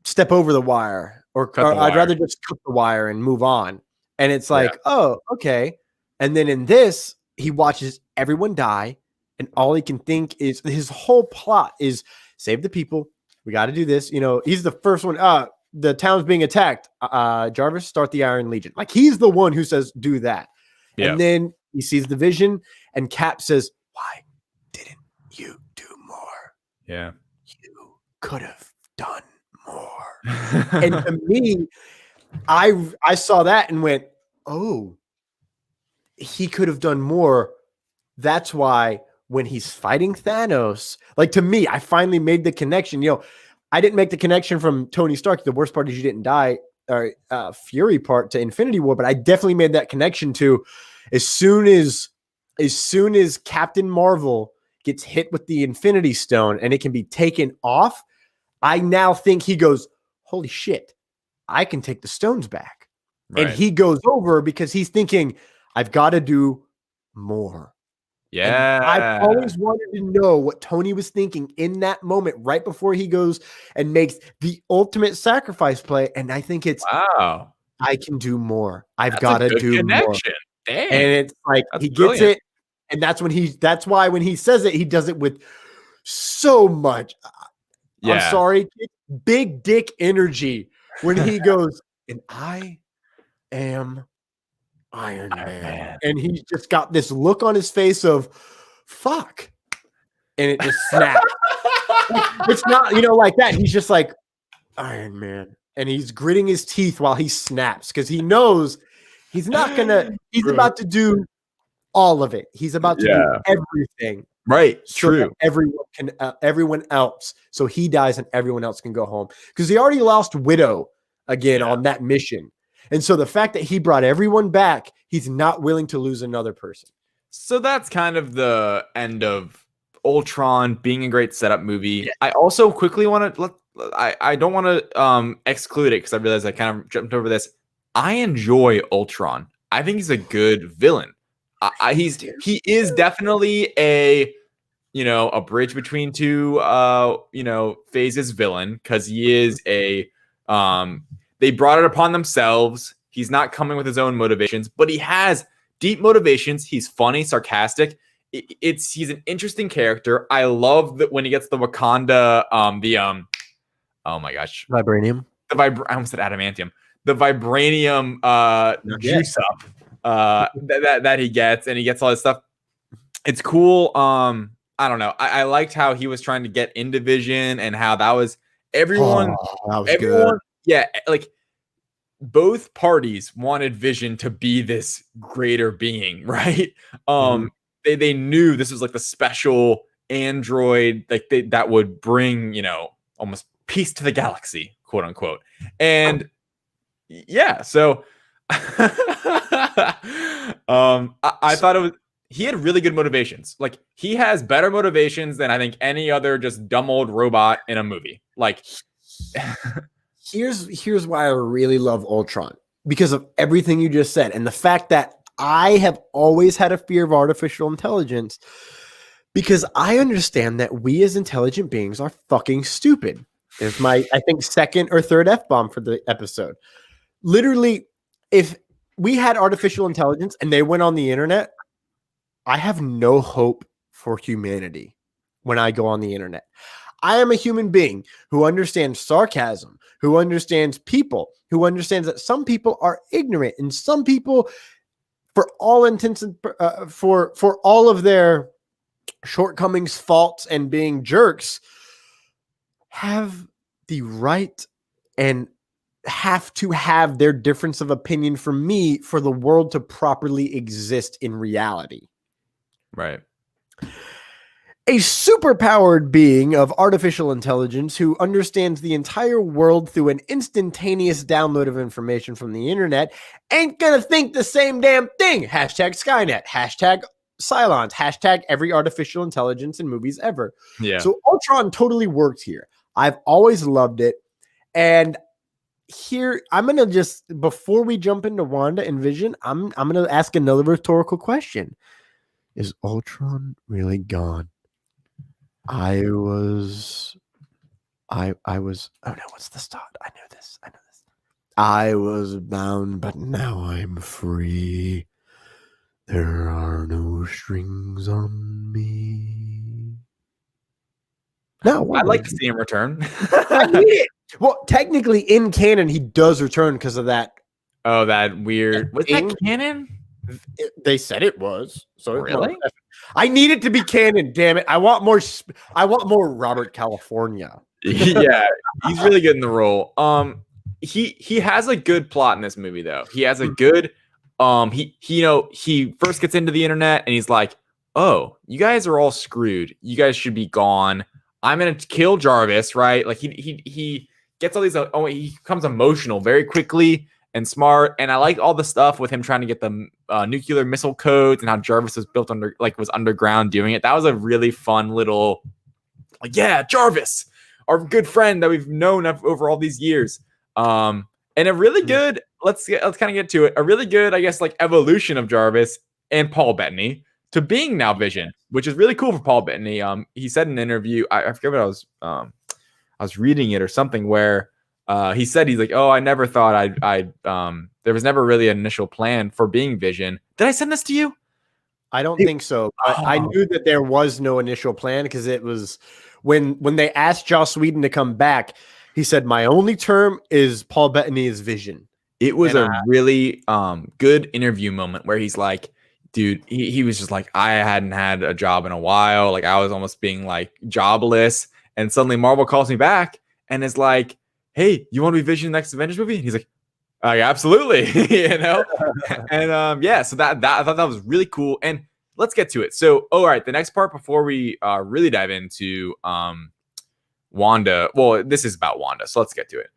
step over the wire, or I'd rather just cut the wire and move on. And it's like, oh, okay. And then in this, he watches everyone die, and all he can think is, his whole plot is save the people. We got to do this. You know, he's the first one. The town's being attacked. Jarvis, start the Iron Legion. Like, he's the one who says, do that. Yeah. And then he sees the vision, and Cap says, why didn't you do more? Yeah. You could have done more. And to me, I saw that and went, oh, he could have done more. That's why when he's fighting Thanos, like, to me, I finally made the connection. You know, I didn't make the connection from Tony Stark. The worst part is you didn't die, or Fury part, to Infinity War, but I definitely made that connection to as soon as Captain Marvel gets hit with the Infinity Stone and it can be taken off, I now think he goes, holy shit, I can take the stones back. Right. And he goes over because he's thinking, I've got to do more. Yeah. And I've always wanted to know what Tony was thinking in that moment right before he goes and makes the ultimate sacrifice play. And I think it's, wow, I can do more. I've got to do more. Dang. And it's like, that's he gets it. And that's why when he says it, he does it with so much. Yeah. I'm sorry, big dick energy when he goes, and I am Iron Man. And he's just got this look on his face of fuck. And it just snaps. It's not, like that. He's just like, Iron Man. And he's gritting his teeth while he snaps because he knows he's not gonna, he's about to do all of it. He's about to do everything. Right. So true. Everyone else. So he dies and everyone else can go home. Because he already lost Widow again on that mission. And so the fact that he brought everyone back, he's not willing to lose another person. So that's kind of the end of Ultron being a great setup movie. Yeah. I also quickly want to I don't want to exclude it because I realized I kind of jumped over this. I enjoy Ultron. I think he's a good villain. He is definitely a bridge between two phases villain, because he is a they brought it upon themselves. He's not coming with his own motivations, but he has deep motivations. He's funny, sarcastic. He's an interesting character. I love that when he gets the Wakanda oh my gosh, vibranium. I almost said adamantium. The vibranium juice up that he gets, and he gets all this stuff. It's cool. I don't know. I liked how he was trying to get into Vision and how that was everyone. That was good. Yeah, like both parties wanted Vision to be this greater being, right? They knew this was like the special android, like that would bring, almost peace to the galaxy, quote unquote. And yeah, so I thought he had really good motivations. Like, he has better motivations than I think any other just dumb old robot in a movie. Like, here's why I really love Ultron, because of everything you just said and the fact that I have always had a fear of artificial intelligence, because I understand that we as intelligent beings are fucking stupid. It's my, I think, second or third F-bomb for the episode. Literally, if we had artificial intelligence and they went on the internet, I have no hope for humanity when I go on the internet. I am a human being who understands sarcasm, who understands people, who understands that some people are ignorant, and some people, for all intents and for all of their shortcomings, faults, and being jerks, have the right and have to have their difference of opinion from me for the world to properly exist in reality. Right. A superpowered being of artificial intelligence who understands the entire world through an instantaneous download of information from the internet ain't gonna think the same damn thing. Hashtag Skynet. Hashtag Cylons. Hashtag every artificial intelligence in movies ever. Yeah. So Ultron totally worked here. I've always loved it. And here, I'm going to just, before we jump into Wanda and Vision, I'm going to ask another rhetorical question. Is Ultron really gone? I was, oh no, what's the start? I know this. I was bound, but now I'm free. There are no strings on me. No, I'd like to see him return. I need it. Well, technically, in canon, he does return because of that. Oh, that weird. Was thing? that canon? They said it was. So Really? I need it to be canon. Damn it! I want more. I want more Robert California. Yeah, he's really good in the role. He has a good plot in this movie, though. He has a good. He first gets into the internet and he's like, "Oh, you guys are all screwed. You guys should be gone. I'm gonna kill Jarvis." Right? Like he gets all these. He becomes emotional very quickly and smart. And I like all the stuff with him trying to get the nuclear missile codes and how Jarvis was built was underground doing it. That was a really fun little, Jarvis, our good friend that we've known over all these years. And a really good, let's kind of get to it. A really good, I guess, evolution of Jarvis and Paul Bettany to being now Vision, which is really cool for Paul Bettany. He said in an interview, I forget what I was reading it or something where he said, he's like, "Oh, I never thought there was never really an initial plan for being Vision." Did I send this to you? I don't think so. I knew that there was no initial plan because it was when they asked Joss Whedon to come back, he said, "My only term is Paul Bettany's Vision." It was a really good interview moment where he's like, dude, he was just like, I hadn't had a job in a while. Like I was almost being jobless. And suddenly Marvel calls me back and is like, "Hey, you want to be Vision in the next Avengers movie?" And he's like, "Yeah, absolutely." And so that I thought that was really cool. And let's get to it. So, all right, the next part before we really dive into Wanda. Well, this is about Wanda, so let's get to it.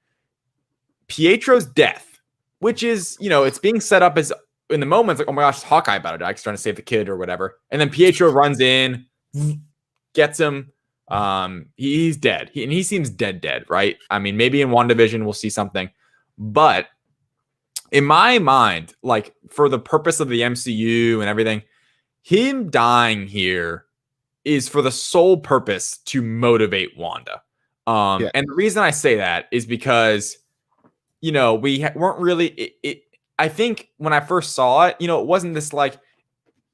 Pietro's death, which is, it's being set up as in the moment, it's like, oh my gosh, it's Hawkeye about it. He's trying to save the kid or whatever. And then Pietro runs in, gets him. He's dead. He seems dead, right? I mean, maybe in WandaVision we'll see something. But in my mind, for the purpose of the MCU and everything, him dying here is for the sole purpose to motivate Wanda. And the reason I say that is because, we weren't really... I think when I first saw it, it wasn't this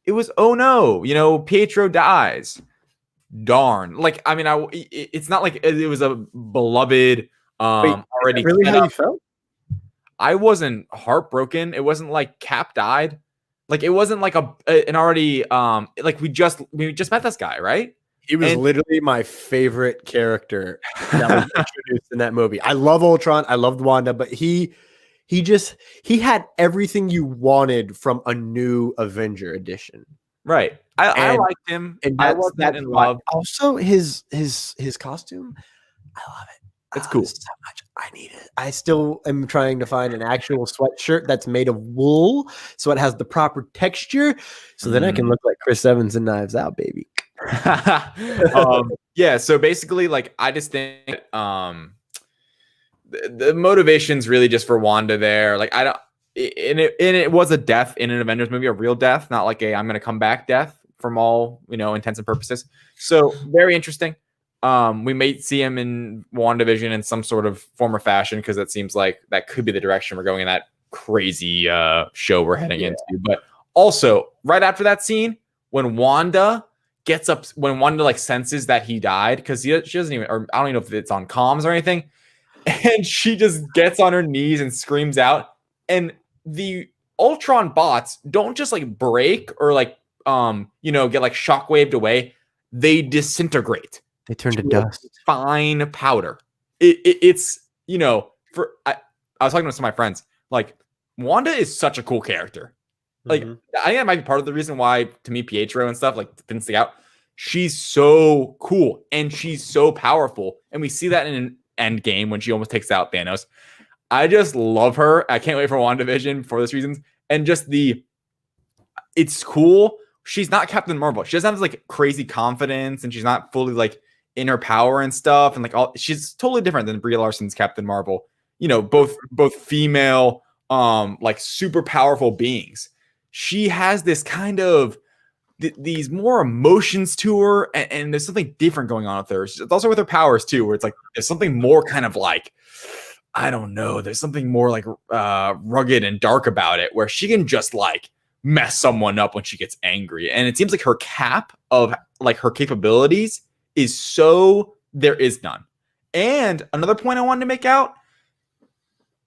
it was, oh no, Pietro dies. Darn. It's not like it was a beloved already. Really how you felt? I wasn't heartbroken. It wasn't like Cap died. It wasn't like an already we just met this guy, right? He was literally my favorite character that was introduced in that movie. I love Ultron. I loved Wanda, but he had everything you wanted from a new Avenger edition. Right. I liked him. And I wasn't in love. Also, his costume, I love it. It's cool. So much. I need it. I still am trying to find an actual sweatshirt that's made of wool, so it has the proper texture, so then I can look like Chris Evans in Knives Out, baby. So basically, I just think the motivation's really just for Wanda there. It was a death in an Avengers movie, a real death, not like I'm gonna come back death from all intents and purposes. So very interesting. We may see him in WandaVision in some sort of form or fashion because it seems like that could be the direction we're going in that crazy show we're heading into. But also, right after that scene, when Wanda senses that he died, because she doesn't even, or I don't even know if it's on comms or anything, and she just gets on her knees and screams out, and the Ultron bots don't just break or get shockwaved away. They disintegrate. They turn to dust. Fine powder. It's I was talking to some of my friends. Wanda is such a cool character. I think that might be part of the reason why, to me, Pietro and stuff didn't stick out. she's so cool and she's so powerful. And we see that in an Endgame when she almost takes out Thanos. I just love her. I can't wait for WandaVision for those reasons. And just it's cool. She's not Captain Marvel. She doesn't have like crazy confidence and she's not fully like in her power and stuff. And like she's totally different than Brie Larson's Captain Marvel. You know, both female, like super powerful beings. She has this kind of these more emotions to her, and there's something different going on with her. It's also with her powers too, where it's like there's something more kind of like, I don't know, there's something more like rugged and dark about it, where she can just like mess someone up when she gets angry. And it seems like her cap of like her capabilities is so there is none. And another point I wanted to make out,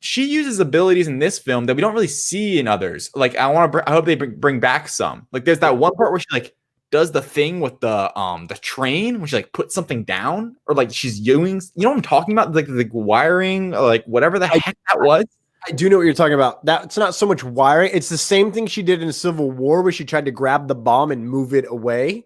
she uses abilities in this film that we don't really see in others. Like I hope they bring back some. Like there's that one part where she like does the thing with the train, when she like puts something down, or like she's doing, you know what I'm talking about? Like the wiring, or like whatever the heck that was. I do know what you're talking about. That's not so much wiring. It's the same thing she did in Civil War, where she tried to grab the bomb and move it away.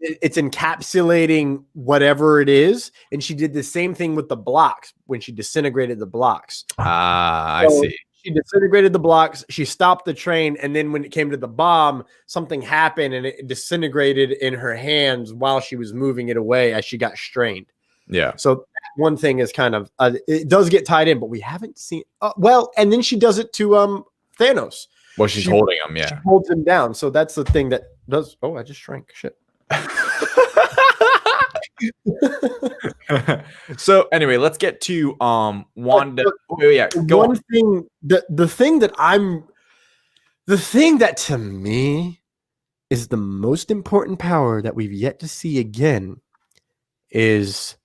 It's encapsulating whatever it is. And she did the same thing with the blocks when she disintegrated the blocks. I see. She disintegrated the blocks. She stopped the train. And then when it came to the bomb, something happened and it disintegrated in her hands while she was moving it away as she got strained. Yeah. So one thing is kind of, it does get tied in, but we haven't seen, well, and then she does it to Thanos. Well, she's holding him. Yeah. She holds him down. So that's the thing that does. Oh, I just shrank. Shit. So anyway, let's get to Wanda. Go on. Thing, the thing that to me is the most important power that we've yet to see again is,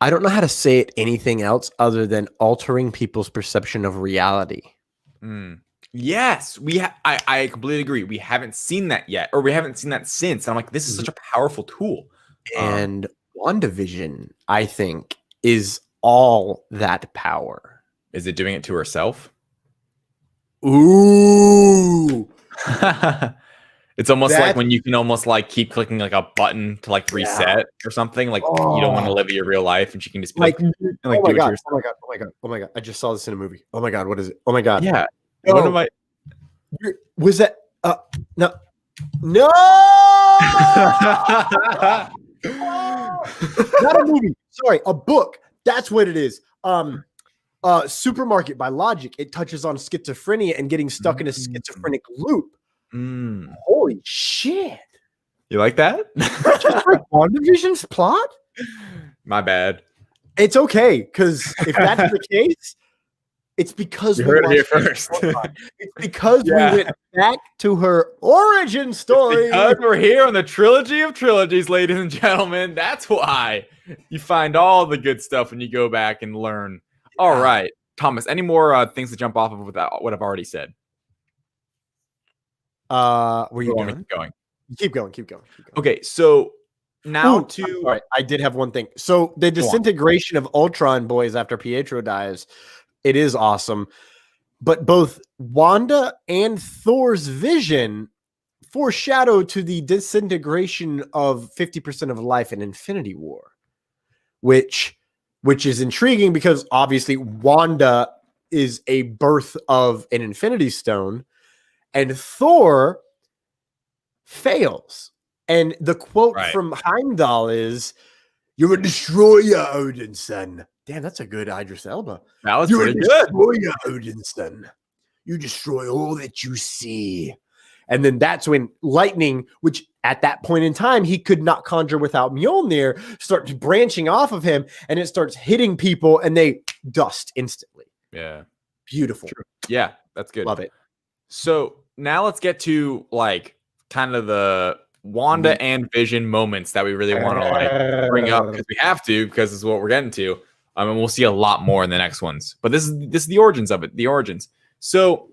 I don't know how to say it anything else other than altering people's perception of reality. Yes, I completely agree. We haven't seen that yet, or we haven't seen that since. And I'm like, this is such a powerful tool. And WandaVision, I think, is all that power. Is it doing it to herself? Ooh. It's almost like when you can almost like keep clicking like a button to like reset or something. Like you don't want to live your real life, and she can just like, oh my god, I just saw this in a movie. Oh my god, what is it? Oh my god. Yeah. No. What am I? Was that no. Not a movie. Sorry, a book. That's what it is. Supermarket by Logic. It touches on schizophrenia and getting stuck in a schizophrenic loop. Holy shit. You like that? Just like WandaVision's plot? My bad. It's okay, because if that's the case, it's because you heard it here first. It's because we went back to her origin story. Because we're here on the Trilogy of Trilogies, ladies and gentlemen. That's why you find all the good stuff when you go back and learn. All right, Thomas, any more things to jump off of without what I've already said? Were you going? Keep going. Okay, so now all right, I did have one thing. So the disintegration of Ultron, boys, after Pietro dies, it is awesome. But both Wanda and Thor's vision foreshadow to the disintegration of 50% of life in Infinity War, which is intriguing because obviously Wanda is a birth of an Infinity Stone, and Thor fails. And the quote from Heimdall is, "You're a destroyer, Odin's son." Damn, that's a good Idris Elba. That was You're pretty a good. destroyer, Odin's son. You destroy all that you see. And then that's when lightning, which at that point in time he could not conjure without Mjolnir, starts branching off of him, and it starts hitting people, and they dust instantly. Yeah, beautiful. True. Yeah, that's good. Love it. So now let's get to like kind of the Wanda and Vision moments that we really want to like bring up, because we have to, because this is what we're getting to. And we'll see a lot more in the next ones. But this is the origins of it. The origins. So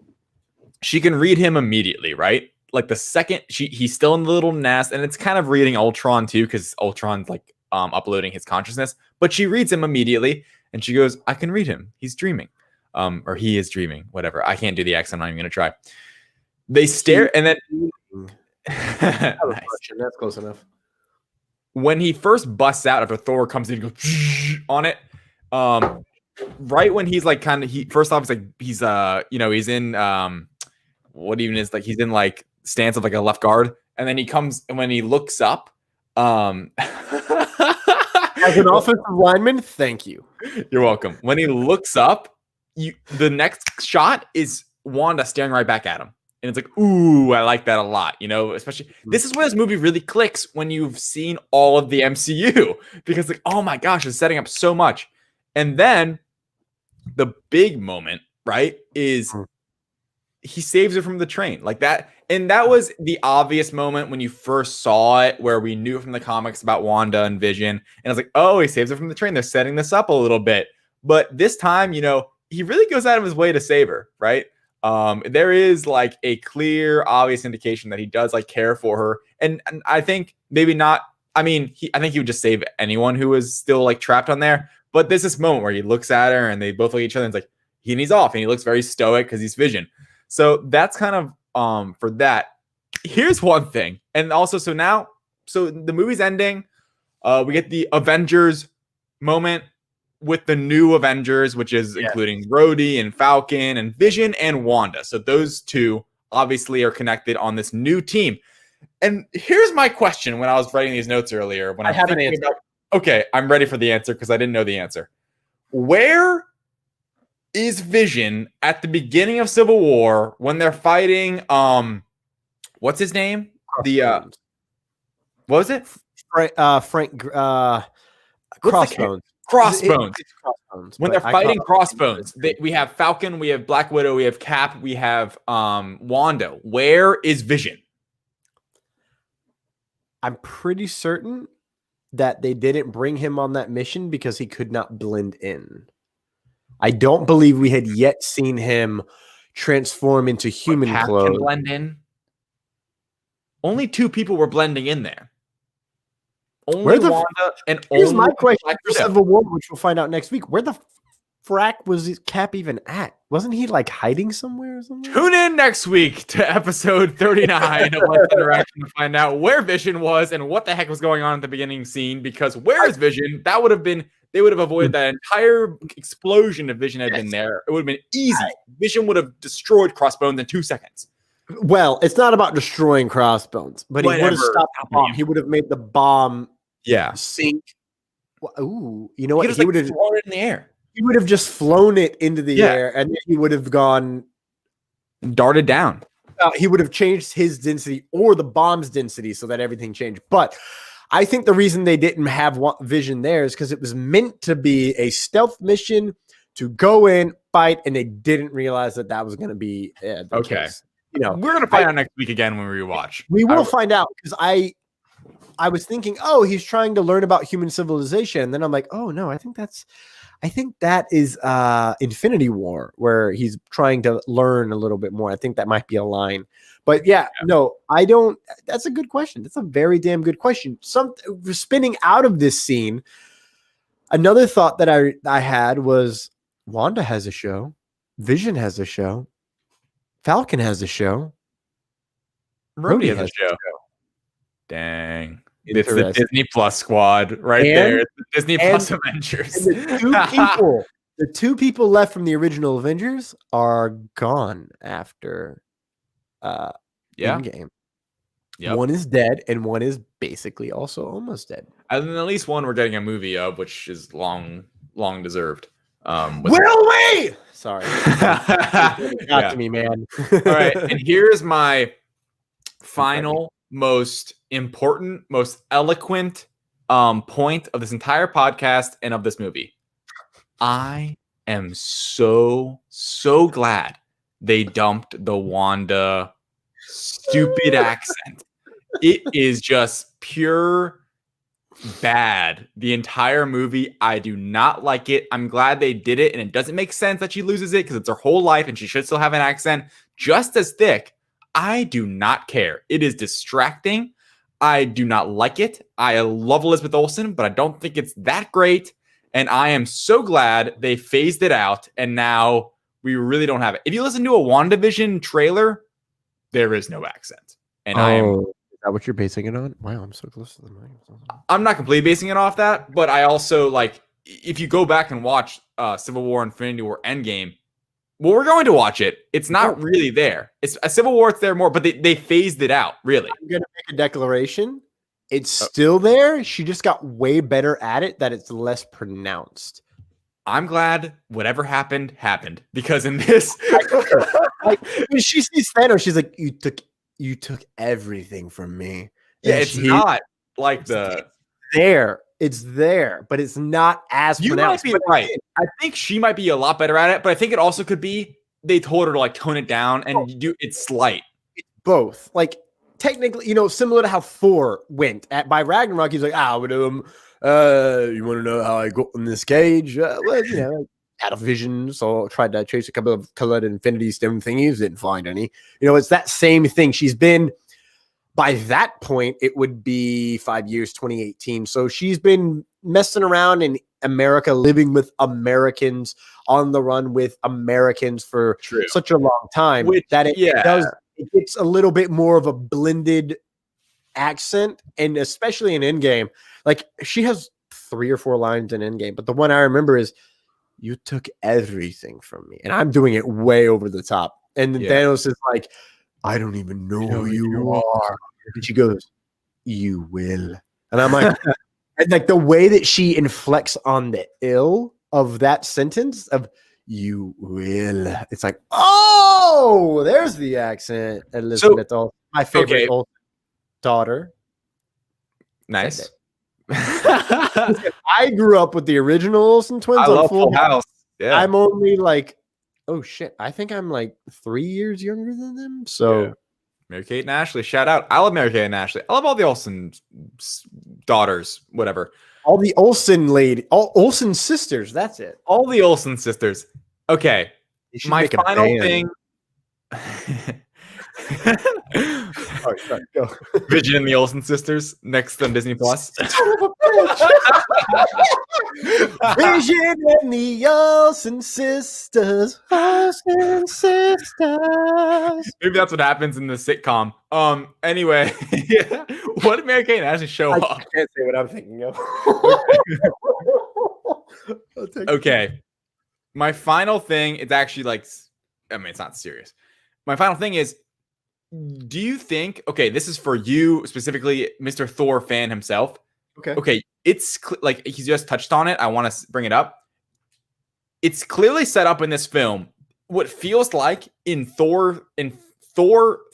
she can read him immediately, right? Like the second he's still in the little nest, and it's kind of reading Ultron too, because Ultron's like uploading his consciousness. But she reads him immediately, and she goes, "I can read him. He's dreaming, or he is dreaming. Whatever. I can't do the accent. I'm not even gonna try." They stare, and then That was Nice. Russian. That's close enough. When he first busts out after Thor comes in and goes on it, right when he's like first off, it's like he's he's in what even is like he's in like stance of like a left guard, and then he comes and when he looks up, As an offensive lineman, thank you. You're welcome. When he looks up, the next shot is Wanda staring right back at him. And it's like, ooh, I like that a lot. Especially this is where this movie really clicks when you've seen all of the MCU. Because like, oh my gosh, it's setting up so much. And then the big moment, right, is he saves her from the train. Like that. And that was the obvious moment when you first saw it, where we knew from the comics about Wanda and Vision. And I was like, oh, he saves her from the train. They're setting this up a little bit. But this time, he really goes out of his way to save her, right? There is like a clear, obvious indication that he does like care for her. And I think maybe not. I mean, I think he would just save anyone who was still like trapped on there. But there's this moment where he looks at her and they both look at each other and it's like, he's off and he looks very stoic because he's Vision. So that's kind of for that. Here's one thing. And also, so the movie's ending. We get the Avengers moment with the new Avengers, which is including Rhodey and Falcon and Vision and Wanda. So those two obviously are connected on this new team. And here's my question when I was writing these notes earlier. When I have an answer. Okay, I'm ready for the answer because I didn't know the answer. Where is Vision at the beginning of Civil War when they're fighting? What's his name? What was it? Frank. Crossbones. Crossbones. It's Crossbones. When they're fighting Crossbones, we have Falcon, we have Black Widow, we have Cap, we have Wanda. Where is Vision? I'm pretty certain that they didn't bring him on that mission because he could not blend in. I don't believe we had yet seen him transform into human Cap clothes. can blend in. Only 2 people were blending in there. Only Wanda and Here's only my question Black for Widow. Civil War, which we'll find out next week. Where the frack was Cap even at? Wasn't he like hiding somewhere or something? Tune in next week to episode 39 of Let's Interaction to find out where Vision was and what the heck was going on at the beginning scene. Because where is Vision? That would have been, they would have avoided that entire explosion if Vision had been there. It would have been easy. Vision would have destroyed Crossbones in 2 seconds. Well, it's not about destroying Crossbones, but he would have stopped the bomb. He would have made the bomb sink. Ooh, you know what? He would have thrown it in the air. He would have just flown it into the air, and then he would have gone darted down. He would have changed his density or the bomb's density so that everything changed. But I think the reason they didn't have Vision there is because it was meant to be a stealth mission to go in, fight, and they didn't realize that was going to be the case. We're going to find out next week again when we rewatch. We will find out because I was thinking, oh, he's trying to learn about human civilization. And then I'm like, oh no, I think that is Infinity War, where he's trying to learn a little bit more. I think that might be a line. But no, I don't. That's a good question. That's a very damn good question. Spinning out of this scene, another thought that I had was Wanda has a show, Vision has a show, Falcon has a show, Rhodey has a show. Dang. It's the Disney Plus squad there. It's the Disney Plus Avengers. The two people left from the original Avengers are gone after Endgame. Yep. One is dead, and one is basically also almost dead. And then at least one we're getting a movie of, which is long deserved. Will we? Sorry. Got to me, man. All right. And here's my final, most important, most eloquent point of this entire podcast and of this movie. I am so glad they dumped the Wanda stupid accent. It is just pure bad. The entire movie, I do not like it. I'm glad they did it, and it doesn't make sense that she loses it because it's her whole life and she should still have an accent just as thick. I do not care. It is distracting. I do not like it. I love Elizabeth Olsen, but I don't think it's that great. And I am so glad they phased it out, and now we really don't have it. If you listen to a WandaVision trailer, there is no accent. And I am. Is that what you're basing it on? Wow, I'm so close to the mic. I'm not completely basing it off that, but I also like if you go back and watch Civil War, Infinity War, Endgame. Well, we're going to watch it. It's not really there. It's a Civil War. It's there more, but they phased it out. Really, I'm gonna make a declaration. It's still there. She just got way better at it. That it's less pronounced. I'm glad whatever happened because in this, like when she sees Thanos, she's like, "You took everything from me." yeah, And it's not like It's there, but it's not as you pronounced. might be right. I think she might be a lot better at it, but I think it also could be they told her to like tone it down and do it's slight. It's both. Like technically, similar to how Thor went by Ragnarok. He's like, but you want to know how I got in this cage? Well, had a vision, so I tried to chase a couple of colored Infinity Stone thingies, didn't find any. It's that same thing. She's been. By that point, it would be 5 years, 2018. So she's been messing around in America, living with Americans, on the run with Americans for such a long time it gets a little bit more of a blended accent. And especially in Endgame, like she has 3 or 4 lines in Endgame, but the one I remember is, "You took everything from me." And I'm doing it way over the top. And then Thanos is like, "I don't even know who you are." And she goes, "You will." And I'm like, and like the way that she inflects on the ill of that sentence of "you will," it's like, oh, there's the accent. Elizabeth, my favorite old daughter. Nice. I grew up with the original Olsen twins. I love Full House. Yeah. I'm only like, oh shit, I think I'm like 3 years younger than them. So. Yeah. Mary-Kate and Ashley, shout out. I love Mary-Kate and Ashley. I love all the Olsen daughters, whatever. All the all Olsen sisters, that's it. All the Olsen sisters. Okay. My final thing. Sorry, go. Vision and the Olsen sisters next on Disney Plus. Vision and the Olsen sisters. Olsen sisters. Maybe that's what happens in the sitcom. Anyway, what did Mary-Kate and Ashley show up? I can't say what I'm thinking of. Okay. My final thing, it's actually like, it's not serious. My final thing is, do you think, okay, this is for you specifically, Mr. Thor fan himself. Okay, it's like he's just touched on it. I want to bring it up. It's clearly set up in this film what feels like in Thor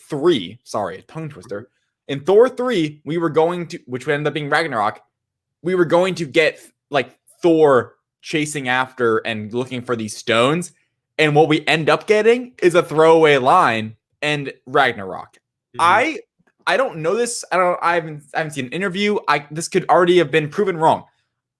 3, sorry, tongue twister. In Thor 3, we were going to, which would end up being Ragnarok, we were going to get like Thor chasing after and looking for these stones. And what we end up getting is a throwaway line and Ragnarok. Mm-hmm. I don't know this. I haven't seen an interview. This could already have been proven wrong.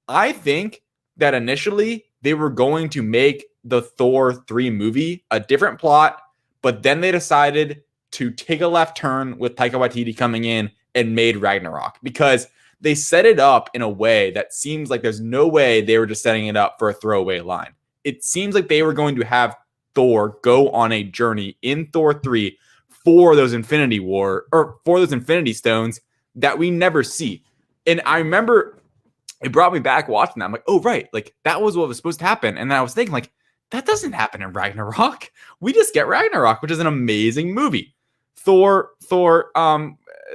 I think that initially they were going to make the Thor 3 movie a different plot, but then they decided to take a left turn with Taika Waititi coming in and made Ragnarok because they set it up in a way that seems like there's no way they were just setting it up for a throwaway line. It seems like they were going to have Thor go on a journey in Thor 3 for those Infinity Stones that we never see. And I remember it brought me back watching that. I'm like, oh, right. Like that was what was supposed to happen. And then I was thinking like, that doesn't happen in Ragnarok. We just get Ragnarok, which is an amazing movie. Thor,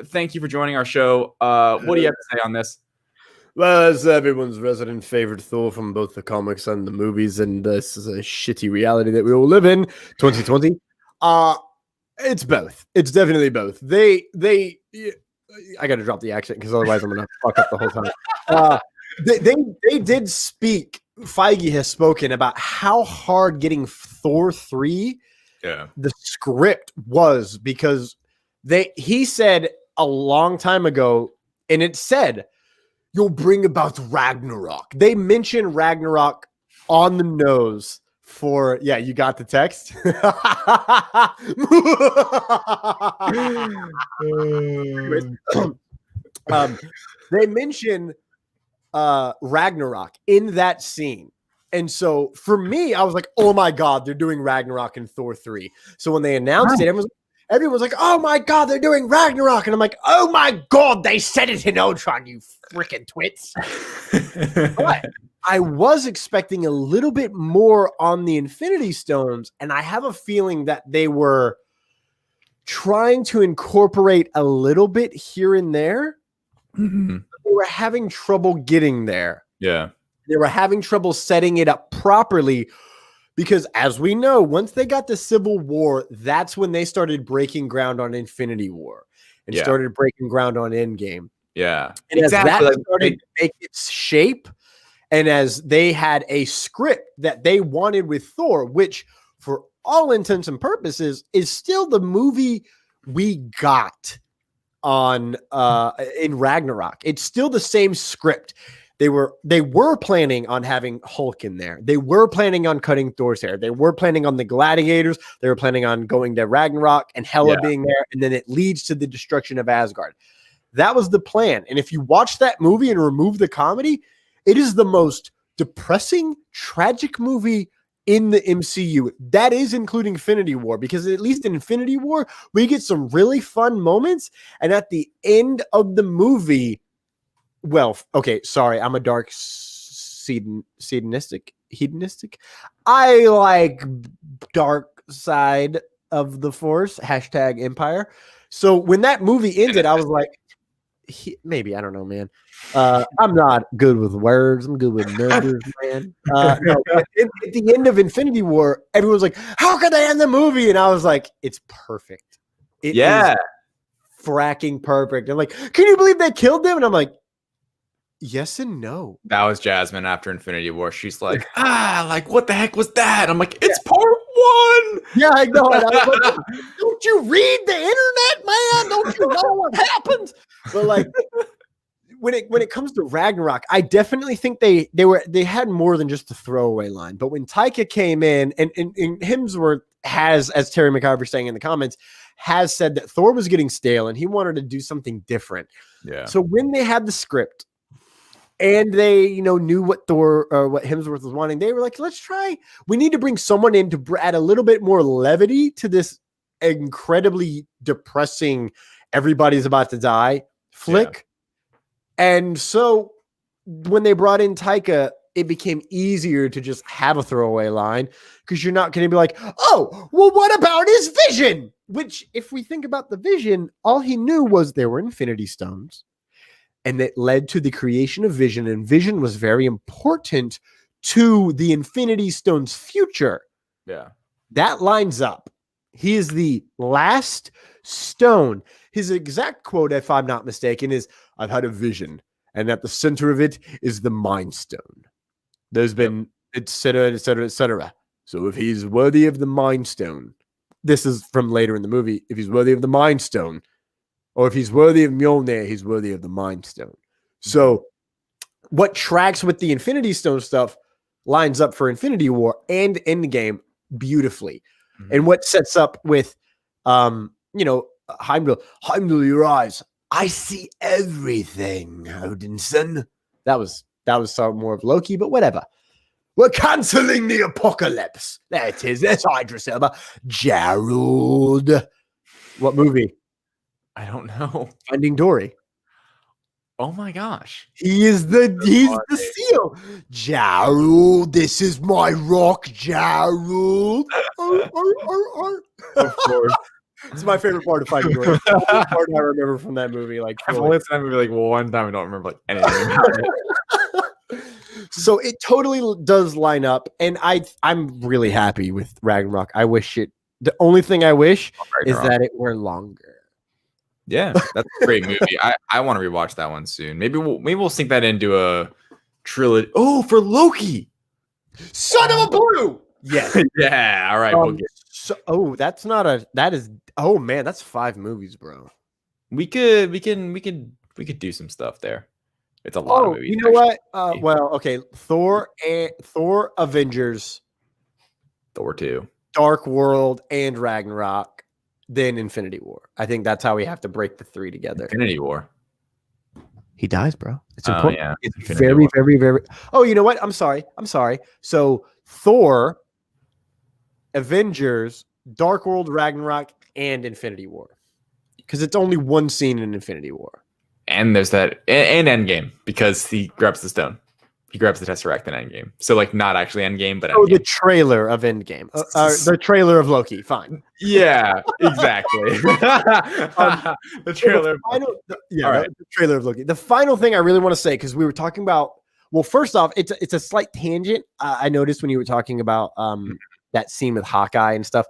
thank you for joining our show. What do you have to say on this? Well, as everyone's resident favorite Thor from both the comics and the movies, and this is a shitty reality that we all live in, 2020. It's both. It's definitely both. I got to drop the accent because otherwise I'm gonna fuck up the whole time. They did speak. Feige has spoken about how hard getting Thor 3, the script was because he said a long time ago, and it said, "You'll bring about Ragnarok." They mentioned Ragnarok on the nose for, you got the text? They mentioned Ragnarok in that scene. And so for me, I was like, oh my God, they're doing Ragnarok in Thor 3. So when they announced it, everyone's like, oh my God, they're doing Ragnarok. And I'm like, oh my God, they said it in Ultron, you freaking twits. But I was expecting a little bit more on the Infinity Stones. And I have a feeling that they were trying to incorporate a little bit here and there. Mm-hmm. They were having trouble getting there. Yeah. They were having trouble setting it up properly because, as we know, once they got to Civil War, that's when they started breaking ground on Infinity War and started breaking ground on Endgame. Yeah. And as that started to make its shape, and as they had a script that they wanted with Thor, which for all intents and purposes is still the movie we got on in Ragnarok. It's still the same script. They were planning on having Hulk in there. They were planning on cutting Thor's hair. They were planning on the gladiators. They were planning on going to Ragnarok and Hela being there, and then it leads to the destruction of Asgard. That was the plan. And if you watch that movie and remove the comedy, it is the most depressing, tragic movie in the MCU. That is including Infinity War, because at least in Infinity War, we get some really fun moments. And at the end of the movie, well, okay, sorry, I'm a dark hedonistic. I like dark side of the Force, #Empire. So when that movie ended, I was like, maybe, I don't know, man. I'm not good with words. I'm good with numbers, man. No, at the end of Infinity War, everyone's like, how could they end the movie? And I was like, it's perfect. It is fracking perfect. I'm like, can you believe they killed them? And I'm like, yes and no. That was Jasmine after Infinity War. She's like, like, what the heck was that? I'm like, it's part 1. Yeah, I know. And I was like, don't you read the internet, man? Don't you know what happens? But like, when it comes to Ragnarok, I definitely think they had more than just a throwaway line. But when Taika came in, and Hemsworth has, as Terry McIver saying in the comments, has said that Thor was getting stale and he wanted to do something different. Yeah. So when they had the script, and they, knew what Thor or what Hemsworth was wanting, they were like, let's try. We need to bring someone in to add a little bit more levity to this incredibly depressing, everybody's about to die flick. Yeah. And so when they brought in Taika, it became easier to just have a throwaway line, because you're not going to be like, oh, well, what about his vision? Which, if we think about the Vision, all he knew was there were Infinity Stones. And that led to the creation of Vision. And Vision was very important to the Infinity Stone's future. Yeah. That lines up. He is the last stone. His exact quote, if I'm not mistaken, is, I've had a vision. And at the center of it is the Mind Stone. There's been, et cetera, et cetera, et cetera. So if he's worthy of the Mind Stone, this is from later in the movie, if he's worthy of the Mind Stone, or if he's worthy of Mjolnir, he's worthy of the Mind Stone. So what tracks with the Infinity Stone stuff lines up for Infinity War and Endgame beautifully. Mm-hmm. And what sets up with, Heimdall, your eyes. I see everything, Odinson. That was some more of Loki, but whatever. We're canceling the apocalypse. There it is. That's Idris Elba. Gerald. What movie? I don't know. Finding Dory. Oh my gosh. He's the seal. Gerald, this is my rock, Gerald. Of course. It's my favorite part of Finding Dory. The part I remember from that movie. Like, I've only seen that movie like one time. I don't remember like anything about it. So it totally does line up, and I'm really happy with Ragnarok. The only thing I wish is that it were longer. Yeah, that's a great movie. I want to rewatch that one soon. Maybe we'll sink that into a trilogy. Oh, for Loki. Son of a blue. Yes. Yeah. All right. Oh man, that's 5 movies, bro. We could do some stuff there. It's a lot of movies. You know what? Well, okay. Thor, Avengers, Thor 2, Dark World, and Ragnarok. Then Infinity War. I think that's how we have to break the 3 together. Infinity War. He dies, bro. It's important. Yeah. It's very, very, very. Oh, you know what? I'm sorry. So Thor, Avengers, Dark World, Ragnarok, and Infinity War. Because it's only one scene in Infinity War. And there's that, and Endgame, because he grabs the stone. He grabs the Tesseract in Endgame. So, like, not actually Endgame, but Endgame. The trailer of Endgame. The trailer of Loki. Fine. Yeah, exactly. The trailer. The trailer of Loki. The final thing I really want to say, because we were talking about, well, first off, it's a slight tangent. I noticed when you were talking about that scene with Hawkeye and stuff.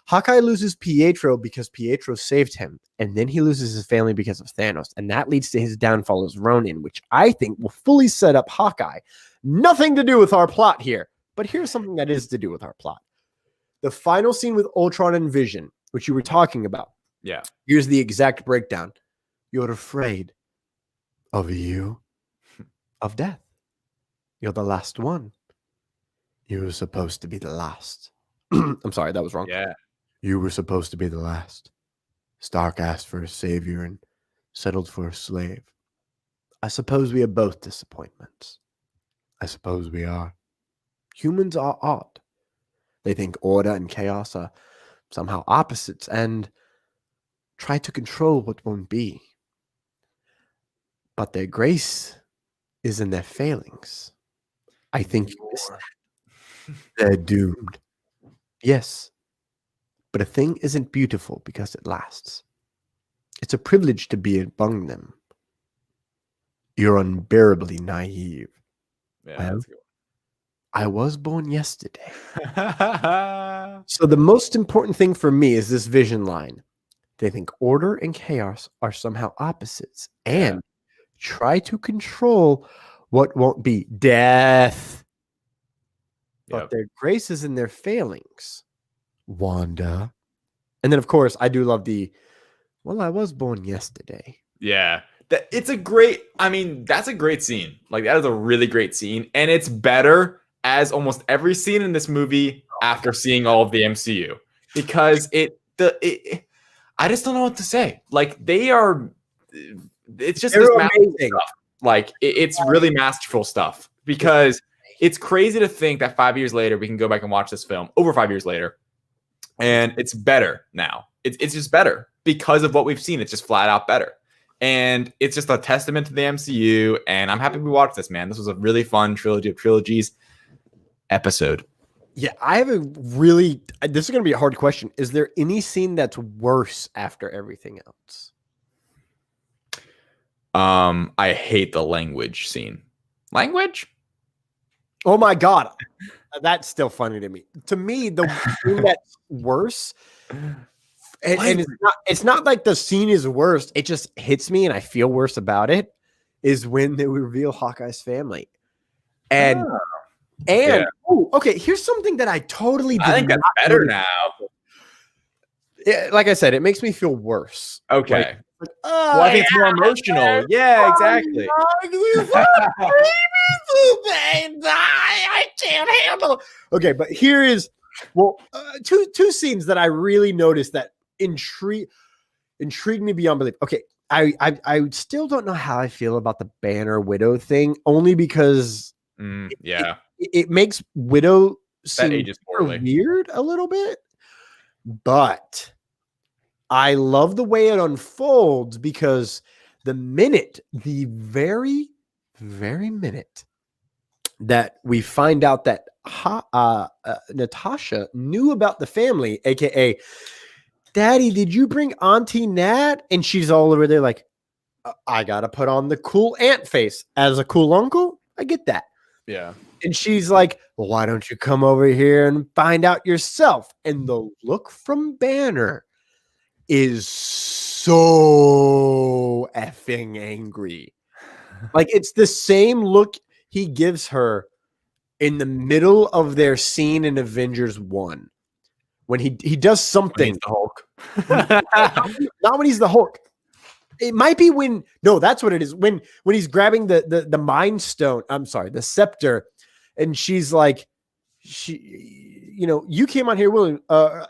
Hawkeye loses Pietro because Pietro saved him, and then he loses his family because of Thanos, and that leads to his downfall as Ronin, which I think will fully set up Hawkeye. Nothing to do with our plot here, but here's something that is to do with our plot. The final scene with Ultron and Vision, which you were talking about. Yeah. Here's the exact breakdown. You're afraid of of death. You're the last one. You were supposed to be the last. I'm sorry, that was wrong. Yeah. You were supposed to be the last. Stark asked for a savior and settled for a slave. I suppose we are both disappointments. I suppose we are. Humans are odd. They think order and chaos are somehow opposites and try to control what won't be. But their grace is in their failings. I think you missed that. They're doomed. Yes. But a thing isn't beautiful because it lasts. It's a privilege to be among them. You're unbearably naive. Yeah, Well, that's good. I was born yesterday. So the most important thing for me is this Vision line. They think order and chaos are somehow opposites and try to control what won't be death. But their grace is in their failings. Wanda. And then, of course, I do love I was born yesterday. Yeah. That's a great scene. Like, that is a really great scene. And it's better as almost every scene in this movie after seeing all of the MCU. Because I just don't know what to say. Like, it's just this masterful stuff. Like, it's really masterful stuff. Because it's crazy to think that 5 years later, we can go back and watch this film, over 5 years later, and it's better now. It's just better because of what we've seen. It's just flat out better. And it's just a testament to the MCU. And I'm happy we watched this, man. This was a really fun Trilogy of Trilogies episode. Yeah, I have this is going to be a hard question. Is there any scene that's worse after everything else? I hate the language scene. Language? Oh my God. That's still funny to me. To me, the thing that's worse, and it's not like the scene is worse. It just hits me and I feel worse about it, is when they reveal Hawkeye's family. And okay, here's something that I totally I think that's better now. Yeah, like I said, it makes me feel worse. Okay. Well, I think it's more emotional. Yeah, exactly. I can't handle. Okay, but here is two scenes that I really noticed that intrigued me beyond belief. Okay, I still don't know how I feel about the Banner Widow thing, only because it makes Widow seem weird a little bit, but I love the way it unfolds because the very, very minute that we find out that Natasha knew about the family, aka, Daddy, did you bring Auntie Nat? And she's all over there like, I gotta put on the cool aunt face as a cool uncle. I get that. Yeah. And she's like, well, why don't you come over here and find out yourself? And the look from Banner is so effing angry. Like, it's the same look he gives her in the middle of their scene in Avengers 1 when he does something. When he's the Hulk. Not when he's the Hulk. It might be that's what it is. When he's grabbing the Mind Stone, I'm sorry, the scepter, and she's like, you came on here willing.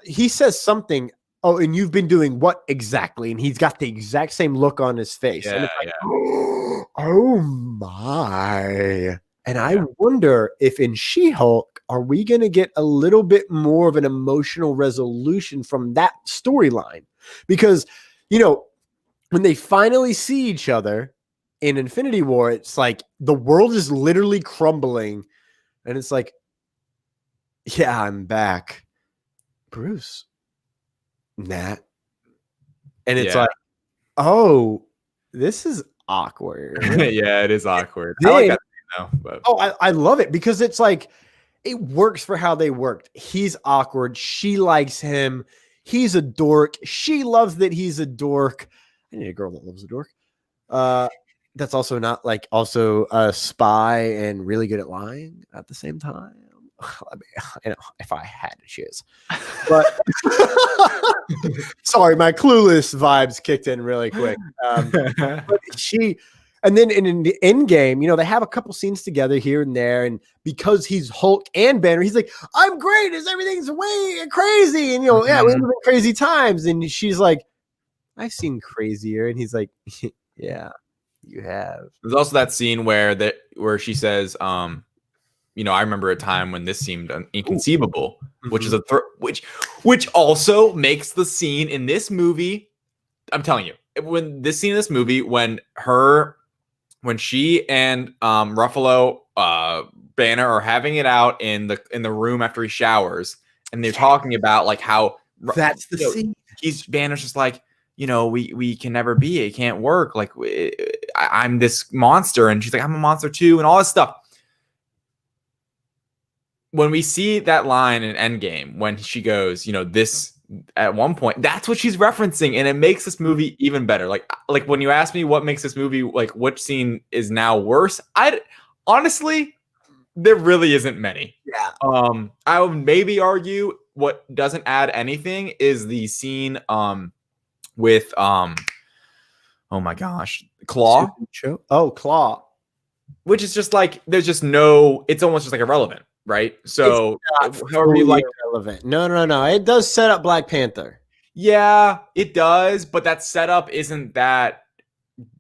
He says something. Oh, and you've been doing what exactly? And he's got the exact same look on his face. Yeah, and it's like, oh my. And I wonder if in She-Hulk, are we going to get a little bit more of an emotional resolution from that storyline? Because, you know, when they finally see each other in Infinity War, it's like the world is literally crumbling. And it's like, yeah, I'm back. Bruce. Nat. And it's like, oh, this is awkward. Yeah, it is awkward. I like that thing, though. But. Oh, I love it because it's like, it works for how they worked. He's awkward. She likes him. He's a dork. She loves that he's a dork. I need a girl that loves a dork. That's also not like also a spy and really good at lying at the same time. I mean, you know, if I had to choose, but sorry, my Clueless vibes kicked in really quick. But and then in the end game, you know, they have a couple scenes together here and there, and because he's Hulk and Banner, he's like, "I'm great, as everything's way crazy," and you know, yeah, we live in crazy times, and she's like, "I've seen crazier," and he's like, "Yeah, you have." There's also that scene where she says, you know, I remember a time when this seemed inconceivable, which is which also makes the scene in this movie. I'm telling you, when she and Ruffalo Banner are having it out in the room after he showers, and they're talking about like how that's the scene. Banner's just like, you know, we can never be. It can't work. Like I'm this monster, and she's like, I'm a monster too, and all this stuff. When we see that line in Endgame, when she goes, you know, this at one point, that's what she's referencing, and it makes this movie even better. Like when you ask me what makes this movie, like which scene is now worse, honestly, there really isn't many. Yeah. I would maybe argue what doesn't add anything is the scene with oh my gosh, Claw. Oh, Claw. Which is just like there's just no. It's almost just like irrelevant. Right, so however you like, relevant. No. It does set up Black Panther. Yeah, it does, but that setup isn't that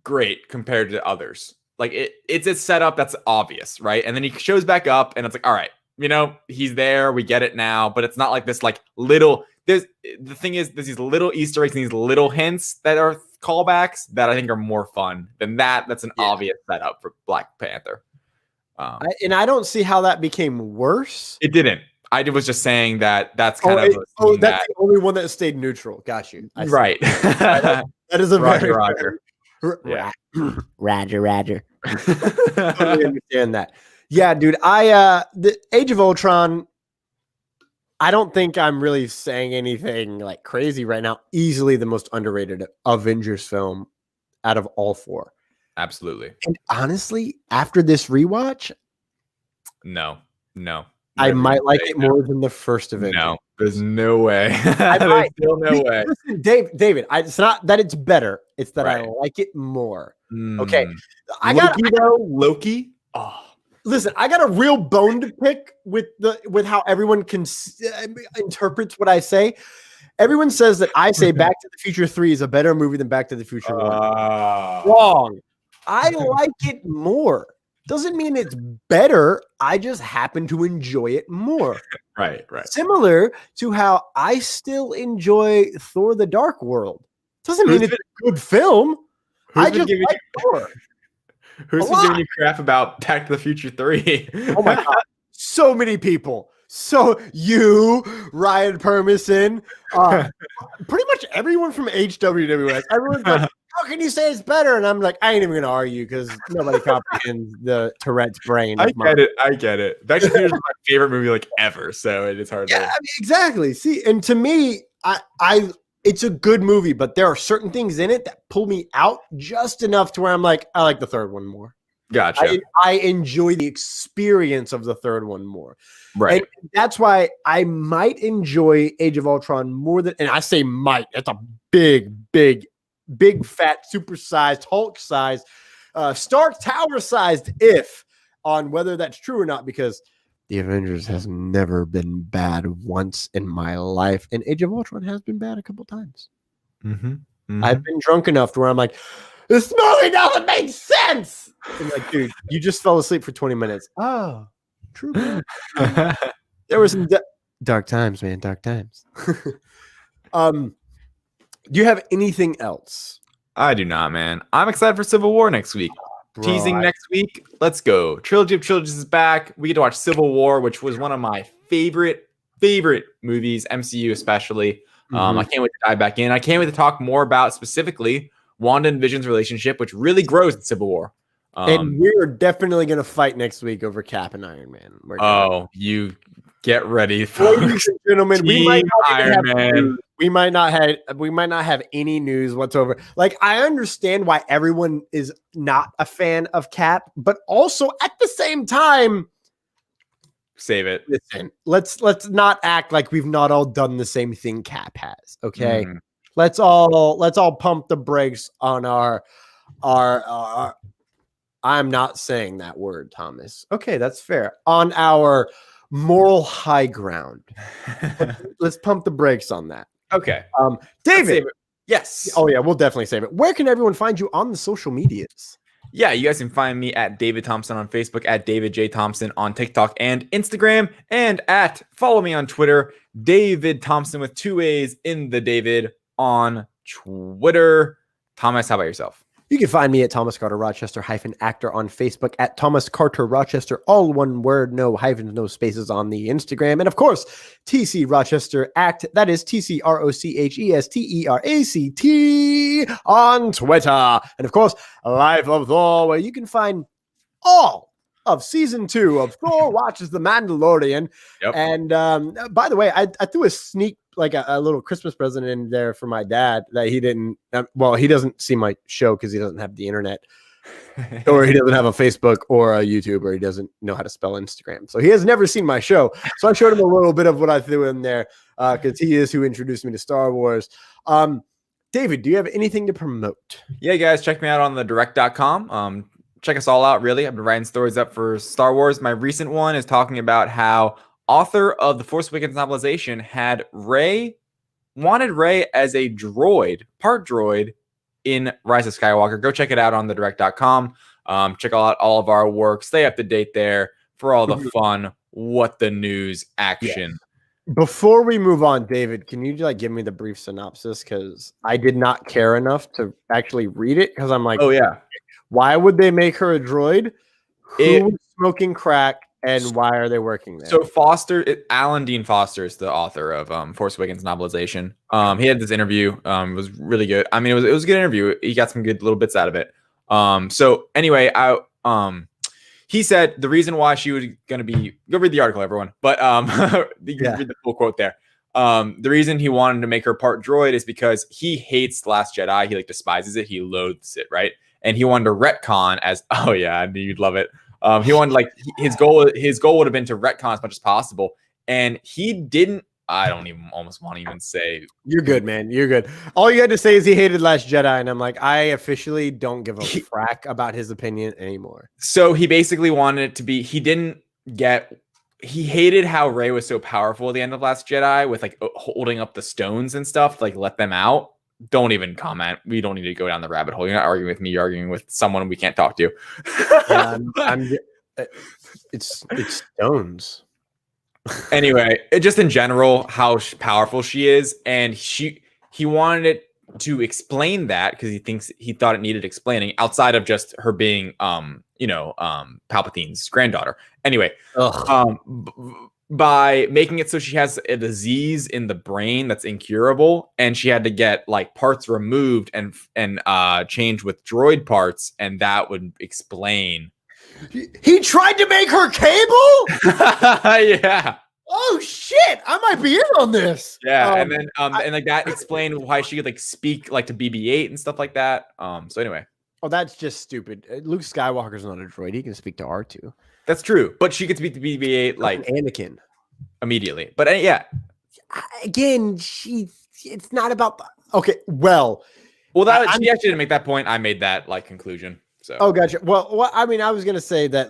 great compared to others. Like it's a setup that's obvious, right? And then he shows back up, and it's like, all right, you know, he's there. We get it now, but it's not like this like little. The thing is, there's these little Easter eggs and these little hints that are callbacks that I think are more fun than that. That's an obvious setup for Black Panther. And I don't see how that became worse. It didn't. I was just saying that's kind of that's the only one that stayed neutral. Got you. Right. That is a Roger. Yeah. Roger. Totally understand that. Yeah, dude. The Age of Ultron. I don't think I'm really saying anything like crazy right now. Easily the most underrated Avengers film out of all four. Absolutely. And honestly, after this rewatch, no. I might like it more than the first Avengers. No, there's no way. There's still no way. Listen, David, it's not that it's better. It's that I like it more. Okay. Loki. Oh. Listen, I got a real bone to pick with how everyone interprets what I say. Everyone says that I say Back to the Future 3 is a better movie than Back to the Future 1. Wrong. I like it more. Doesn't mean it's better. I just happen to enjoy it more. Right. Similar to how I still enjoy Thor: The Dark World. Doesn't mean it's a good film. I just like Thor. Who's been giving you crap about Back to the Future 3? Oh my God. So many people. So you, Ryan Permison, pretty much everyone from HWWS. Everyone's like, how can you say it's better? And I'm like, I ain't even gonna argue because nobody comprehends the Tourette's brain. I get it. Back to the Future is my favorite movie like ever, so it's hard. Yeah, I mean, exactly. See, and to me, it's a good movie, but there are certain things in it that pull me out just enough to where I'm like, I like the third one more. Gotcha. I enjoy the experience of the third one more. Right. And that's why I might enjoy Age of Ultron more than, and I say might, that's a big, fat, supersized, Hulk-sized, Stark Tower-sized if on whether that's true or not, because the Avengers has never been bad once in my life, and Age of Ultron has been bad a couple times. I've been drunk enough to where I'm like, this movie doesn't make sense. And like, dude, you just fell asleep for 20 minutes. Oh, True, bro. There were some dark times, man. Dark times. Do you have anything else? I do not, man. I'm excited for Civil War next week. Bro, Teasing next week. Let's go. Trilogy of Trilogies is back. We get to watch Civil War, which was one of my favorite movies, MCU especially. I can't wait to dive back in. I can't wait to talk more about specifically Wanda and Vision's relationship, which really grows in Civil War. And we're definitely going to fight next week over Cap and Iron Man. You get ready, ladies and gentlemen. Team Iron Man. We might not have any news whatsoever. Like, I understand why everyone is not a fan of Cap, but also at the same time, save it. listen, let's not act like we've not all done the same thing Cap has. Okay, let's all pump the brakes on our. I'm not saying that word, Thomas. Okay, that's fair. On our moral high ground, let's pump the brakes on that. Okay, David. Yes. Oh yeah, we'll definitely save it. Where can everyone find you on the social medias? Yeah, you guys can find me at David Thompson on Facebook, at David J. Thompson on TikTok and Instagram, and follow me on Twitter, David Thompson with 2 A's in the David on Twitter. Thomas, how about yourself? You can find me at Thomas Carter Rochester -actor on Facebook, at Thomas Carter Rochester, all one word, no hyphens, no spaces on the Instagram. And of course, TC Rochester Act, that is TCROCHESTERACT on Twitter. And of course, Life of Thor, where you can find all of season 2 of Thor Watches the Mandalorian. Yep. And by the way, I threw a sneak, like a little Christmas present in there for my dad that he didn't. Well, he doesn't see my show because he doesn't have the internet, or he doesn't have a Facebook or a YouTube, or he doesn't know how to spell Instagram. So he has never seen my show. So I showed him a little bit of what I threw in there because he is who introduced me to Star Wars. David, do you have anything to promote? Yeah, guys, check me out on the direct.com. Check us all out, really. I've been writing stories up for Star Wars. My recent one is talking about how author of the Force Awakens novelization wanted Rey as a part droid in Rise of Skywalker. Go check it out on the direct.com. Check out all of our work. Stay up to date there for all the fun, what the news action. Yes. Before we move on, David, can you give me the brief synopsis? Because I did not care enough to actually read it, because I'm like, oh yeah, why would they make her a droid? Who was smoking crack, and why are they working there? So Alan Dean Foster is the author of Force Awakens novelization. He had this interview. It was really good. I mean, it was a good interview. He got some good little bits out of it. So anyway, he said the reason why she was going to be, go read the article, everyone. But you can read the full quote there. The reason he wanted to make her part droid is because he hates Last Jedi. He despises it. He loathes it, right? And he wanted to retcon as, oh yeah, I knew you'd love it. He wanted his goal would have been to retcon as much as possible, and he didn't. I don't even almost want to even say. You're good, man. You're good. All you had to say is he hated Last Jedi, and I'm like, I officially don't give a frack about his opinion anymore. So he basically wanted it to be. He hated how Rey was so powerful at the end of Last Jedi with holding up the stones and stuff, let them out. Don't even comment. We don't need to go down the rabbit hole. You're not arguing with me. You're arguing with someone we can't talk to. It's stones. Anyway, just in general, how powerful she is, and he wanted it to explain that because he thought it needed explaining outside of just her being Palpatine's granddaughter. Anyway, by making it so she has a disease in the brain that's incurable, and she had to get parts removed and changed with droid parts, and that would explain. He tried to make her Cable? Yeah. Oh shit! I might be in on this. Yeah, and then that explained why she could speak to BB-8 and stuff like that. So anyway. Oh, that's just stupid. Luke Skywalker's not a droid. He can speak to R2. That's true, but she could speak to BB-8 Anakin immediately. But yeah, again, it's not about. Okay, well, she actually didn't make that point. I made that conclusion. So. Oh, gotcha. Well, I mean, I was gonna say that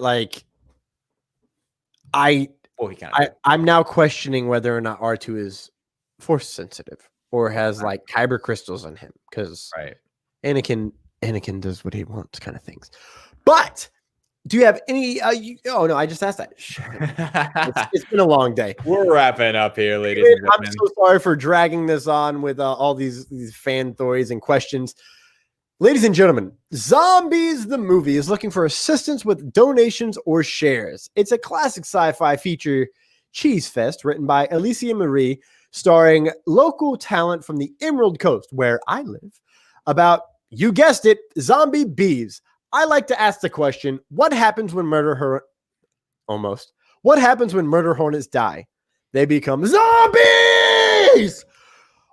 I'm now questioning whether or not R2 is force sensitive or has kyber crystals on him, because Anakin does what he wants, kind of things. But Do you have any? Oh no, I just asked that. It's been a long day. We're wrapping up here, ladies and I'm gentlemen. so sorry for dragging this on with all these fan theories and questions. Ladies and gentlemen, Zombies the movie is looking for assistance with donations or shares. It's a classic sci-fi feature cheese fest written by Alicia Marie, starring local talent from the Emerald Coast, where I live, about, you guessed it, zombie bees. I like to ask the question, what happens when What happens when murder hornets die? They become zombies!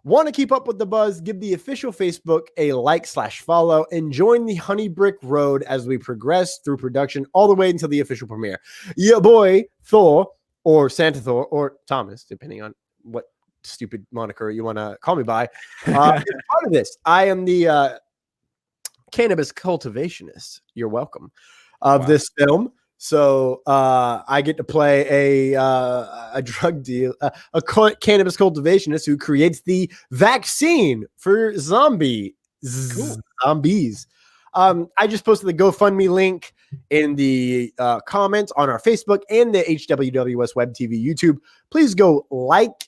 Want to keep up with the buzz? Give the official Facebook a like/follow and join the Honey Brick Road as we progress through production all the way until the official premiere. Your boy, Thor, or Santa Thor, or Thomas, depending on what stupid moniker you want to call me by. As part of this, I am the cannabis cultivationist. You're welcome of this film. So I get to play a drug deal, a cannabis cultivationist who creates the vaccine for zombies. I just posted the GoFundMe link in the comments on our Facebook and the HWWS WebTV YouTube. Please go like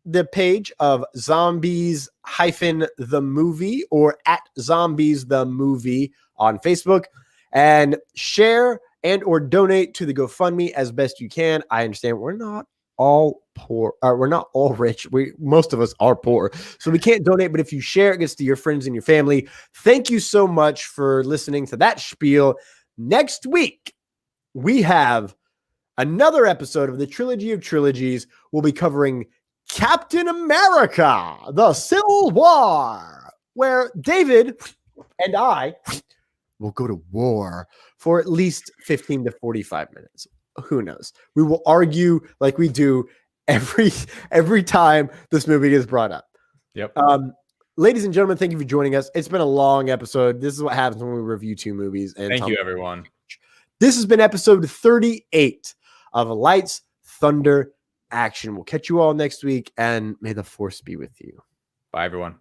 the page of Zombies the movie or at Zombies the movie on Facebook, and share and or donate to the GoFundMe as best you can. I understand we're not all poor, we're not all rich. Most of us are poor, so we can't donate. But if you share, it gets to your friends and your family. Thank you so much for listening to that spiel. Next week, we have another episode of the Trilogy of Trilogies. We'll be covering Captain America, the Civil War, where David and I will go to war for at least 15 to 45 minutes. Who knows? We will argue like we do every time this movie is brought up. Yep. Ladies and gentlemen, thank you for joining us. It's been a long episode. This is what happens when we review two movies. And thank you, everyone. This has been episode 38 of Lights, Thunder, Action. We'll catch you all next week, and may the force be with you. Bye, everyone.